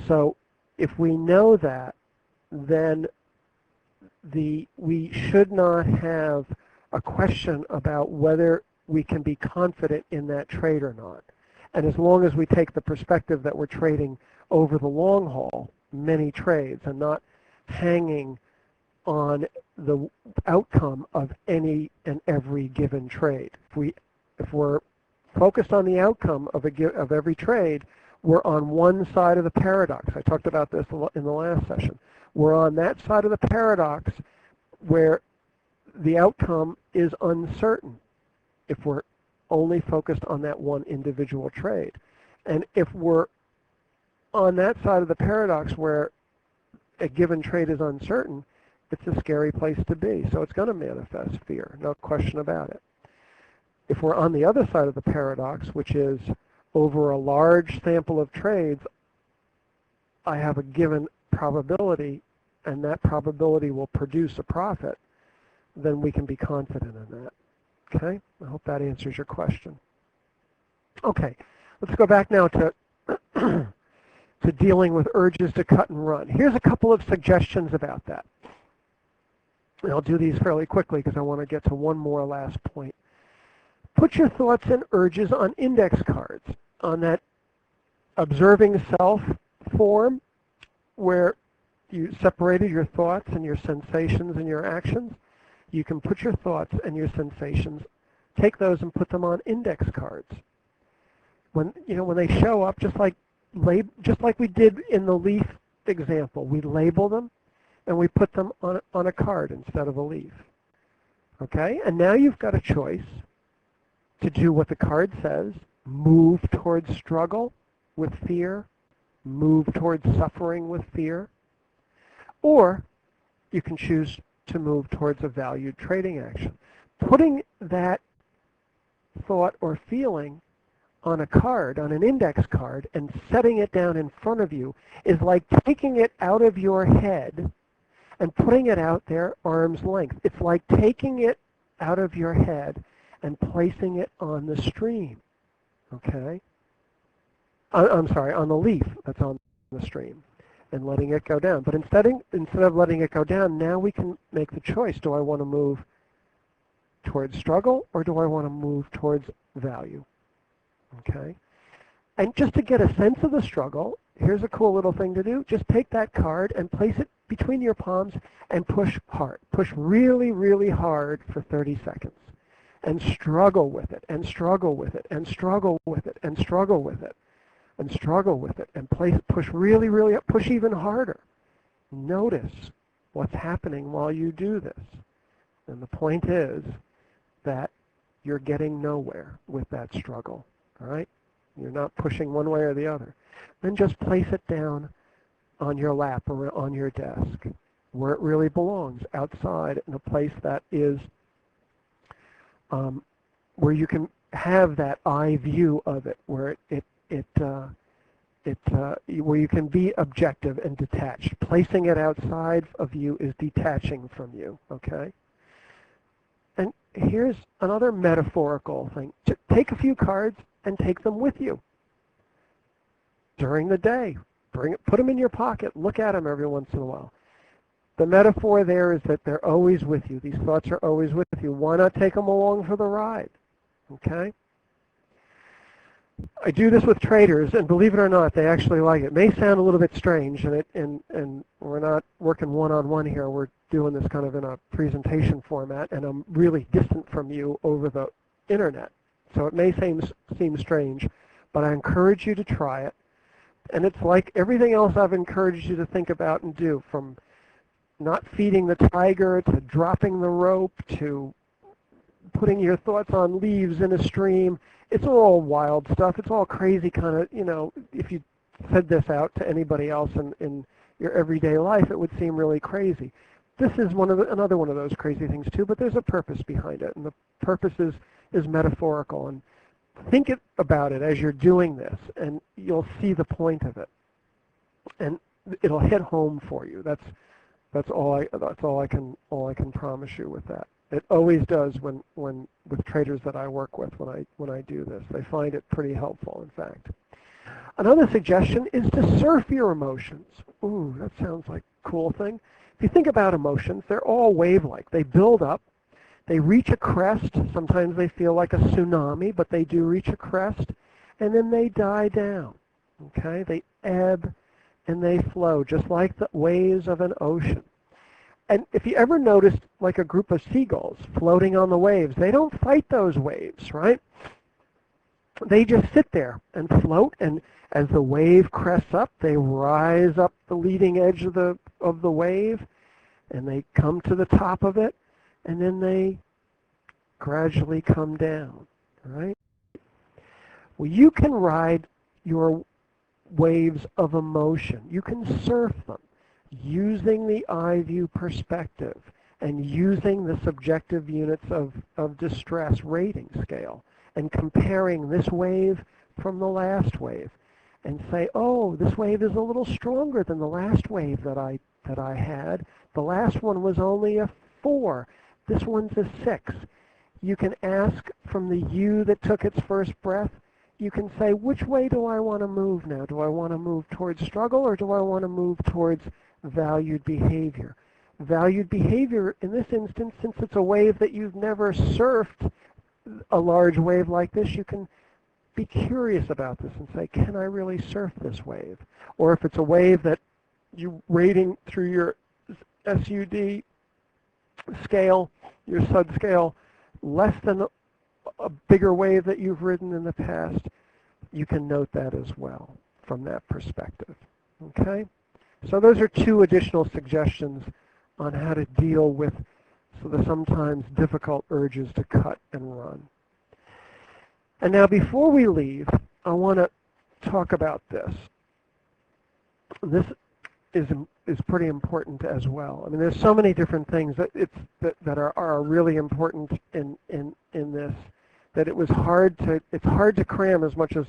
So if we know that, then we should not have a question about whether we can be confident in that trade or not. And as long as we take the perspective that we're trading over the long haul, many trades, and not hanging on the outcome of any and every given trade. If we're focused on the outcome of every trade, we're on one side of the paradox. I talked about this in the last session. We're on that side of the paradox where the outcome is uncertain if we're only focused on that one individual trade. And if we're on that side of the paradox where a given trade is uncertain, it's a scary place to be. So it's going to manifest fear, no question about it. If we're on the other side of the paradox, which is over a large sample of trades, I have a given probability, and that probability will produce a profit, then we can be confident in that. Okay, I hope that answers your question. Okay, let's go back now to to dealing with urges to cut and run. Here's a couple of suggestions about that. And I'll do these fairly quickly because I want to get to one more last point. Put your thoughts and urges on index cards, on that observing self form where you separated your thoughts and your sensations and your actions. You can put your thoughts and your sensations, take those and put them on index cards. When they show up, just like we did in the leaf example, we label them and we put them on a card instead of a leaf. Okay? And now you've got a choice to do what the card says, move towards struggle with fear, move towards suffering with fear, or you can choose to move towards a valued trading action. Putting that thought or feeling on a card, on an index card, and setting it down in front of you is like taking it out of your head and putting it out there arm's length. It's like taking it out of your head and placing it on the stream, okay? I'm sorry, on the leaf that's on the stream, and letting it go down. But instead of letting it go down, now we can make the choice. Do I want to move towards struggle, or do I want to move towards value? Okay? And just to get a sense of the struggle, here's a cool little thing to do. Just take that card and place it between your palms and push hard. Push really, really hard for 30 seconds. And struggle with it, and struggle with it, and struggle with it, and struggle with it, and struggle with it, and push really, really up, push even harder. Notice what's happening while you do this. And the point is that you're getting nowhere with that struggle, all right? You're not pushing one way or the other. Then just place it down on your lap or on your desk where it really belongs, outside in a place that is where you can have that eye view of it, where where you can be objective and detached. Placing it outside of you is detaching from you, okay? And here's another metaphorical thing. Take a few cards and take them with you during the day. Put them in your pocket. Look at them every once in a while. The metaphor there is that they're always with you. These thoughts are always with you. Why not take them along for the ride? Okay? I do this with traders, and believe it or not, they actually like it. It may sound a little bit strange, and we're not working one-on-one here. We're doing this kind of in a presentation format, and I'm really distant from you over the internet. So it may seem strange, but I encourage you to try it. And it's like everything else I've encouraged you to think about and do, from not feeding the tiger to dropping the rope to putting your thoughts on leaves in a stream. It's all wild stuff. It's all crazy kind of, if you said this out to anybody else in your everyday life, it would seem really crazy. This is another one of those crazy things too, but there's a purpose behind it, and the purpose is metaphorical. And think about it as you're doing this, and you'll see the point of it, and it'll hit home for you. That's all I can promise you with that. It always does when with traders that I work with when I do this. They find it pretty helpful, in fact. Another suggestion is to surf your emotions. Ooh, that sounds like a cool thing. If you think about emotions, they're all wave-like. They build up, they reach a crest. Sometimes they feel like a tsunami, but they do reach a crest, and then they die down. Okay? They ebb and they flow, just like the waves of an ocean. And if you ever noticed like a group of seagulls floating on the waves, they don't fight those waves, right? They just sit there and float, and as the wave crests up, they rise up the leading edge of the wave, and they come to the top of it, and then they gradually come down, right? Well, you can ride your waves of emotion. You can surf them using the eye view perspective and using the subjective units of distress rating scale and comparing this wave from the last wave and say, oh, this wave is a little stronger than the last wave that I had. The last one was only a 4. This one's a 6. You can ask from the you that took its first breath, you can say, which way do I want to move now? Do I want to move towards struggle, or do I want to move towards valued behavior? Valued behavior, in this instance, since it's a wave that you've never surfed, a large wave like this, you can be curious about this and say, can I really surf this wave? Or if it's a wave that you're rating through your SUD scale, your SUD scale, less than a bigger wave that you've ridden in the past, you can note that as well from that perspective. Okay? So those are two additional suggestions on how to deal with the sometimes difficult urges to cut and run. And now before we leave, I want to talk about this. This is pretty important as well. I mean, there's so many different things that are really important in this, that it's hard to cram as much as,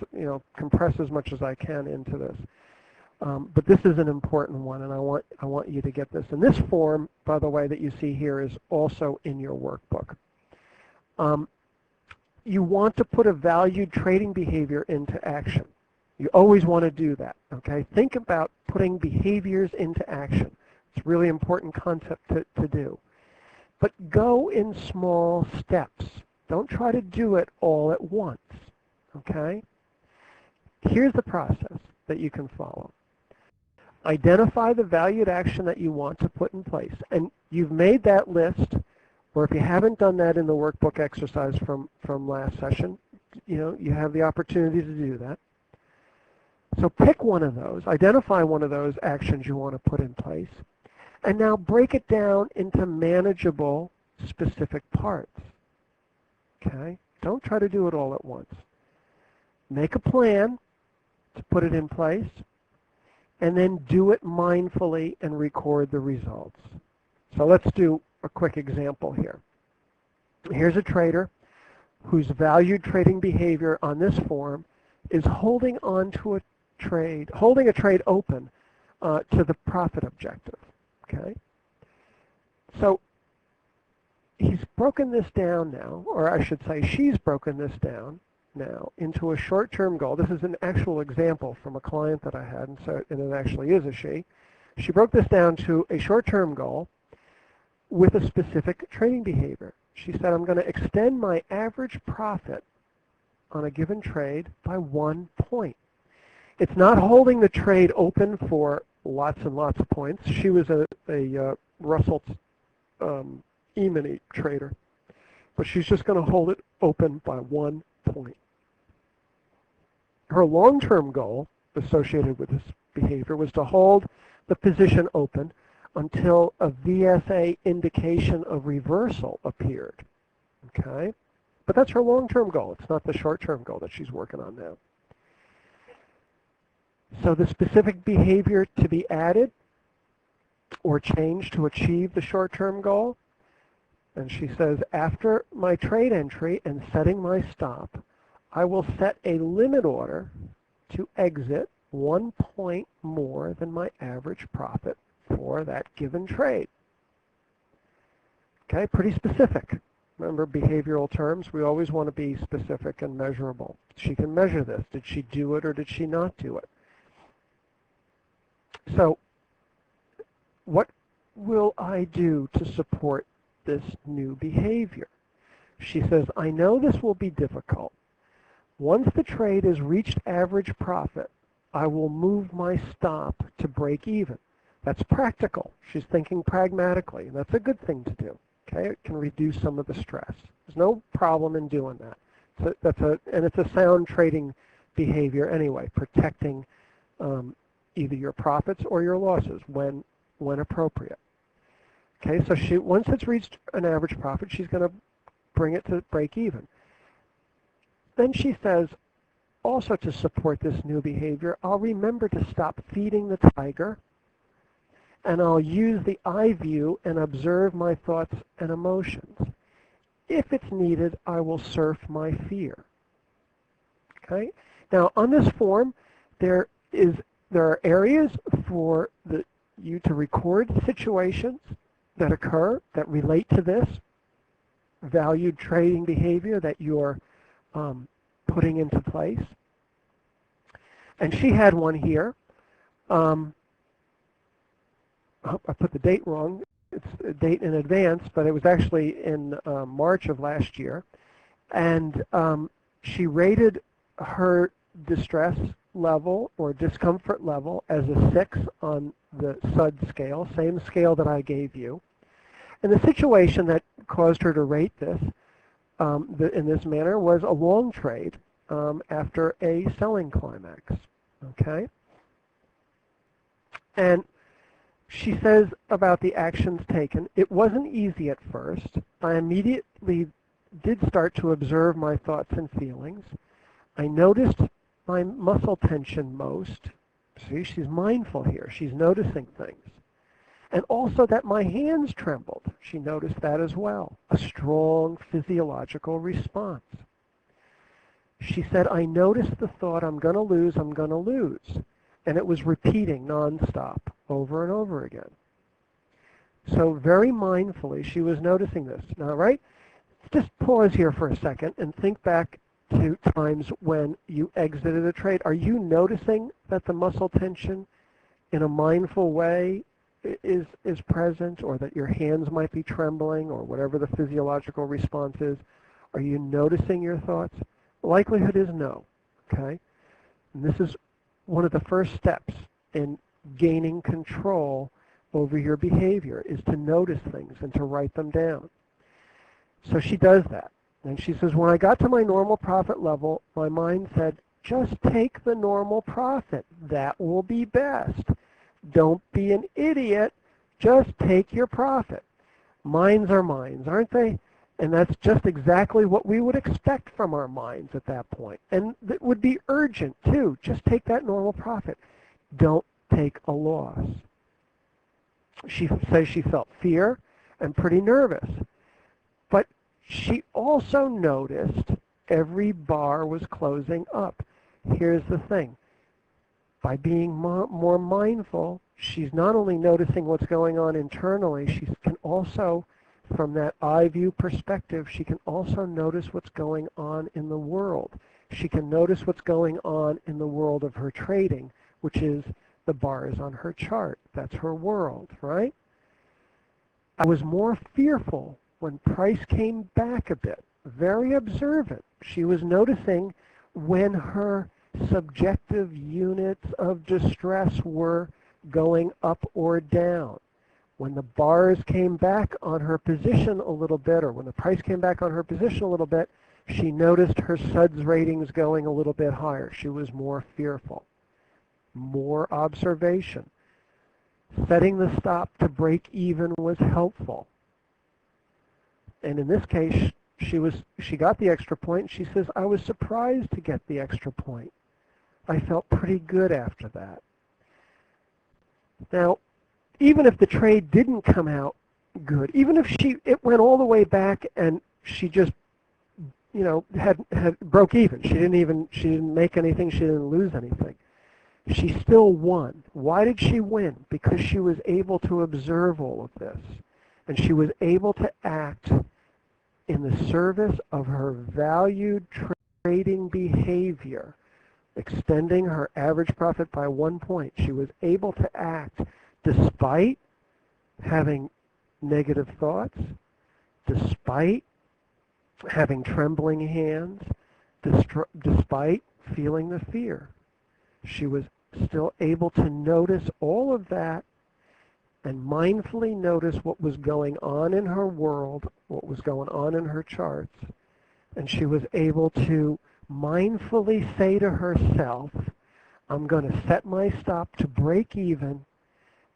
compress as much as I can into this. But this is an important one, and I want you to get this. And this form, by the way, that you see here is also in your workbook. You want to put a valued trading behavior into action. You always want to do that, okay? Think about putting behaviors into action. It's a really important concept to do. But go in small steps. Don't try to do it all at once, okay? Here's the process that you can follow. Identify the valued action that you want to put in place. And you've made that list, or if you haven't done that in the workbook exercise from last session, you have the opportunity to do that. So pick one of those, identify one of those actions you want to put in place, and now break it down into manageable, specific parts. Okay? Don't try to do it all at once. Make a plan to put it in place, and then do it mindfully and record the results. So let's do a quick example here. Here's a trader whose valued trading behavior on this form is holding on to a trade open to the profit objective. Okay? So he's broken this down now, or I should say she's broken this down now into a short-term goal. This is an actual example from a client that I had, and it actually is a she. She broke this down to a short-term goal with a specific trading behavior. She said, I'm going to extend my average profit on a given trade by 1 point. It's not holding the trade open for lots and lots of points. She was a Russell E-mini trader, but she's just going to hold it open by 1 point. Her long-term goal associated with this behavior was to hold the position open until a VSA indication of reversal appeared. Okay? But that's her long-term goal. It's not the short-term goal that she's working on now. So the specific behavior to be added or changed to achieve the short-term goal, and she says, after my trade entry and setting my stop, I will set a limit order to exit 1 point more than my average profit for that given trade. Okay, pretty specific. Remember, behavioral terms, we always want to be specific and measurable. She can measure this. Did she do it or did she not do it? So what will I do to support this new behavior? She says, I know this will be difficult. Once the trade has reached average profit, I will move my stop to break even. That's practical. She's thinking pragmatically, and that's a good thing to do. Okay, it can reduce some of the stress. There's no problem in doing that. And it's a sound trading behavior anyway, protecting either your profits or your losses when appropriate. Okay, so once it's reached an average profit, she's going to bring it to break even. Then she says, also to support this new behavior, I'll remember to stop feeding the tiger, and I'll use the I view and observe my thoughts and emotions. If it's needed, I will surf my fear. Okay? Now, on this form, there are areas for you to record situations that occur that relate to this. valued trading behavior that you're putting into place. And she had one here. I put the date wrong. It's a date in advance, but it was actually in March of last year. And she rated her distress level or discomfort level as a 6 on the SUD scale, same scale that I gave you. And the situation that caused her to rate this in this manner was a long trade after a selling climax. Okay? And she says about the actions taken, it wasn't easy at first. I immediately did start to observe my thoughts and feelings. I noticed my muscle tension most. See, she's mindful here. She's noticing things. And also that my hands trembled. She noticed that as well. A strong physiological response. She said, I noticed the thought, I'm going to lose, I'm going to lose. And it was repeating nonstop, over and over again. So very mindfully, she was noticing this. Now, right? Just pause here for a second and think back to times when you exited a trade. Are you noticing that the muscle tension in a mindful way is present, or that your hands might be trembling, or whatever the physiological response is? Are you noticing your thoughts? The likelihood is no. Okay? And this is one of the first steps in gaining control over your behavior, is to notice things and to write them down. So she does that. And she says, when I got to my normal profit level, my mind said, just take the normal profit. That will be best. Don't be an idiot. Just take your profit. Minds are minds, aren't they? And that's just exactly what we would expect from our minds at that point. And it would be urgent, too. Just take that normal profit. Don't take a loss. She says she felt fear and pretty nervous. But she also noticed every bar was closing up. Here's the thing. By being more mindful, she's not only noticing what's going on internally, she can also, from that I view perspective, she can also notice what's going on in the world. She can notice what's going on in the world of her trading, which is the bars on her chart. That's her world, right? I was more fearful when price came back a bit, very observant. She was noticing when her subjective units of distress were going up or down. When the bars came back on her position a little bit, or when the price came back on her position a little bit, she noticed her SUDS ratings going a little bit higher. She was more fearful. More observation. Setting the stop to break even was helpful. And in this case, she got the extra point. She says, I was surprised to get the extra point. I felt pretty good after that. Now, even if the trade didn't come out good, even if it went all the way back and she just, had broke even. She didn't make anything. She didn't lose anything. She still won. Why did she win? Because she was able to observe all of this. And she was able to act in the service of her valued trading behavior, extending her average profit by 1 point. She was able to act despite having negative thoughts, despite having trembling hands, despite feeling the fear. She was still able to notice all of that and mindfully notice what was going on in her world, what was going on in her charts, and she was able to mindfully say to herself, I'm going to set my stop to break even,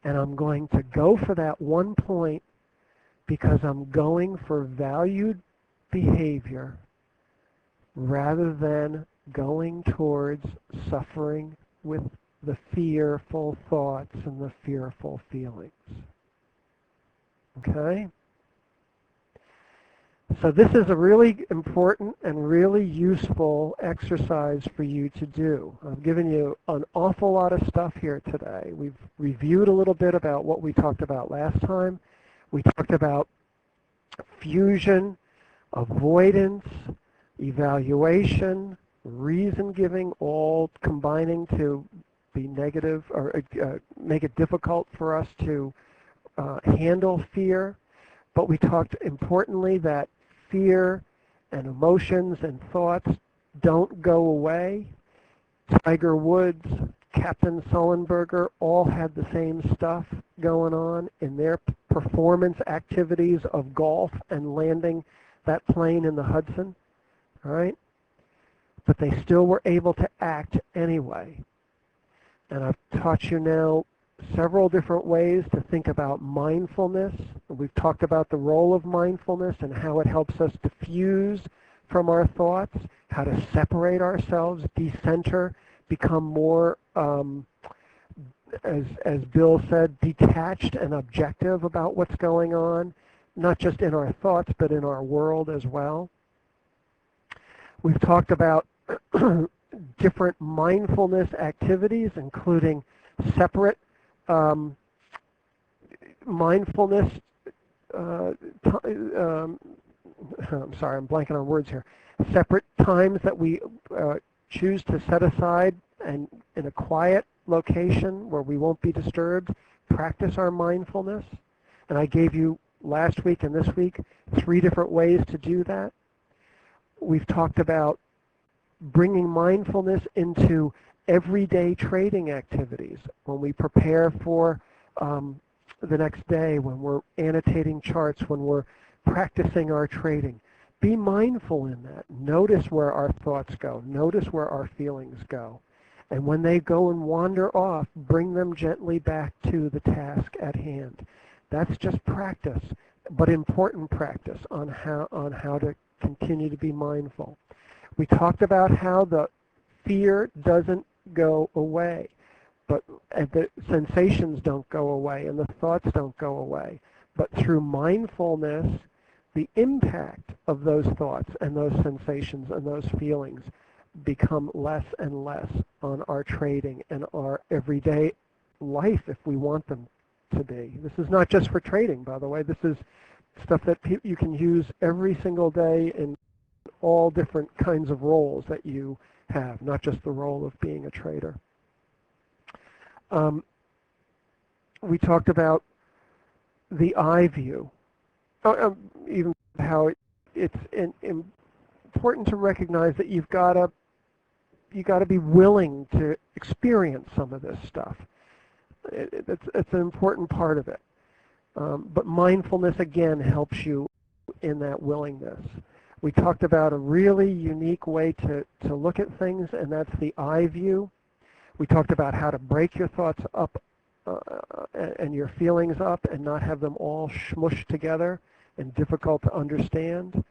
and I'm going to go for that 1 point because I'm going for valued behavior rather than going towards suffering with the fearful thoughts and the fearful feelings. Okay? So this is a really important and really useful exercise for you to do. I've given you an awful lot of stuff here today. We've reviewed a little bit about what we talked about last time. We talked about fusion. avoidance, evaluation, reason giving, all combining to be negative or make it difficult for us to handle fear. But we talked importantly that fear and emotions and thoughts don't go away. Tiger Woods, Captain Sullenberger all had the same stuff going on in their performance activities of golf and landing that plane in the Hudson, all right? But they still were able to act anyway. And I've taught you now several different ways to think about mindfulness. We've talked about the role of mindfulness and how it helps us diffuse from our thoughts, how to separate ourselves, decenter, become more, as Bill said, detached and objective about what's going on, not just in our thoughts, but in our world as well. We've talked about different mindfulness activities, including separate mindfulness, I'm sorry, I'm blanking on words here, separate times that we choose to set aside and in a quiet location where we won't be disturbed, practice our mindfulness. And I gave you last week and this week 3 different ways to do that. We've talked about bringing mindfulness into everyday trading activities when we prepare for the next day, when we're annotating charts, when we're practicing our trading. Be mindful in that. Notice where our thoughts go. Notice where our feelings go. And when they go and wander off, bring them gently back to the task at hand. That's just practice, but important practice on how to continue to be mindful. We talked about how the fear doesn't go away, but the sensations don't go away and the thoughts don't go away. But through mindfulness, the impact of those thoughts and those sensations and those feelings become less and less on our trading and our everyday life if we want them to be. This is not just for trading, by the way. This is stuff that you can use every single day in all different kinds of roles that you have, not just the role of being a trader. We talked about the I view, even how it's important to recognize that you've got to be willing to experience some of this stuff. It's an important part of it. But mindfulness, again, helps you in that willingness. We talked about a really unique way to look at things, and that's the I view. We talked about how to break your thoughts up and your feelings up and not have them all smushed together and difficult to understand.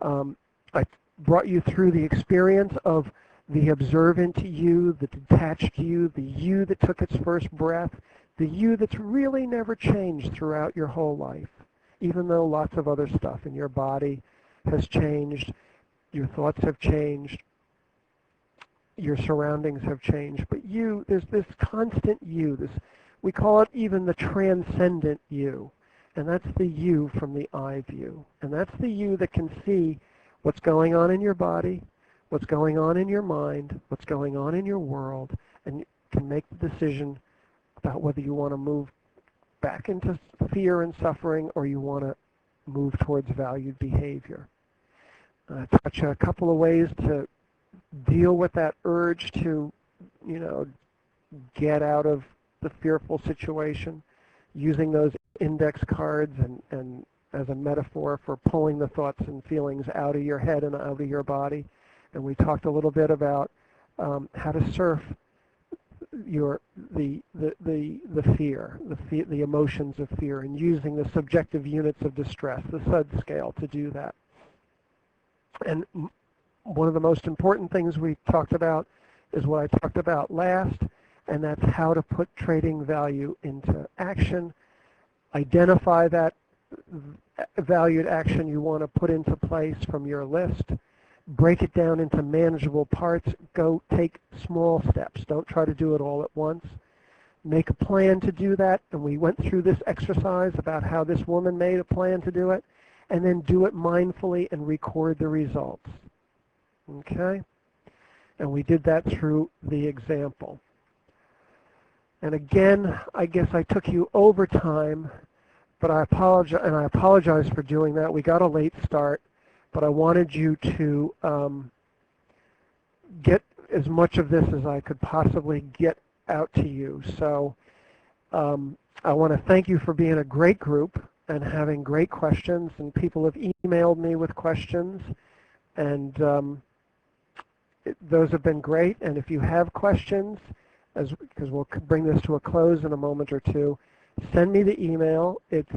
I brought you through the experience of the observant you, the detached you, the you that took its first breath, the you that's really never changed throughout your whole life, even though lots of other stuff in your body has changed, your thoughts have changed, your surroundings have changed, but you, there's this constant you, we call it even the transcendent you, and that's the you from the I view, and that's the you that can see what's going on in your body, what's going on in your mind, what's going on in your world, and can make the decision about whether you want to move back into fear and suffering or you want to move towards valued behavior. Touch a couple of ways to deal with that urge to, get out of the fearful situation, using those index cards and as a metaphor for pulling the thoughts and feelings out of your head and out of your body. And we talked a little bit about how to surf the fear, the emotions of fear, and using the subjective units of distress, the SUD scale, to do that. And one of the most important things we talked about is what I talked about last, and that's how to put trading value into action, identify that valued action you want to put into place from your list, break it down into manageable parts, go take small steps. Don't try to do it all at once. Make a plan to do that, and we went through this exercise about how this woman made a plan to do it, and then do it mindfully and record the results. Okay? And we did that through the example. And again, I guess I took you over time, but I apologize for doing that. We got a late start, but I wanted you to get as much of this as I could possibly get out to you. So I want to thank you for being a great group and having great questions, and people have emailed me with questions, and those have been great. And if you have questions, because we'll bring this to a close in a moment or two, send me the email. It's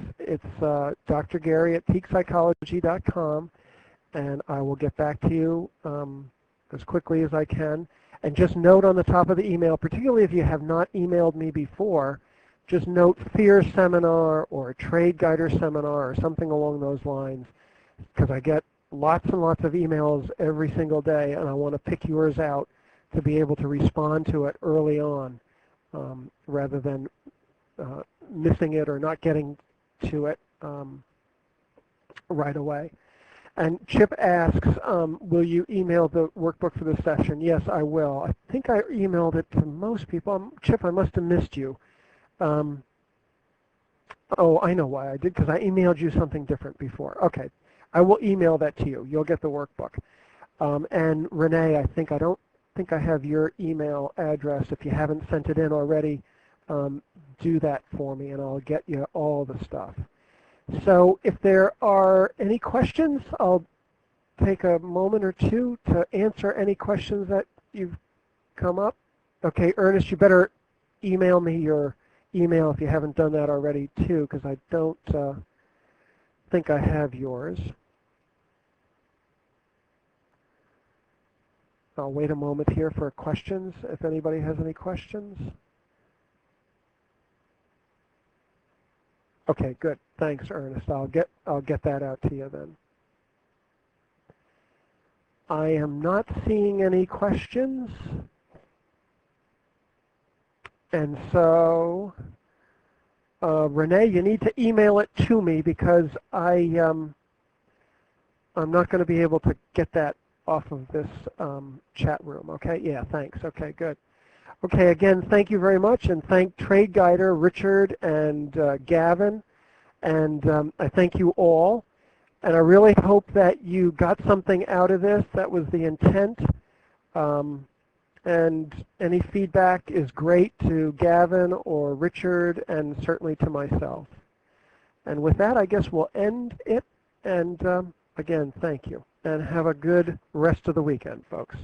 drgary@peakpsychology.com, and I will get back to you as quickly as I can. And just note on the top of the email, particularly if you have not emailed me before, just note fear seminar or trade guider seminar or something along those lines, because I get lots and lots of emails every single day, and I want to pick yours out to be able to respond to it early on rather than missing it or not getting to it right away. And Chip asks, will you email the workbook for this session? Yes, I will. I think I emailed it to most people. Chip, I must have missed you. Oh, I know why I did, because I emailed you something different before. Okay, I will email that to you. You'll get the workbook. And Renee, I don't think I have your email address. If you haven't sent it in already, do that for me, and I'll get you all the stuff. So if there are any questions, I'll take a moment or two to answer any questions that you've come up. Okay, Ernest, you better email me your email if you haven't done that already too, because I don't think I have yours. I'll wait a moment here for questions, if anybody has any questions. Okay, good. Thanks, Ernest. I'll get that out to you then. I am not seeing any questions, and so Renee, you need to email it to me, because I'm not going to be able to get that off of this chat room. Okay? Yeah. Thanks. Okay. Good. Okay, again, thank you very much, and thank Trade Guider Richard and Gavin, and I thank you all, and I really hope that you got something out of this. That was the intent, and any feedback is great to Gavin or Richard, and certainly to myself. And with that, I guess we'll end it, and again, thank you, and have a good rest of the weekend, folks.